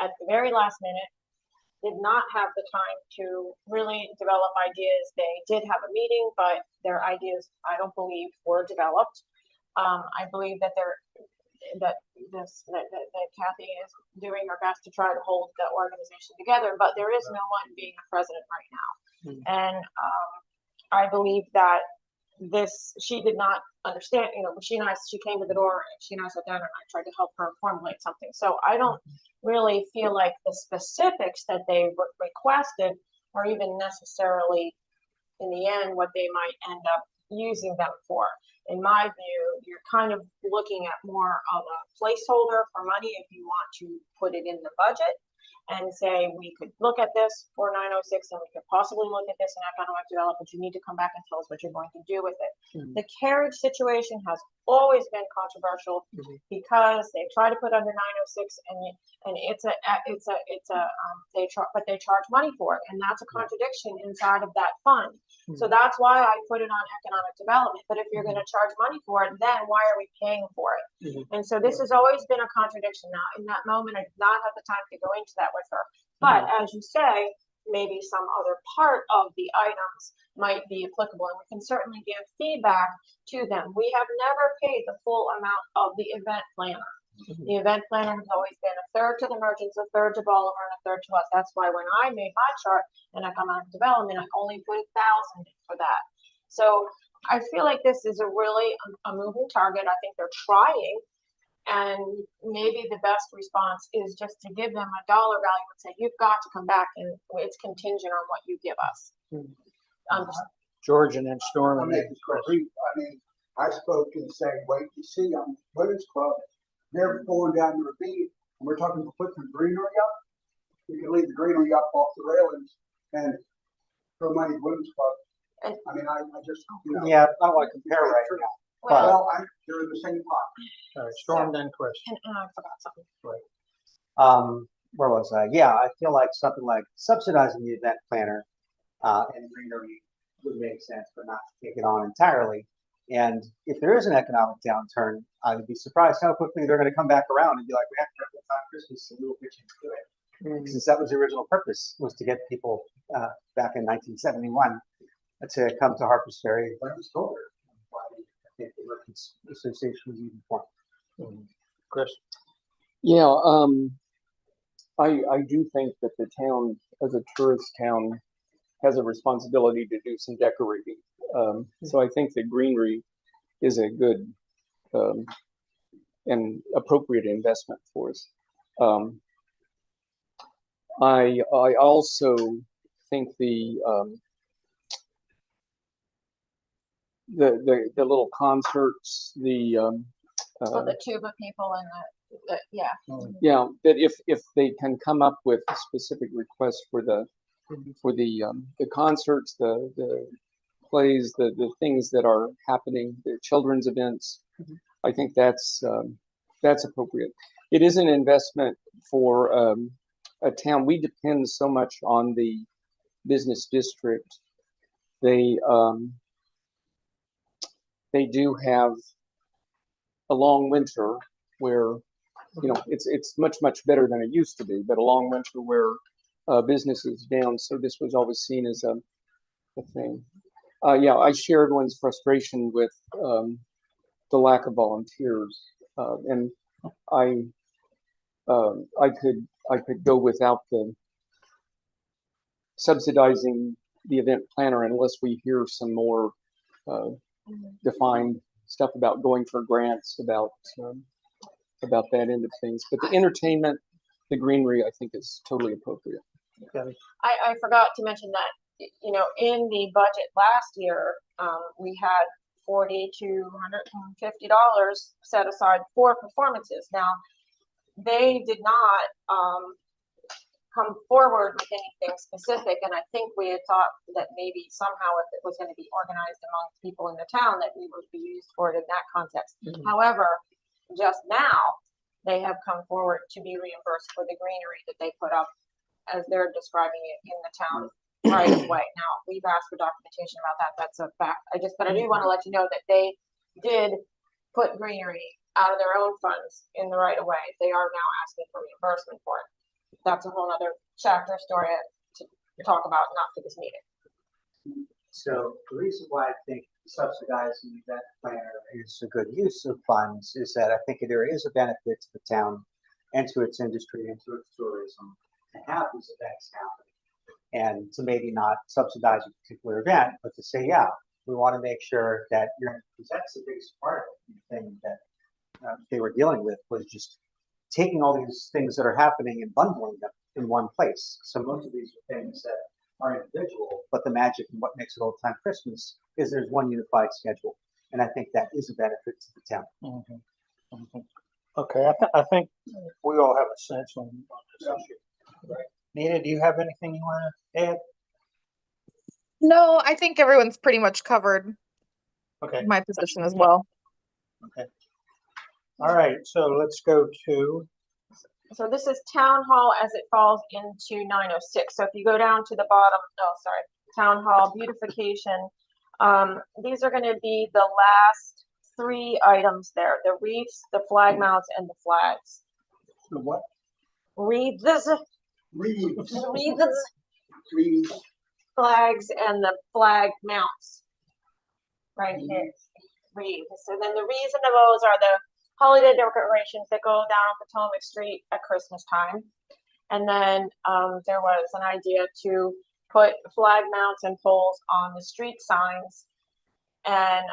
at the very last minute, did not have the time to really develop ideas. They did have a meeting, but their ideas, I don't believe, were developed. I believe that that Kathy is doing her best to try to hold the organization together, but there is no one being a president right now. And I believe that she did not understand, she came to the door and she and I sat down and I tried to help her formulate something. So I don't really feel like the specifics that they requested are even necessarily in the end what they might end up using them for. In my view, you're kind of looking at more of a placeholder for money if you want to put it in the budget and say, we could look at this for 906 and we could possibly look at this in economic development. You need to come back and tell us what you're going to do with it. The carriage situation has always been controversial because they try to put under 906 and they charge money for it, and that's a contradiction inside of that fund. So that's why I put it on economic development. But if you're going to charge money for it, then why are we paying for it? And so this has always been a contradiction. Now, in that moment, I did not have the time to go into that with her. But as you say, maybe some other part of the items might be applicable, and we can certainly give feedback to them. We have never paid the full amount of the event planner. The event planner has always been a third to the merchants, a third to Bolivar, and a third to us. That's why when I made my chart in economic development, I only put 1,000 for that. So I feel like this is a really a moving target. I think they're trying, and maybe the best response is just to give them a dollar value and say, you've got to come back, and it's contingent on what you give us. George and then Storm. I'll make this question. I mean, I spoke in the same way. You see, on Women's Club, they're going down the ravine, and we're talking to put the greenery up. You can leave the greenery up off the railings and throw money at Women's Club. I mean, I just, Yeah, I don't want to compare right now. Well, they're in the same pot. All right, Storm, then Chris. And I forgot something. Where was I? Yeah, I feel like something like subsidizing the event planner and greenery would make sense, but not to take it on entirely. And if there is an economic downturn, I would be surprised how quickly they're going to come back around and be like, we have to have on Christmas, so we'll pitch into it. Since that was the original purpose, was to get people back in 1971 to come to Harper's Ferry. But I was told her why I think the Merchants Association was even formed. Chris. Yeah, I do think that the town, as a tourist town, has a responsibility to do some decorating. So I think that greenery is a good and appropriate investment for us. I also think the little concerts, So the tuba people and yeah, that if they can come up with specific requests for the concerts, the plays, the things that are happening, the children's events, I think that's appropriate. It is an investment for a town. We depend so much on the business district. They do have a long winter where, it's much better than it used to be, but a long winter where businesses down, so this was always seen as a thing. Yeah, I share everyone's frustration with the lack of volunteers, and I could go without the subsidizing the event planner unless we hear some more defined stuff about going for grants about that end of things. But the entertainment, the greenery, I think is totally appropriate. I forgot to mention that, you know, in the budget last year, we had $40 to $150 set aside for performances. Now, they did not come forward with anything specific, and I think we had thought that maybe somehow if it was going to be organized among people in the town, that we would be used for it in that context. However, just now, they have come forward to be reimbursed for the greenery that they put up as they're describing it in the town right away. Now, we've asked for documentation about that. That's a fact. But I do want to let you know that they did put greenery out of their own funds in the right of way. They are now asking for reimbursement for it. That's a whole other chapter story to talk about, not for this meeting. So the reason why I think subsidizing the event planner is a good use of funds is that I think there is a benefit to the town and to its industry and to its tourism to have these events happen. And to maybe not subsidize a particular event, but to say, yeah, we want to make sure that you're, because that's the biggest part of the thing that they were dealing with was just taking all these things that are happening and bundling them in one place. So most of these are things that are individual, but the magic and what makes it old time Christmas is there's one unified schedule. And I think that is a benefit to the town. Okay, I think we all have a sense on this issue. Right. Nina, do you have anything you want to add? No, I think everyone's pretty much covered Okay. my position as well. Okay. All right, so let's go to. So this is town hall as it falls into 906. So if you go down to the bottom, town hall beautification. These are going to be the last 3 items there: the wreaths, the flag mounts, and the flags. The what? Wreaths, Reeves. wreaths, flags, and the flag mounts. Right here, wreaths. So then the reason of those are the holiday decorations that go down Potomac Street at Christmas time. And then there was an idea to put flag mounts and poles on the street signs and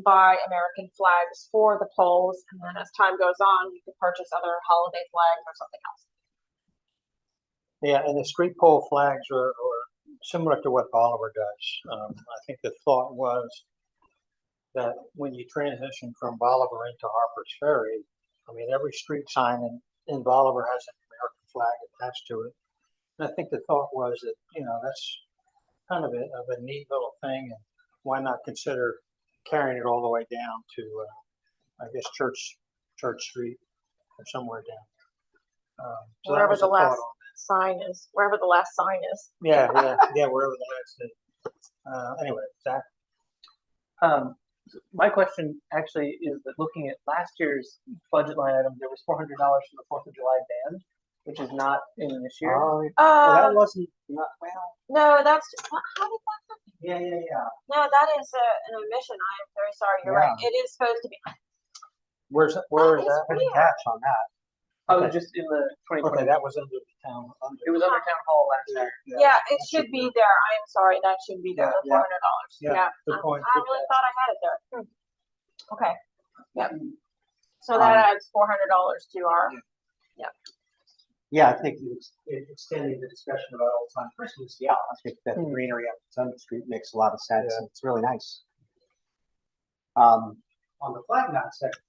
buy American flags for the poles. And then as time goes on, you could purchase other holiday flags or something else. Yeah, and the street pole flags are similar to what Bolivar does. I think the thought was that when you transition from Bolivar into Harper's Ferry, I mean, every street sign in Bolivar has an American flag attached to it. And I think the thought was that, you know, that's kind of a neat little thing, and why not consider carrying it all the way down to, I guess, Church Street or somewhere down there. So Wherever the last sign is, wherever the last sign is. Yeah, wherever the last is. Anyway, Zach? My question actually is that looking at last year's budget line item, there was $400 for the 4th of July band, which is not in this year. Well, that wasn't well. No, that's how did that happen? Yeah. No, that is an omission. I am very sorry. You're right. It is supposed to be. Where is it's that? Any weird. catch on that? Oh, just in the 2020. Okay, that was under the town. It was under town hall last year. Yeah, it should be there. I am sorry. That should be there. The Yeah, $400. yeah. Yeah. Good point. I really thought I had it there. Okay. Yep. So that adds $400 to our. Yeah, I think extending the discussion about old time Christmas. Yeah, I think that the greenery on Potomac Street makes a lot of sense, and it's really nice. On the flag mount section,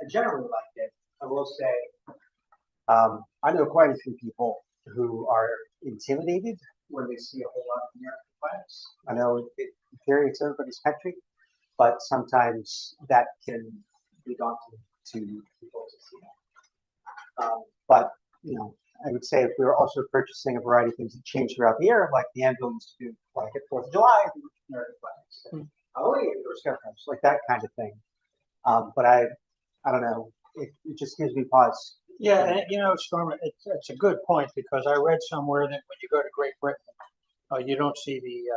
I generally like it. I will say, I know quite a few people who are intimidated when they see a whole lot of American flags. I know in theory it's everybody's country, but sometimes that can be daunting to people to see. But you know, I would say if we were also purchasing a variety of things that change throughout the year, like the Anvil used to do, like at 4th of July, American flags. Oh yeah, there was scarecrows, like that kind of thing. But I don't know. It just gives me pause Yeah, and you know, Storm, it's a good point because I read somewhere that when you go to Great Britain, you don't see the,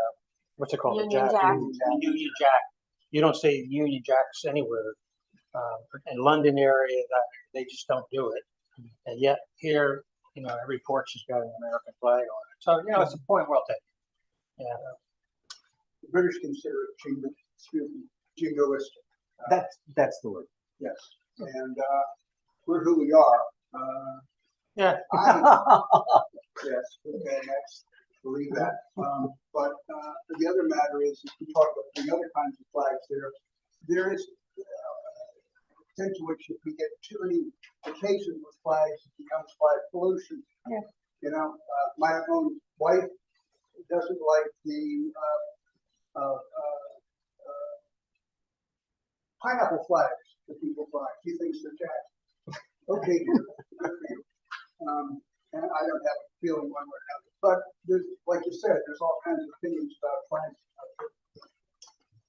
what's it called? The Union Jack. Union Jack. You don't see Union Jacks anywhere. In London area, that they just don't do it. And yet here, you know, every porch has got an American flag on it. So, you know, it's a point well taken. Yeah. The British consider it jingoistic. That's the word. Yes, and we're who we are. Yeah. Yes, okay, that's, believe that. But the other matter is, if we talk about the other kinds of flags, there is sense to which if we get too many occasions with flags, it becomes flag pollution. Yeah. You know, my own wife doesn't like the pineapple flags that people fly. She thinks they're jacked. Okay, dear, good for you. And I don't have a feeling one way or another. But there's, like you said, there's all kinds of opinions about flags.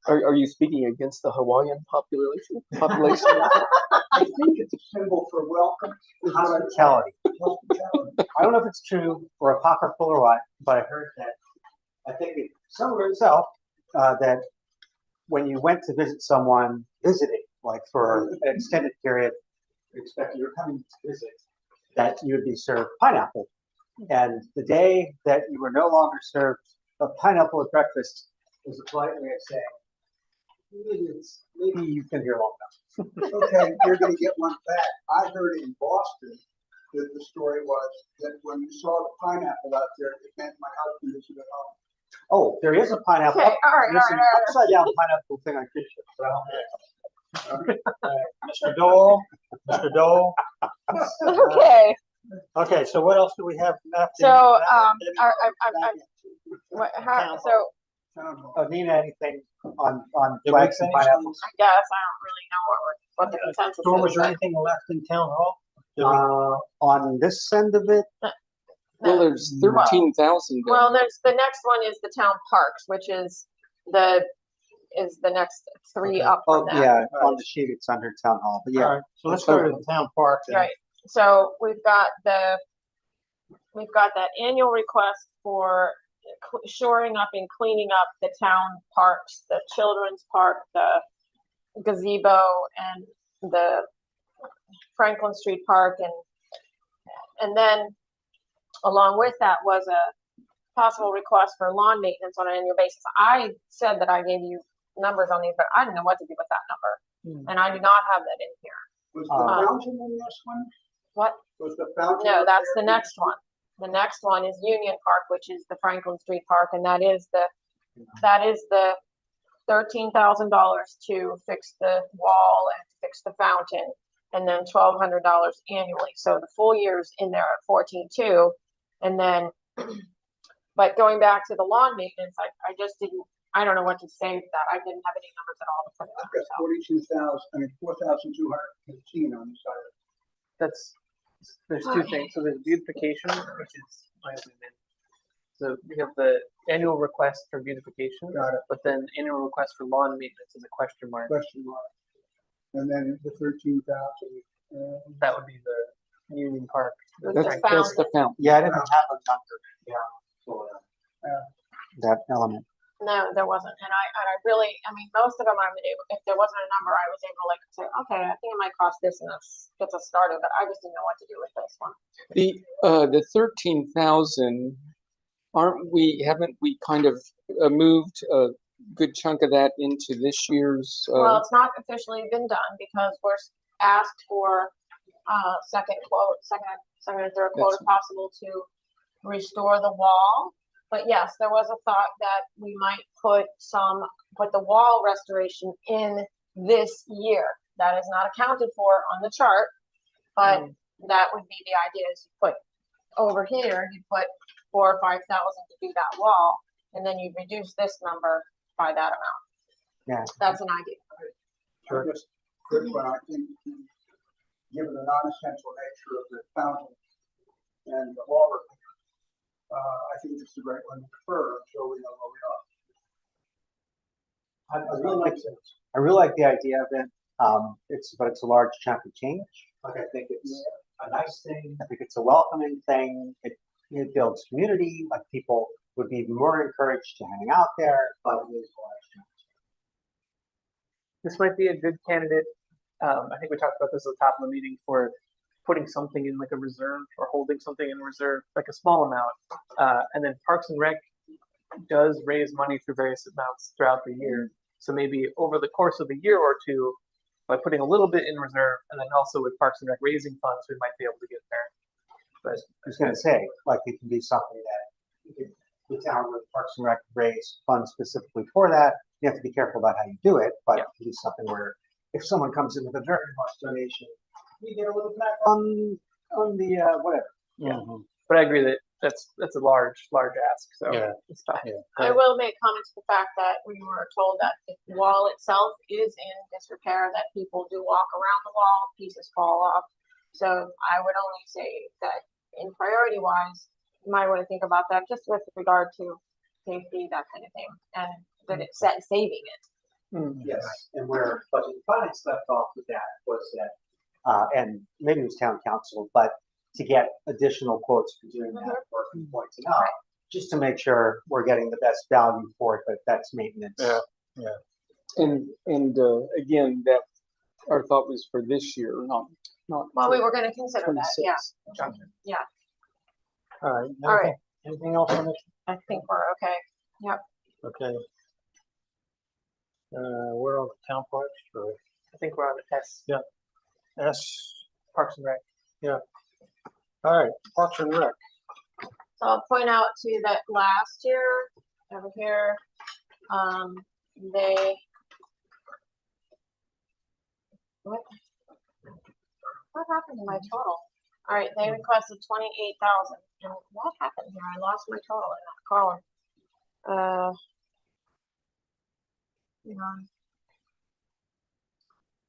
Are you speaking against the Hawaiian population? I think it's a symbol for welcome. Hospitality. Hospitality. I don't know if it's true or apocryphal or what, but I heard that, I think it somewhere itself, that when you went to visit someone visiting, like for an extended period, expecting you're coming to visit, that you would be served pineapple. And the day that you were no longer served a pineapple at breakfast was a polite way of saying, maybe you've been here long enough. Okay, you're going to get one back. I heard in Boston that the story was that when you saw the pineapple out there, it meant my husband isn't at home. Oh, there is a pineapple. Okay, all right, There's all an right, all right. upside down pineapple thing on Christian. Mr. Dole, Mr. Dole. Okay, Okay, so what else do we have left? so, Town so Town hall. Oh, Nina, anything on Did we flags and finish pineapples? I guess I don't really know what the consensus Storm, was is. there but- anything left in town hall? Did we- On this end of it, Well, there's 13,000. Well, there's, the next one is the town parks, which is the next three Okay. up oh, from that. yeah, on the sheet, it's under town hall, but All yeah. right, so let's go to the town park then. Right, so we've got that annual request for shoring up and cleaning up the town parks, the children's park, the gazebo, and the Franklin Street Park, and then along with that was a possible request for lawn maintenance on an annual basis. I said that I gave you numbers on these, but I didn't know what to do with that number, and I do not have that in here. Was the fountain in this one? What? Was the fountain? No, up that's the there? next one. The next one is Union Park, which is the Franklin Street Park, and that is the $13,000 to fix the wall and fix the fountain, and then $1,200 annually. So the full year's in there at 14,200, and then, but going back to the lawn maintenance, I just didn't. I don't know what to say to that. I didn't have any numbers at all to put I've got 4,215 on the side. There's two things. So there's beautification, which is my opinion. So we have the annual request for beautification, Got it. but then annual request for lawn maintenance is a question mark. Question mark. And then the 13,000. That would be the Union Park. With That's the fountain. Yeah, I didn't have a number, yeah, for that element. No, there wasn't, and I really, I mean, most of them I would able, if there wasn't a number, I was able to like say, okay, I think it might cost this, and this gets us started, but I just didn't know what to do with this one. The 13,000, haven't we kind of moved a good chunk of that into this year's? Well, it's not officially been done because we're asked for second and third quote if possible to restore the wall. But yes, there was a thought that we might put the wall restoration in this year. That is not accounted for on the chart, but that would be the idea is you put over here, you put 4,000 or 5,000 to do that wall, and then you reduce this number by that amount. Yeah. That's an idea. Sure. Just quick one, I think, given the non-essential nature of the fountain and the wall repair, I think it's the right one to defer until we know where we are. I really like the idea of it. But it's a large chunk of change. Like I think it's a nice thing. I think it's a welcoming thing. It builds community, like people would be more encouraged to hang out there, but it is a large challenge. This might be a good candidate. I think we talked about this at the top of the meeting for putting something in like a reserve or holding something in reserve, like a small amount. And then Parks and Rec does raise money through various amounts throughout the year. So maybe over the course of a year or two, by putting a little bit in reserve, and then also with Parks and Rec raising funds, we might be able to get there. But I was going to say, like, it can be something that the town or Parks and Rec raise funds specifically for that. You have to be careful about how you do it, but it can be something where if someone comes in with a very large donation, you get a little back on the whatever. yeah, but I agree that that's a large ask. So Yeah. it's fine. Yeah. I will make comment to the fact that we were told that the wall itself is in disrepair, that people do walk around the wall, pieces fall off. So I would only say that in priority wise, you might want to think about that just with regard to safety, that kind of thing, and that it's saving it. Yes, and where budget and finance left off with that was that, and maybe it was town council, but to get additional quotes for doing that work and pointing out, just to make sure we're getting the best value for it, but that's maintenance. Yeah. And again, that our thought was for this year, not. Well, we were going to consider that, yeah. 26. Yeah, All right. all right, Anything else on this? I think we're okay. Okay. We're on the town parks or I think we're on S, S. Parks and Rec. All right, Parks and Rec. So I'll point out to you that last year, over here, they, what happened to my total? All right, they requested 28,000, and what happened here? I lost my total in that column. Hang on.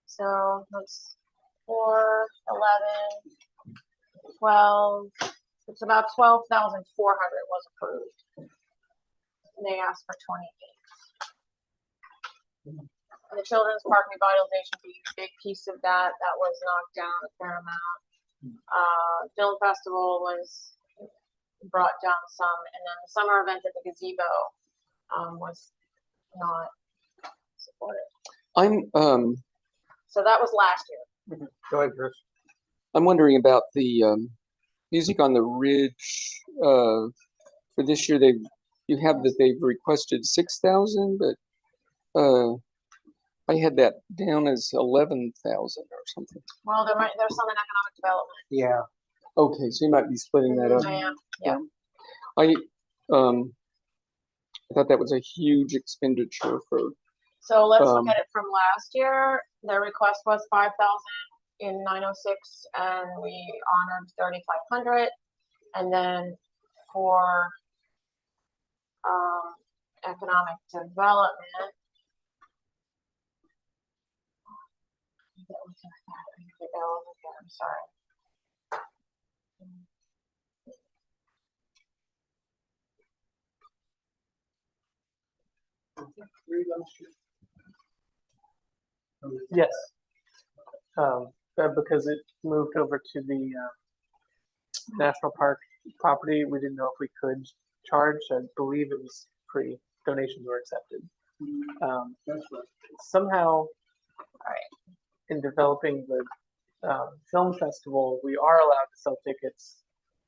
So that's 4, 11, 12. It's about 12,400 was approved. And they asked for 28. And the Children's Park revitalization being a big piece of that. That was knocked down a fair amount. Film festival was brought down some, and then the summer event at the gazebo was not supported. So that was last year. Go ahead, Chris. I'm wondering about the Music on the Ridge. For this year, they've requested 6,000, but I had that down as 11,000 or something. Well, there's some in economic development. Yeah. Okay, so you might be splitting that up. I am, yeah. I thought that was a huge expenditure for. So let's look at it from last year. Their request was 5,000 in 906, and we honored 3,500. And then for economic development, I'm sorry. Yes. Because it moved over to the national park property, we didn't know if we could charge. I believe it was free. Donations were accepted. That's right. Somehow, in developing the film festival, we are allowed to sell tickets.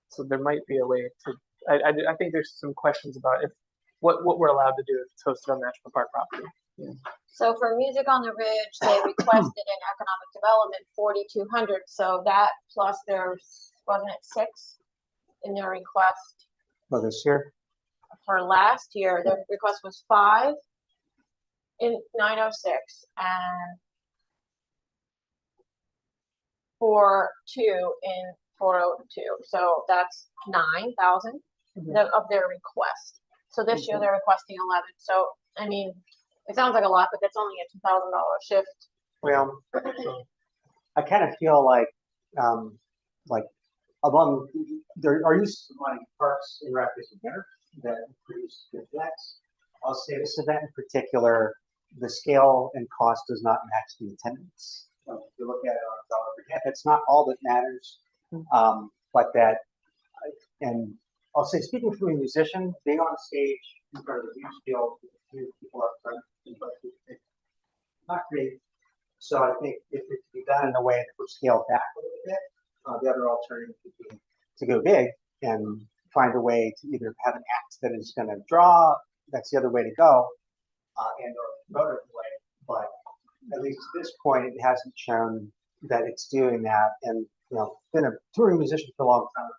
So there might be a way to. I think there's some questions about what we're allowed to do if it's hosted on national park property. Yeah. So for Music on the Ridge, they requested in economic development 4,200. So that plus there's, wasn't it 6 in their request? For this year? For last year, the request was 5 in 906 and 2 in 402. So that's 9,000 of their request. So this year they're requesting 11. So I mean, it sounds like a lot, but that's only a $2,000 shift. Well, I kind of feel like among there are used to money Parks and Rec as a winner that produce good flex. I'll say this event in particular, the scale and cost does not match the attendance. If you look at it on a dollar per head, that's not all that matters. But that, and I'll say, speaking from a musician, being on stage in front of a huge field, with a few people up front, it's not great. So I think if it could be done in a way that would scale back a little bit, the other alternative would be to go big and find a way to either have an act that is going to draw. That's the other way to go, and or promote it way. But at least at this point, it hasn't shown that it's doing that. And been a touring musician for a long time.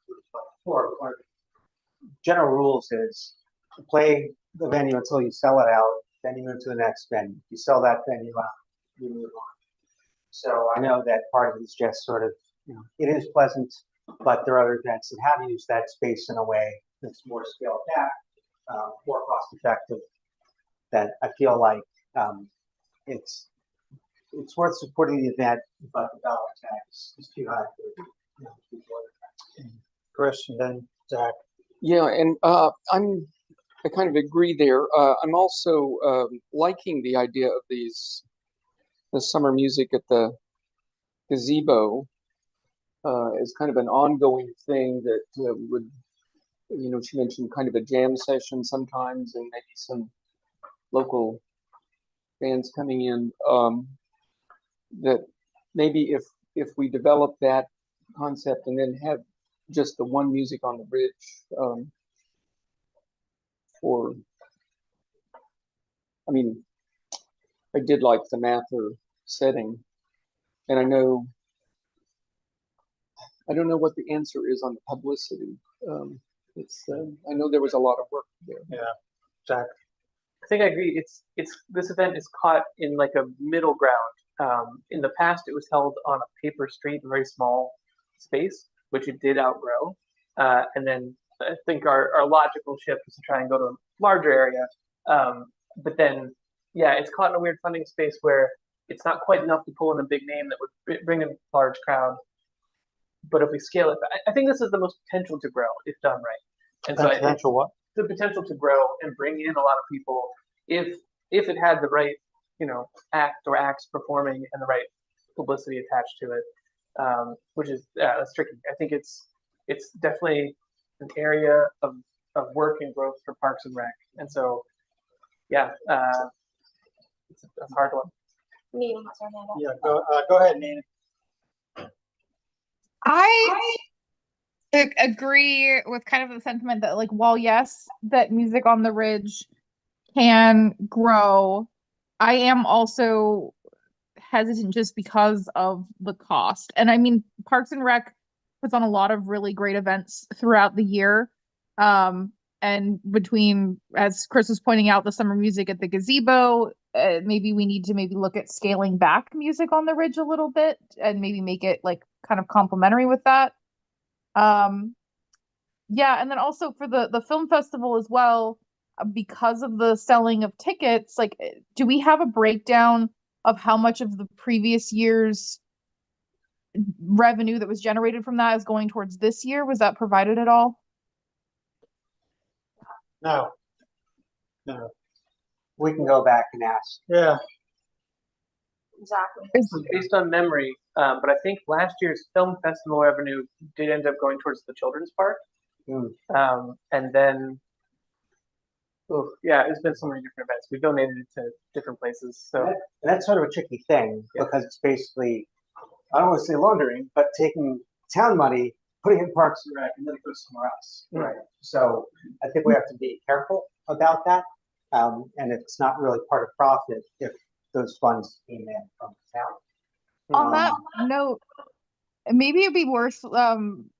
Before, one of the general rules is to play the venue until you sell it out. Then you move to the next venue. You sell that venue out, you move on. So I know that part of it is just sort of, it is pleasant, but there are other events that have used that space in a way that's more scaled back, more cost effective. That I feel like it's worth supporting the event, but the dollar tag is too high for people. Chris, and then Zach. Yeah, and I kind of agree there. I'm also liking the idea of the summer music at the gazebo as kind of an ongoing thing that would, she mentioned kind of a jam session sometimes, and maybe some local bands coming in. That maybe if we develop that concept and then have just the one music on the bridge I did like the Mather setting, and I don't know what the answer is on the publicity. I know there was a lot of work there. Yeah, Zach. I think I agree. This event is caught in like a middle ground. In the past, it was held on a paper street, a very small space, which it did outgrow. And then I think our logical shift is to try and go to a larger area. But then, yeah, it's caught in a weird funding space where it's not quite enough to pull in a big name that would bring in a large crowd. But if we scale it, I think this is the most potential to grow if done right. And so Potential what? the potential to grow and bring in a lot of people if it had the right, act or acts performing and the right publicity attached to it, which is that's tricky. I think it's definitely an area of work and growth for Parks and Rec, and so yeah, it's a hard one. Nina has her hand up. Yeah, go ahead, Nina. I agree with kind of the sentiment that, like, while yes, that Music on the Ridge can grow, I am also hesitant just because of the cost. And I mean, Parks and Rec puts on a lot of really great events throughout the year. And between, as Chris was pointing out, the summer music at the gazebo, maybe we need to look at scaling back Music on the Ridge a little bit and maybe make it like kind of complementary with that. Yeah, and then also for the film festival as well, because of the selling of tickets, like, do we have a breakdown of how much of the previous year's revenue that was generated from that is going towards this year? Was that provided at all? No. We can go back and ask. Yeah. Exactly. This is based on memory, but I think last year's film festival revenue did end up going towards the children's park. And then, yeah, it's been so many different events. We donated it to different places. So And that's sort of a tricky thing because it's basically, I don't want to say laundering, but taking town money, putting it in Parks and Rec, and then it goes somewhere else. Right. So I think we have to be careful about that. And it's not really part of profit if those funds came in from the town. On that note, maybe it'd be worth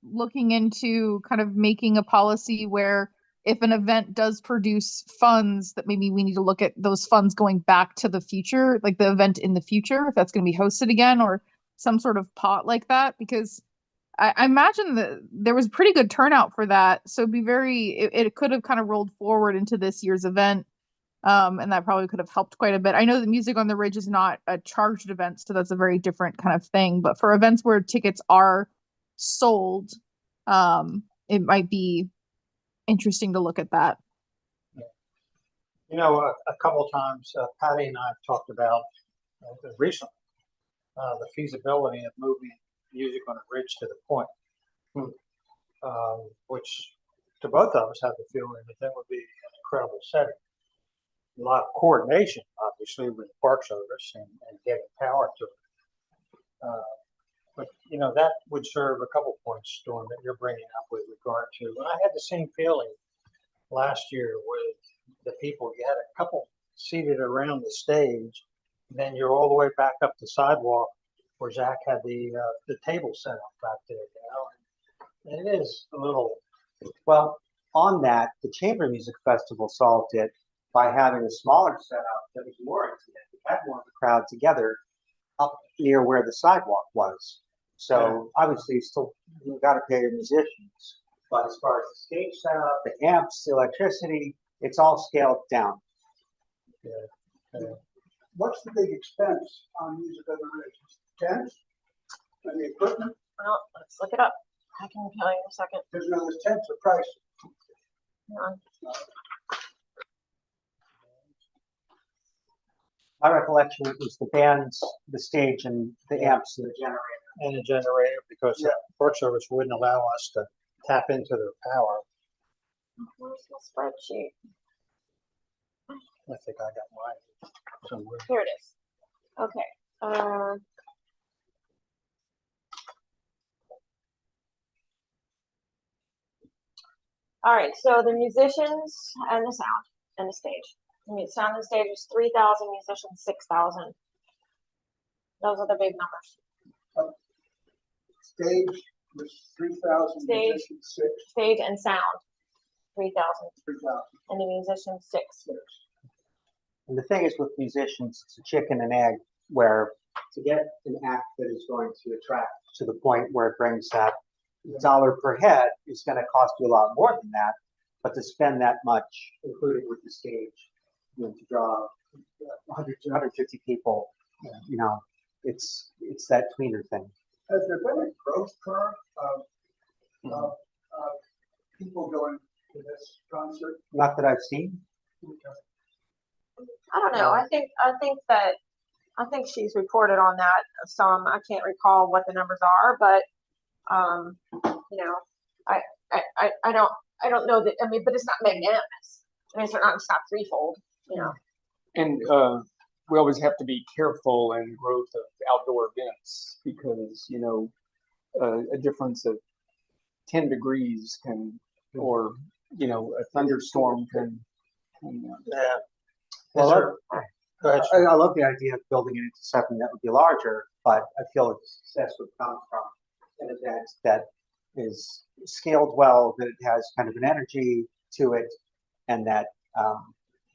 looking into kind of making a policy where if an event does produce funds, that maybe we need to look at those funds going back to the future, like the event in the future, if that's going to be hosted again, or some sort of pot like that, because I imagine that there was pretty good turnout for that. So it could have kind of rolled forward into this year's event. And that probably could have helped quite a bit. I know the Music on the Ridge is not a charged event, so that's a very different kind of thing. But for events where tickets are sold, it might be interesting to look at that. A couple times, Patty and I have talked about recently the feasibility of moving Music on the Ridge to the Point. which to both of us have the feeling that would be an incredible setting. A lot of coordination, obviously, with the Park Service and getting power to it. But, you know, that would serve a couple points, Storm, that you're bringing up with regard to, and I had the same feeling last year with the people. You had a couple seated around the stage, and then you're all the way back up the sidewalk where Zach had the table set up back there, you know. And it is a little. Well, on that, the Chamber Music Festival solved it by having a smaller setup that was more intimate. We had more of the crowd together up near where the sidewalk was. So obviously, you've got to pay your musicians. But as far as the stage setup, the amps, the electricity, it's all scaled down. What's the big expense on music other tents and the equipment? Well, let's look it up. I can tell you in a second. Because now those tents are pricey. Hang on. My recollection was the bands, the stage, and the amps and the generator. And a generator, because the Park Service wouldn't allow us to tap into their power. Where's the spreadsheet? I think I got mine somewhere. Here it is. Okay. All right, so the musicians and the sound and the stage. I mean, sound and stage is 3,000, musicians 6,000. Those are the big numbers. Stage was 3,000, Stage. musicians 6, Stage and sound, 3,000, 3,000. and the musicians 6. And the thing is with musicians, it's a chicken and egg, where to get an act that is going to attract to the point where it brings that dollar per head is going to cost you a lot more than that. But to spend that much, including with the stage, you know, to draw 100 to 150 people, you know, it's that tweener thing. Has there been a growth curve of people going to this concert? Not that I've seen. I don't know. I think she's reported on that some. I can't recall what the numbers are, but you know, I don't know that. I mean, but it's not magnanimous. I mean, it's not threefold. You know. And we always have to be careful in growth of outdoor events because, you know, a difference of 10 degrees can, or, you know, a thunderstorm can. Yeah. Well, Go ahead. I love the idea of building it into something that would be larger, but I feel the success would come from an event that is scaled well, that it has kind of an energy to it, and that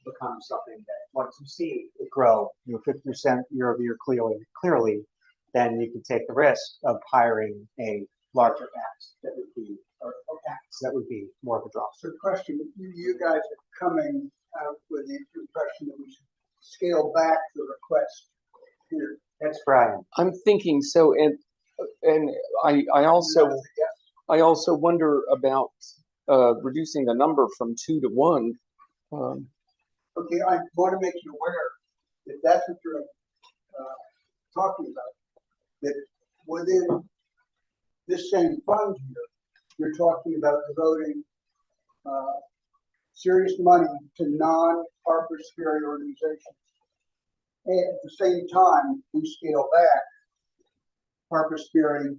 becomes something that once you see it grow, you know, 50% year over year clearly, then you can take the risk of hiring a larger act that would be, or acts that would be more of a draw. So question, you guys are coming out with the impression that we should scale back the request here. That's Brian. I'm thinking so, and I also wonder about reducing the number from 2 to 1. Okay, I want to make you aware that that's what you're talking about. That within this same fund here, you're talking about devoting serious money to non-Harpers Ferry organizations. And at the same time, we scale back Harpers Ferry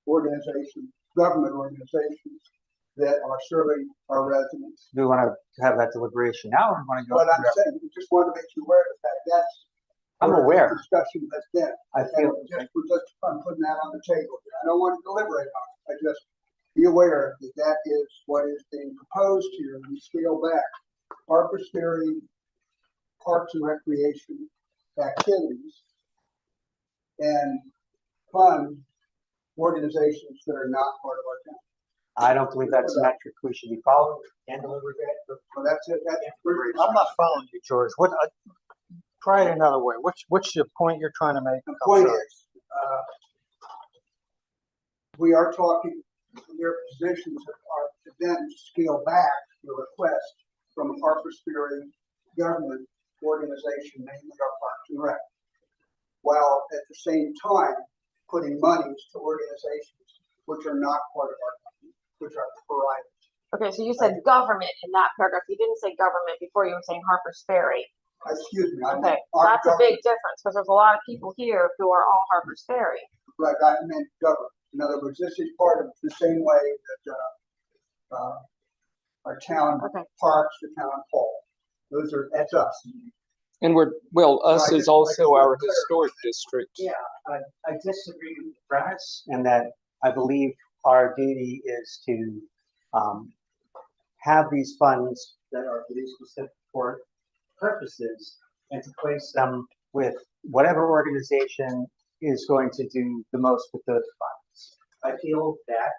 organizations, government organizations that are serving our residents. Do we want to have that deliberation now, or want to go? But I'm saying, we just want to make you aware of the fact that's I'm where aware. the discussion has been. I feel I'm putting that on the table. I don't want to deliberate on it. I just be aware that that is what is being proposed here. We scale back Harpers Ferry parks and recreation activities and fund organizations that are not part of our town. I don't believe that's a metric we should be following. And deliver that. So that's it. I'm not following you, George. What? Try it another way. What's the point you're trying to make? The point is, we are talking, their positions are to then scale back the request from Harpers Ferry government organization, mainly our Parks and Rec, while at the same time putting monies to organizations which are not part of our company, which are private. Okay, so you said government in that paragraph. You didn't say government before. You were saying Harper's Ferry. Excuse me. I meant Okay, our that's a government. big difference because there's a lot of people here who are all Harper's Ferry. Right, I meant government. In other words, this is part of the same way that, our town Okay. parks, the town hall. That's us. And well, us I is just- also I our just- historic district. Yeah, I disagree with the premise, and that I believe our duty is to have these funds that are for these specific purposes, and to place them with whatever organization is going to do the most with those funds. I feel that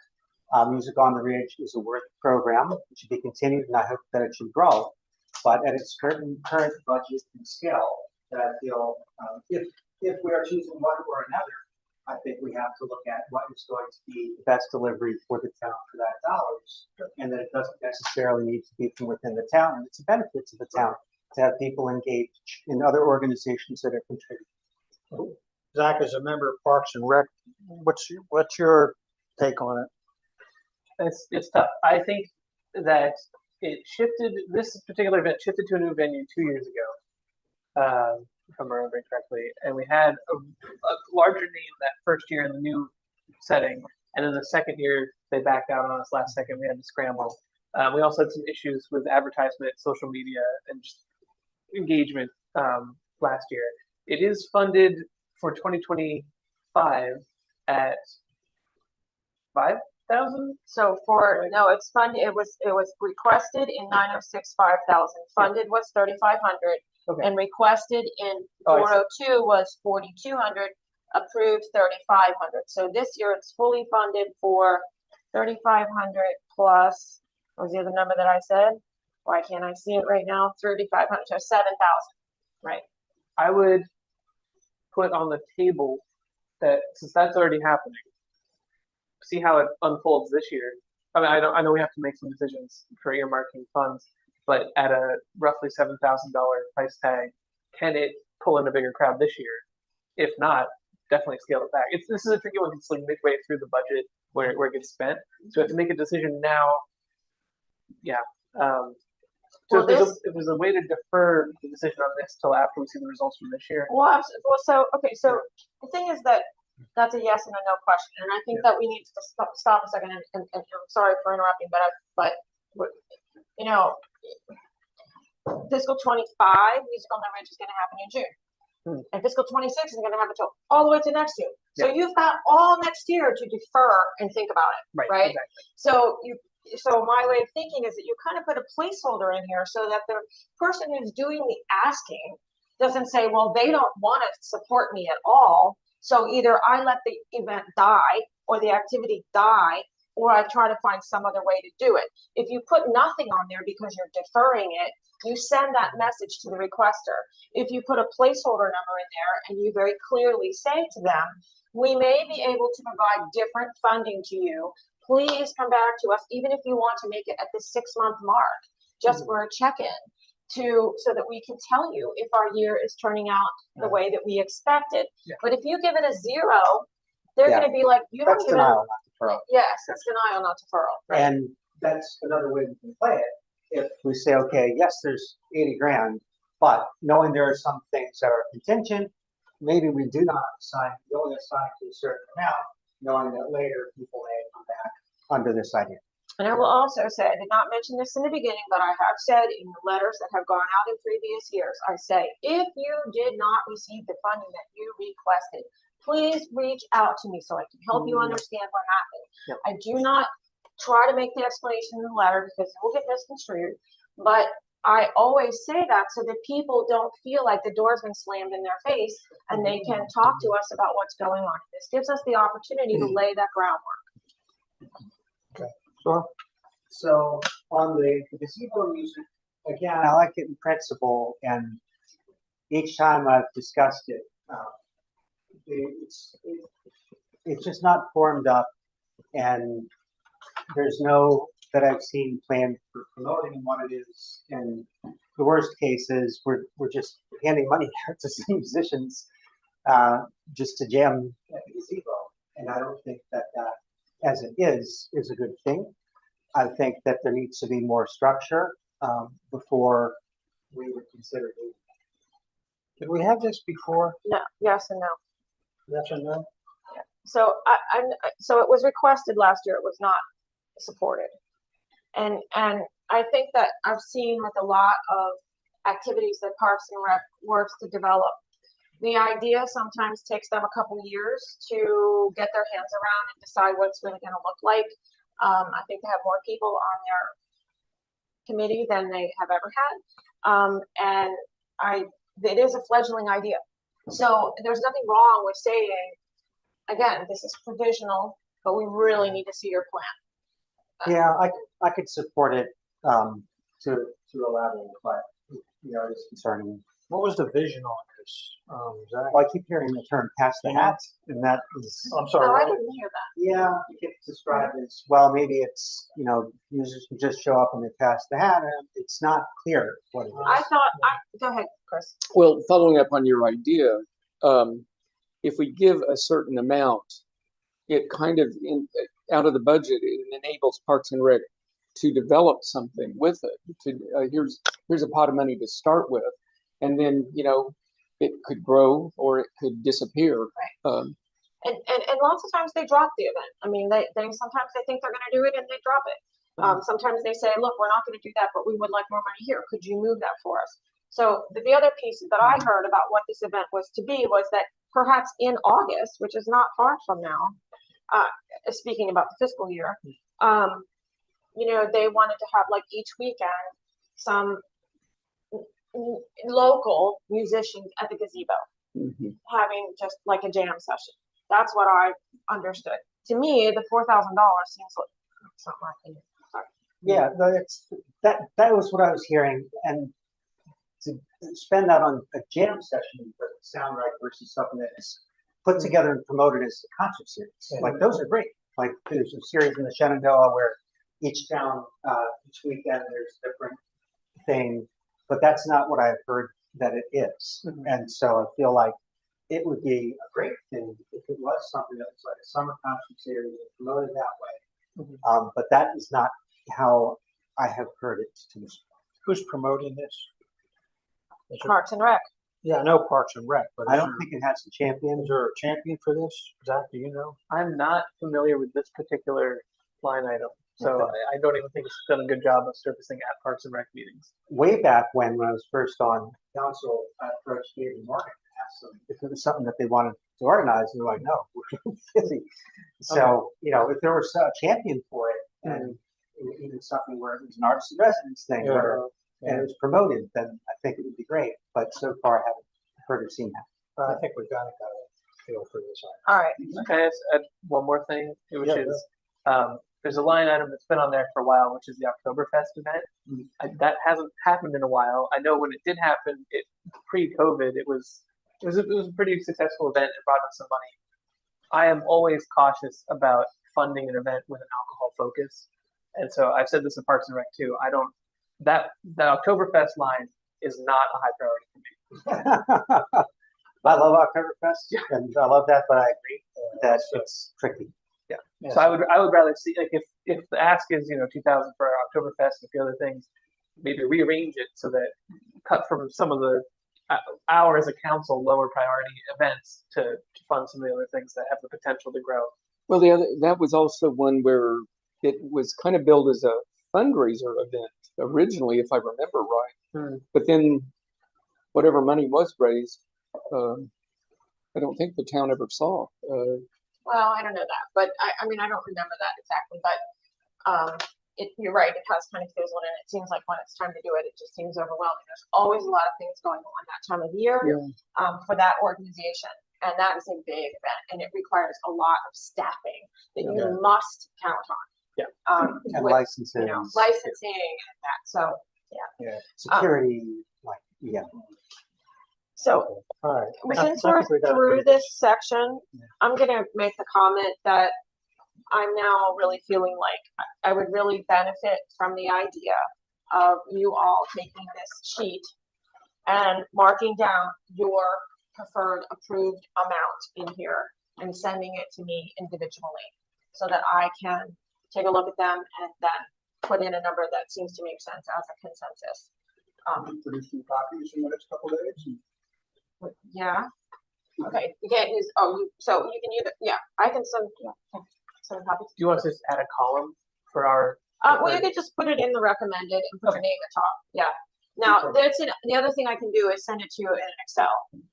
Music on the Ridge is a worthy program. It should be continued, and I hope that it should grow. But at its current budget and scale, that I feel if we are choosing one or another, I think we have to look at what is going to be the best delivery for the town for that dollars, and that it doesn't necessarily need to be from within the town. And it's a benefit to the town to have people engaged in other organizations that are contributing. Zach, as a member of Parks and Rec, what's your take on it? It's tough. I think that it shifted. This particular event shifted to a new venue 2 years ago, if I'm remembering correctly, and we had a larger name that first year in the new setting, and then the second year they backed out on us last second. We had to scramble. We also had some issues with advertisement, social media, and just engagement last year. It is funded for 2025 at 5,000. So it's funded. It was requested in 906 5,000. Funded was 3,500, Okay. and requested in Oh, I see. 402 was 4,200. Approved 3,500. So this year it's fully funded for 3,500 plus. What was the other number that I said? Why can't I see it right now? 3,500, so 7,000. Right. I would put on the table that since that's already happening, see how it unfolds this year. I mean, I know we have to make some decisions for earmarking funds, but at a roughly $7,000 price tag, can it pull in a bigger crowd this year? If not, definitely scale it back. This is a tricky one. It's like midway through the budget where it gets spent, so we have to make a decision now. Yeah. So Well, if there's a way to defer the decision on this till after we see the results from this year. Well, so the thing is that that's a yes and a no question, and I think that we need to stop a second. And I'm sorry for interrupting, but you know, fiscal 25 Music on the Ridge is going to happen in June. And fiscal 26 is going to happen till all the way to next year. So you've got all next year to defer and think about it, right? Exactly. So my way of thinking is that you kind of put a placeholder in here so that the person who's doing the asking doesn't say, well, they don't want to support me at all. So either I let the event die or the activity die, or I try to find some other way to do it. If you put nothing on there because you're deferring it, you send that message to the requester. If you put a placeholder number in there and you very clearly say to them, we may be able to provide different funding to you. Please come back to us, even if you want to make it at the 6-month mark, just for a check-in, so that we can tell you if our year is turning out the way that we expected. But if you give it a 0, they're going to be like, you don't That's even. denial, not deferral. Yes, that's denial, not deferral. Right. And that's another way we can play it. If we say, okay, yes, there's 80 grand, but knowing there are some things that are contingent, maybe we do not assign, we only assign to a certain amount, knowing that later people may come back under this idea. And I will also say, I did not mention this in the beginning, but I have said in the letters that have gone out in previous years, I say, if you did not receive the funding that you requested, please reach out to me so I can help you understand what happened. Yep. I do not try to make the explanation in the letter because it will get misconstrued, but I always say that so that people don't feel like the door's been slammed in their face and they can talk to us about what's going on. This gives us the opportunity to lay that groundwork. Sure. So on the gazebo music, again, I like it in principle, and each time I've discussed it, it's just not formed up, and there's no that I've seen planned for promoting what it is. And the worst case is we're just handing money out to some musicians just to jam at the gazebo, and I don't think that as it is a good thing. I think that there needs to be more structure before we would consider doing Did we have this before? No, yes and no. Yes or no? So so it was requested last year, it was not supported. And I think that I've seen with a lot of activities that Parks and Rec works to develop, the idea sometimes takes them a couple years to get their hands around and decide what it's really gonna look like. I think they have more people on their committee than they have ever had. And it is a fledgling idea. So there's nothing wrong with saying, again, this is provisional, but we really need to see your plan. Yeah, I could support it to a level, but it's concerning. What was the vision on this? Zach? Well, I keep hearing the term "pass the hat," and that is I'm Oh, I sorry. didn't hear that. yeah, it gets described as well. Maybe it's users can just show up and they pass the hat, and it's not clear what it is. I thought, go ahead, Chris. Well, following up on your idea, if we give a certain amount, it kind of out of the budget, it enables Parks and Rec to develop something with it. Here's a pot of money to start with, and then it could grow or it could disappear. Right. And lots of times they drop the event. I mean, they sometimes they think they're going to do it and they drop it. Sometimes they say, look, we're not going to do that, but we would like more money here. Could you move that for us? So the other piece that I heard about what this event was to be was that perhaps in August, which is not far from now, speaking about the fiscal year, they wanted to have like each weekend some local musicians at the gazebo having just like a jam session. That's what I understood. To me, the $4,000 seems like something like that. Sorry. Yeah, no, that was what I was hearing, and to spend that on a jam session doesn't sound right versus something that is put together and promoted as a concert series. Like those are great. Like there's a series in the Shenandoah where each town, each weekend there's a different thing, but that's not what I've heard that it is. And so I feel like it would be a great thing if it was something that was like a summer concert series and promoted that way. But that is not how I have heard it to this point. Who's promoting this? Is it- Parks and Rec. Yeah, I know Parks and Rec, but I don't think it has a champion. is there a champion for this? Zach, do you know? I'm not familiar with this particular line item, so Okay. I don't even think it's done a good job of surfacing at Parks and Rec meetings. Way back when I was first on council, I approached David Morgan and asked them if it was something that they wanted to organize, and they're like, no, we're busy. So, if there was a champion for it, and even something where it was an artist in residence thing, and it was promoted, then I think it would be great. But so far, I haven't heard or seen that. I think we've got a feel for this. All right. Okay, add one more thing, which Yeah, is there's a line item that's been on there for a while, which is the Oktoberfest event. That hasn't happened in a while. I know when it did happen, pre-COVID, it was a pretty successful event. It brought in some money. I am always cautious about funding an event with an alcohol focus, and so I've said this in Parks and Rec too. The Oktoberfest line is not a high priority for me. I love Oktoberfest, and I love that, but I agree that it's tricky. Yeah. So I would rather see, like, if the ask is 2,000 for our Oktoberfest and a few other things, maybe rearrange it so that cut from some of the our as a council lower priority events to fund some of the other things that have the potential to grow. Well, that was also one where it was kind of billed as a fundraiser event originally, if I remember right. But then whatever money was raised, I don't think the town ever saw. Well, I don't know that, but I mean, I don't remember that exactly, but you're right, it has kind of fizzled, and it seems like when it's time to do it, it just seems overwhelming. There's always a lot of things going on that time of year for that organization, and that is a big event, and it requires a lot of staffing that you must count on. Yeah. And with, licensing. licensing and that, so, Security, So, All right. since I we're think we got through it. this section, I'm gonna make the comment that I'm now really feeling like I would really benefit from the idea of you all taking this sheet and marking down your preferred approved amount in here and sending it to me individually. so that I can take a look at them and then put in a number that seems to make sense as a consensus. Produce some copies in the next couple of days. Yeah. Okay, you can't use, so you can either, yeah, I can send, send copies. Do you want us to just add a column for our? Well, you could just put it in the recommended and put your name at top, yeah. Now, the other thing I can do is send it to you in Excel,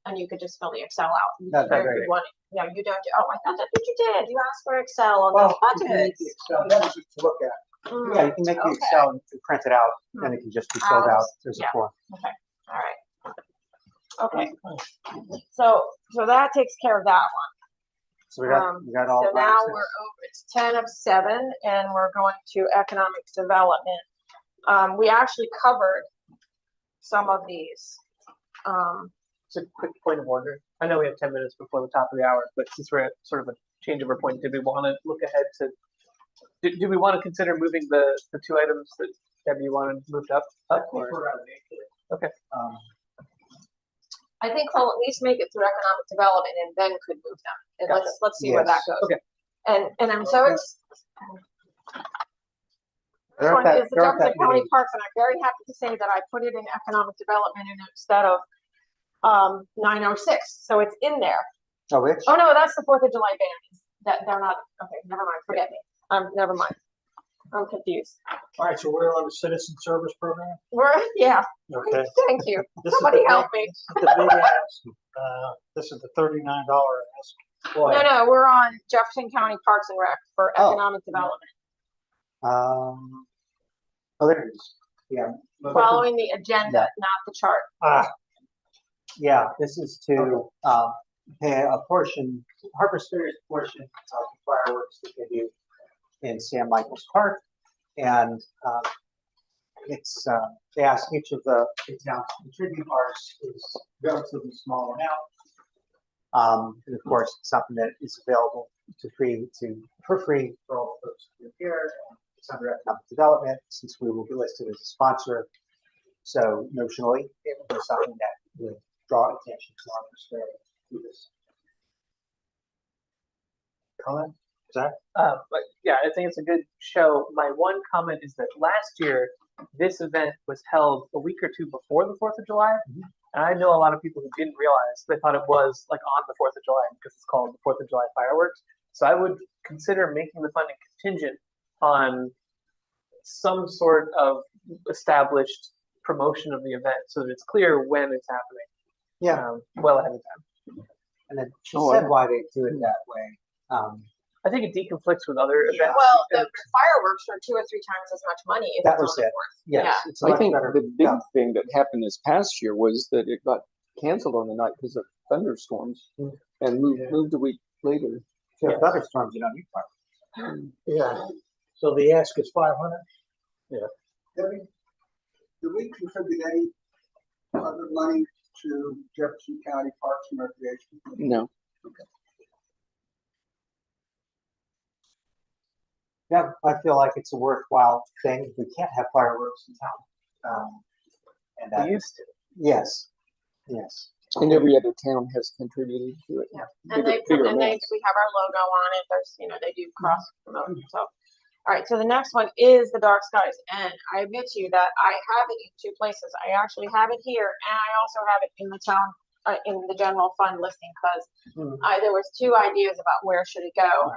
and you could just fill the Excel out. That's If great. you want it. Yeah, you don't, I thought that's what you did, you asked for Excel on Well, the you can make budgets. the Excel- That was just to look at. Yeah, you can make the Okay. Excel and print it out, and it can just be filled out as a Yeah. form. All right. Okay, so that takes care of that one. So we got all. So now boxes. we're over, it's 10 of 7, and we're going to economic development. We actually covered some of these. Just a quick point of order. I know we have 10 minutes before the top of the hour, but since we're at sort of a changeover point, did we want to look ahead to? Do we want to consider moving the 2 items that Debbie wanted moved up? Or? Okay. I think we'll at least make it through economic development and then could move them. And Gotcha. let's see where that Yes. goes. Okay. And I'm so They're one at that- is the they're at Jefferson that County meeting. Parks, and I'm very happy to say that I put it in economic development instead of 906. So it's in there. Oh, which? Oh no, that's the 4th of July band. That they're not. Okay, never mind. Forget me. Never mind. I'm confused. All right, so we're on the citizen service program. Yeah. Okay. Thank you. This is Somebody the help big- me. this is the big ask. This is the $39 ask. No, we're on Jefferson County Parks and Rec for Oh. economic development. Oh, there it is. Yeah. Following the agenda, not the chart. Yeah, this is to pay a portion, Harper's Ferry's portion of the fireworks that they do in San Michael's Park. And it's, they ask each of the towns to contribute. Ours is relatively small amount. And of course, it's something that is available for free for all the folks who are here. It's under economic development, since we will be listed as a sponsor. So notionally, it would be something that would draw attention to Harper's Ferry through this. Comment? Zach? But yeah, I think it's a good show. My one comment is that last year, this event was held a week or 2 before the 4th of July. And I know a lot of people who didn't realize, they thought it was like on the 4th of July because it's called the 4th of July fireworks. So I would consider making the funding contingent on some sort of established promotion of the event so that it's clear when it's happening. Yeah. Well ahead of time. And then she said why they do it that way. I think it deconflicts with other events. Well, the fireworks are 2 or 3 times as much money. If That it's was on the it. 4th. Yes, it's a I much think better. the big yeah. thing that happened this past year was that it got canceled on the night because of thunderstorms and moved a week later. If you have thunderstorms, you don't need fireworks. Yeah. So the ask is 500? Debbie, do we contribute any other money to Jefferson County Parks and Recreation? No. Yeah, I feel like it's a worthwhile thing. We can't have fireworks in town. And We that, used to. yes, yes. And every other town has contributed to it. And they, Bigger and they, amounts. we have our logo on it. There's, they do cross promote. So, all right. So the next one is the Dark Skies, and I admit to you that I have it in 2 places. I actually have it here, and I also have it in the town, in the general fund listing, because there was 2 ideas about where should it go.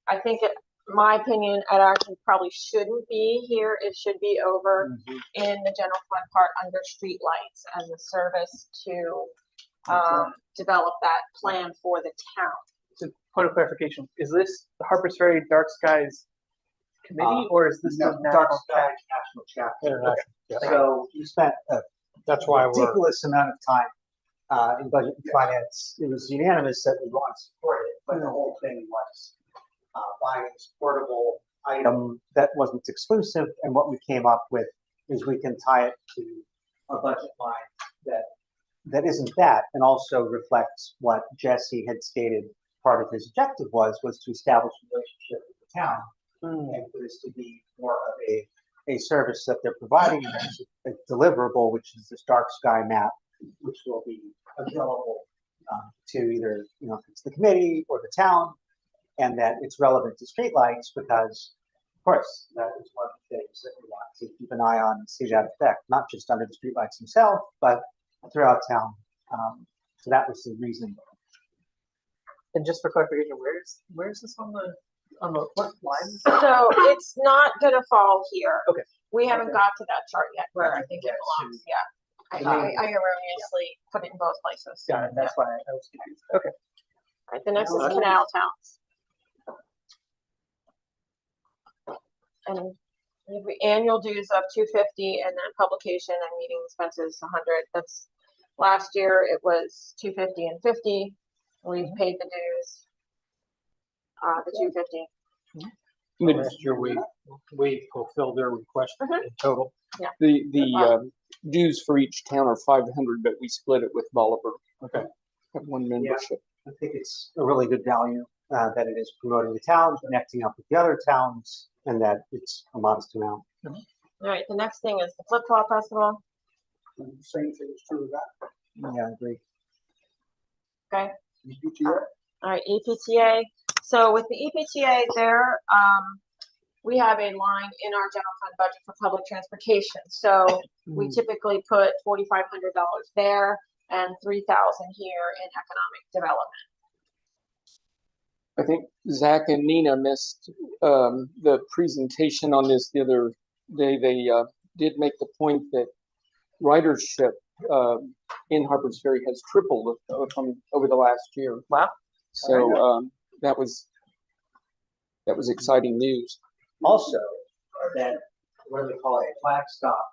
I think my opinion, it actually probably shouldn't be here. It should be over in the general fund part under street lights and the service to develop that plan for the town. So, point of clarification, is this the Harper's Ferry Dark Skies Committee, or is this No, the Dark National Sky Chapter? National Chapter. International. Yeah. So you spent a That's why we're, ridiculous amount of time in budget and finance. It was unanimous that we want to support it, but the whole thing was buying this portable item that wasn't exclusive. And what we came up with is we can tie it to a budget line that isn't that, and also reflects what Jesse had stated part of his objective was to establish a relationship with the town and for this to be more of a service that they're providing, and there's a deliverable, which is this dark sky map, which will be available to either, if it's the committee or the town, and that it's relevant to streetlights because, of course, that is one of the things that we want to keep an eye on and see that effect, not just under the streetlights themselves, but throughout town. So that was the reason. And just for clarification, where's this on the what line? So it's not gonna fall here. Okay. We haven't Okay. got to that chart yet where I think it Yeah, belongs, yeah. I Yeah. erroneously put it in both places. Got it. That's why I was confused. Okay. Right, the next is Canal Towns. And the annual dues of $250 and then publication and meeting expenses $100. That's, last year it was $250 and $50. We've paid the dues. The $250. Last year, we fulfilled their request Mhm. in total. The dues for each town are 500, but we split it with Bolivar. Okay. Have one membership. I think it's a really good value that it is promoting the town, connecting up with the other towns, and that it's a modest amount. All right, the next thing is the Flip Flop Festival. And the same thing is true of that. Yeah, I agree. Okay. EPTA, All right, EPTA. So with the EPTA there, we have a line in our general fund budget for public transportation. So we typically put $4,500 there and $3,000 here in economic development. I think Zach and Nina missed the presentation on this the other day. They did make the point that ridership in Harper's Ferry has tripled from over the last year. Wow. So that was exciting news. Also, that, what do they call it, flag stop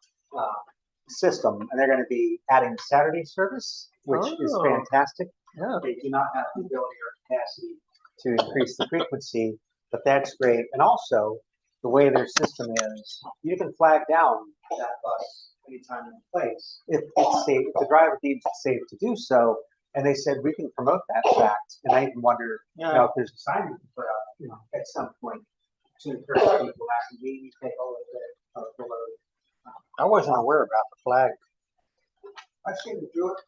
system, and they're gonna be adding Saturday service, which is Oh. fantastic. Yeah. They do not have the ability or capacity to increase the frequency, but that's great. And also, the way their system is, you can flag down that bus anytime in place. If it's safe, if the driver deems it safe to do so, and they said, we can promote that fact. And I even wonder, if there's a sign we can put up, at some point to encourage people to actually maybe take a little bit of the load. I wasn't aware about the flag. I've seen them do it.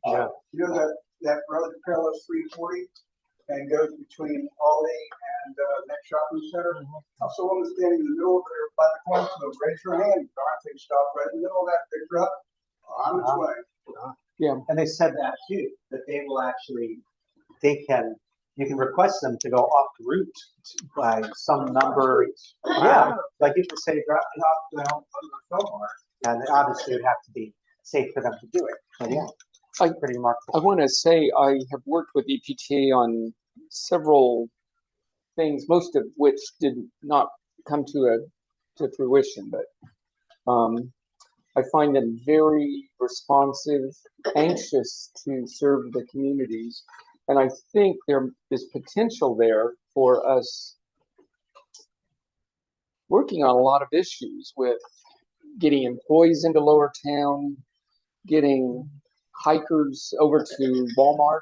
Yeah. You know that road that parallels 340 and goes between Aldi and next shopping center? I saw one standing in the middle there by the corner, so raise your hand, darn thing stopped right in the middle of that big truck on its way. And they said that too, that they will actually, you can request them to go off the route by some number. Yeah, like you can say, drop it off down on the Fillmore, and obviously it would have to be safe for them to do it. But yeah, pretty remarkable. I want to say I have worked with EPTA on several things, most of which did not come to fruition, but I find them very responsive, anxious to serve the communities, and I think there is potential there for us working on a lot of issues with getting employees into Lower Town, getting hikers over to Walmart,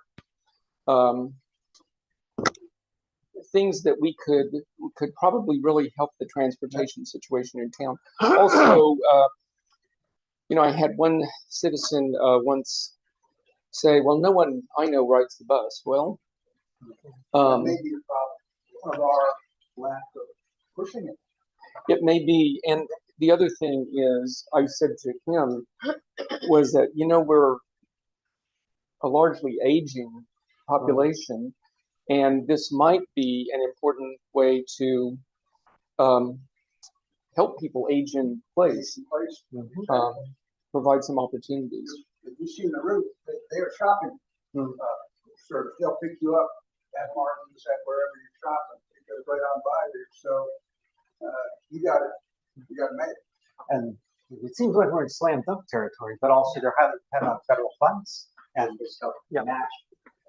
things that we could probably really help the transportation situation in town. Also, I had one citizen once say, well, no one I know rides the bus. Well, That may be the problem of our lack of pushing it. it may be. And the other thing is, I said to him, was that, we're a largely aging population, and this might be an important way to help people age in place, provide some opportunities. If you see the route, they are shopping service. They'll pick you up at Martin's, at wherever you're shopping. It goes right on by there. So you got to make it. And it seems like we're in slam dunk territory, but also they're highly dependent on federal funds and this stuff match.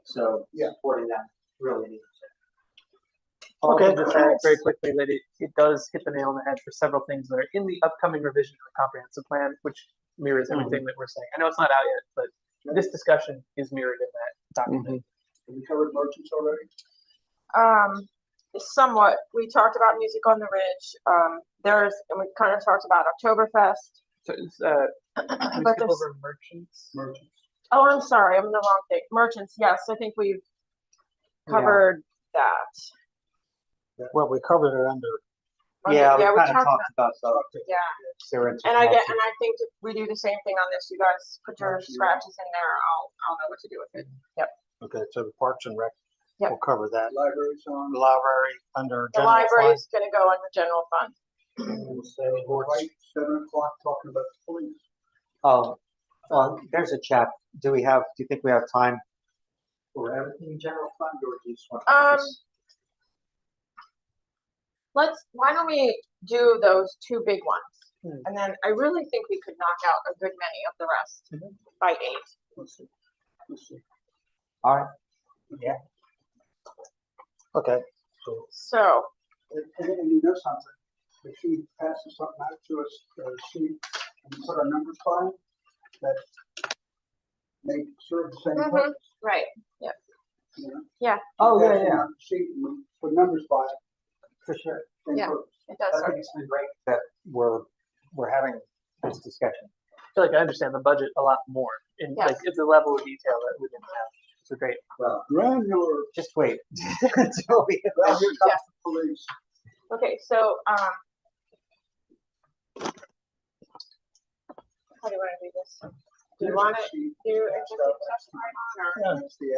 So supporting them really needs it. Okay, just add very quickly that it does hit the nail on the head for several things that are in the upcoming revision of the comprehensive plan, which mirrors everything that we're saying. I know it's not out yet, but this discussion is mirrored in that document. Have you covered merchants already? Somewhat. We talked about Music on the Ridge. And we kind of talked about Oktoberfest. So it's But skip there's- over merchants. Merchants. Oh, I'm sorry, I'm in the wrong thing. Merchants, yes, I think we've covered that? Well, we covered it under, Yeah, we we kind of talked talked about the Yeah, sewer and I interconnection. think if we do the same thing on this, you guys put your scratches in there, I'll know what to do with it. Yep. okay, so the Parks and Rec, Yep. we'll cover that. Libraries on. The library under The general fund. library's gonna go in the general fund. We'll say boards. Right, 7 o'clock, talking about the police. Oh, there's a chat. Do you think we have time? For everything in general fund, or do you just want? Why don't we do those two big ones? And then I really think we could knock out a good many of the rest by 8. Let's see. Let's see. All right. Okay, So, And you know something, if she passes something out to us, sheet, and we put our numbers by it, that may serve the same purpose, right, you know? yeah, Oh, She yeah, passes yeah, out the sheet and we put numbers by it, for sure. same Yeah. purpose. it does I serve. think it's been great that we're having this discussion. I feel like I understand the budget a lot more in Yes. like it's the level of detail that we didn't have. It's a great. Granular, Just wait. Until we- well, here comes the police. Okay, so, how do you wanna do this? Do you Here's wanna the sheet. do executive session right on, or? That's the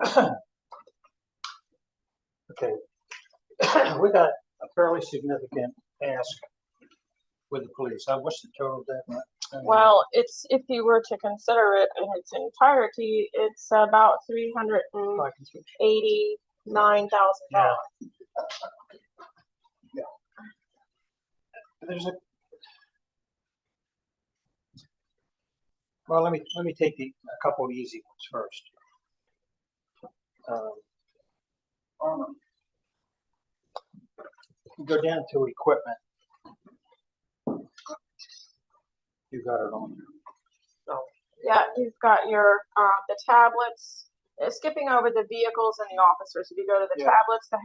ask. okay. We got a fairly significant ask with the police. What's the total debt? Well, it's, if you were to consider it in its entirety, it's about $389,000. There's a. Well, let me take a couple of easy ones first. Armor. Go down to equipment. You got it on. Yeah, you've got your, the tablets, skipping over the vehicles and the officers. If you go to the Yeah. tablets, the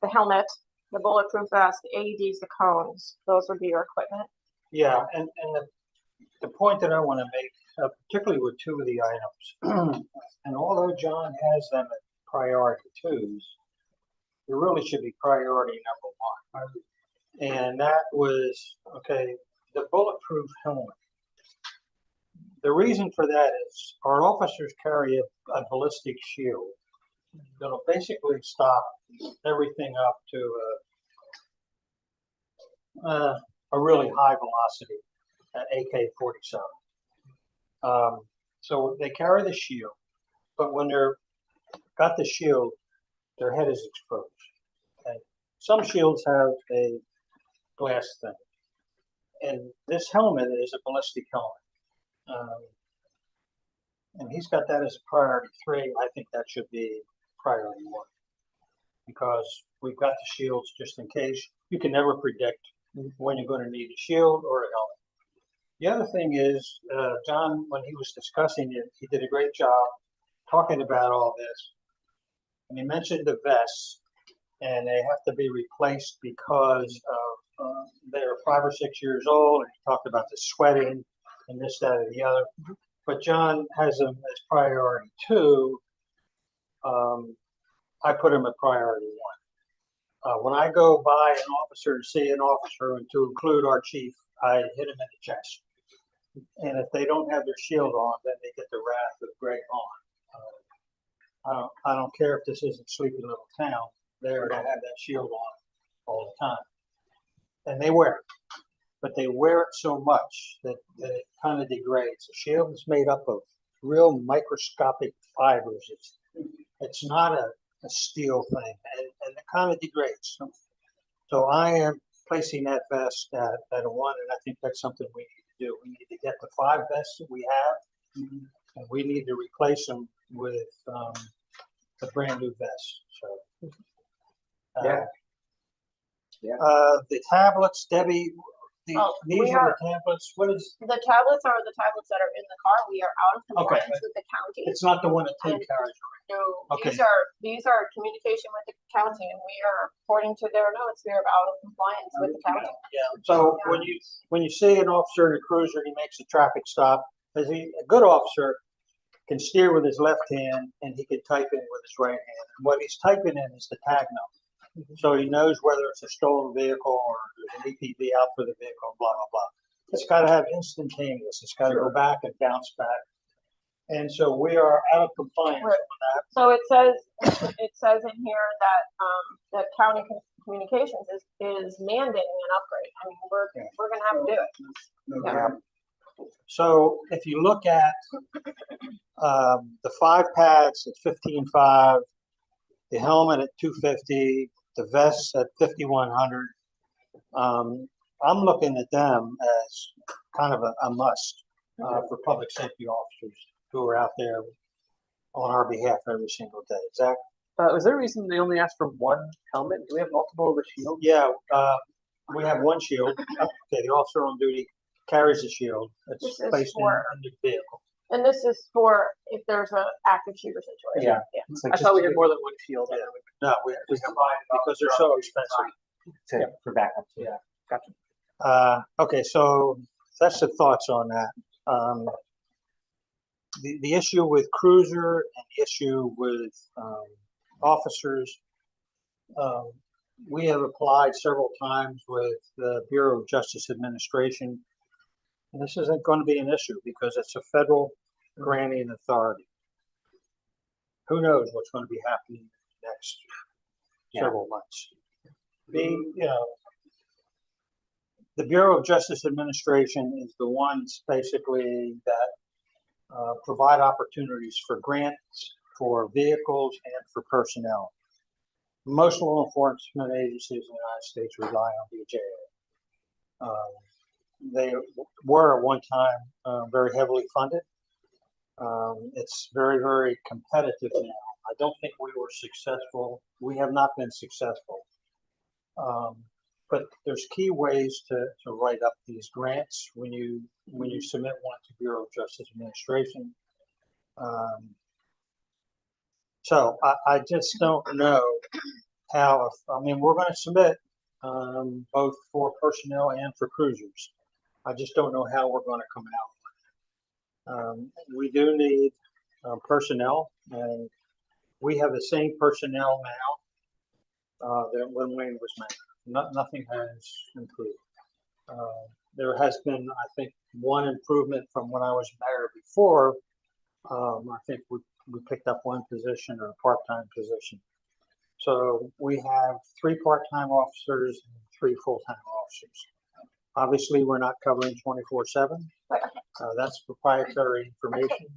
helmet, the bulletproof vest, the AEDs, the cones, those would be your equipment. Yeah, and the point that I want to make, particularly with two of the items, and although John has them at priority 2s, there really should be priority number 1. And that was, okay, the bulletproof helmet. The reason for that is our officers carry a ballistic shield that'll basically stop everything up to a really high velocity, an AK-47. So they carry the shield, but when they're got the shield, their head is exposed. Okay? Some shields have a glass thing, and this helmet is a ballistic helmet. And he's got that as a priority 3. I think that should be priority 1, because we've got the shields just in case. You can never predict when you're going to need a shield or a helmet. The other thing is, John, when he was discussing it, he did a great job talking about all this. And he mentioned the vests, and they have to be replaced because of they're 5 or 6 years old. And he talked about the sweating and this, that, and the other. But John has them as priority 2. I put them at priority 1. When I go by an officer to see an officer, and to include our chief, I hit him in the chest. And if they don't have their shield on, then they get the wrath of Greg on. I don't care if this isn't Sleepy Little Town. They're to have that shield on all the time. And they wear it. But they wear it so much that it kind of degrades. The shield is made up of real microscopic fibers. It's not a steel thing, and it kind of degrades. So I am placing that vest at a 1, and I think that's something we need to do. We need to get the 5 vests that we have, and we need to replace them with a brand new vest. So Yeah. the tablets, Debbie. These we are the tablets. What is? The tablets are the tablets that are in the car. We are out of compliance with the county. It's not the one that Tim And- carries. No, Okay. these are communication with the county, and we are, according to their notes, we are out of compliance with the county. Yeah. So when you see an officer in a cruiser, he makes a traffic stop. As a good officer can steer with his left hand and he can type in with his right hand. And what he's typing in is the tag number. So he knows whether it's a stolen vehicle or there's an EPV out for the vehicle, blah, blah, blah. It's got to have instantaneous. It's got to go back and bounce back. And so we are out of compliance Right. on that. So it says in here that, that county communications is mandating an upgrade. I mean, we're gonna have to do it. No Yeah. doubt. So if you look at the 5 pads at 15.5, the helmet at 250, the vests at 5,100, I'm looking at them as kind of a must for public safety officers who are out there on our behalf every single day. Zach? Was there a reason they only asked for one helmet? Do we have multiple of the shield? Yeah, we have one shield. Okay, the officer on duty carries a shield. This It's is placed for- in the vehicle. And this is for if there's an active shooter situation. Yeah. It's like I just thought we to had more than one shield. Yeah. No, we have, because they're so expensive. for backup. Yeah. Okay, so that's the thoughts on that. The issue with Cruiser and the issue with officers, we have applied several times with the Bureau of Justice Administration. And this isn't going to be an issue because it's a federal granting authority. Who knows what's going to be happening next several months? The Bureau of Justice Administration is the ones basically that provide opportunities for grants for vehicles and for personnel. Most law enforcement agencies in the United States rely on BJA. They were at one time very heavily funded. It's very, very competitive now. I don't think we were successful. We have not been successful. But there's key ways to write up these grants when you submit one to Bureau of Justice Administration. So I just don't know how, we're going to submit both for personnel and for cruisers. I just don't know how we're going to come out. We do need personnel, and we have the same personnel now that when Wayne was mayor. Nothing has improved. There has been, I think, one improvement from when I was mayor before. I think we picked up one position or a part-time position. So we have 3 part-time officers and 3 full-time officers. Obviously, we're not covering 24/7. That's proprietary information.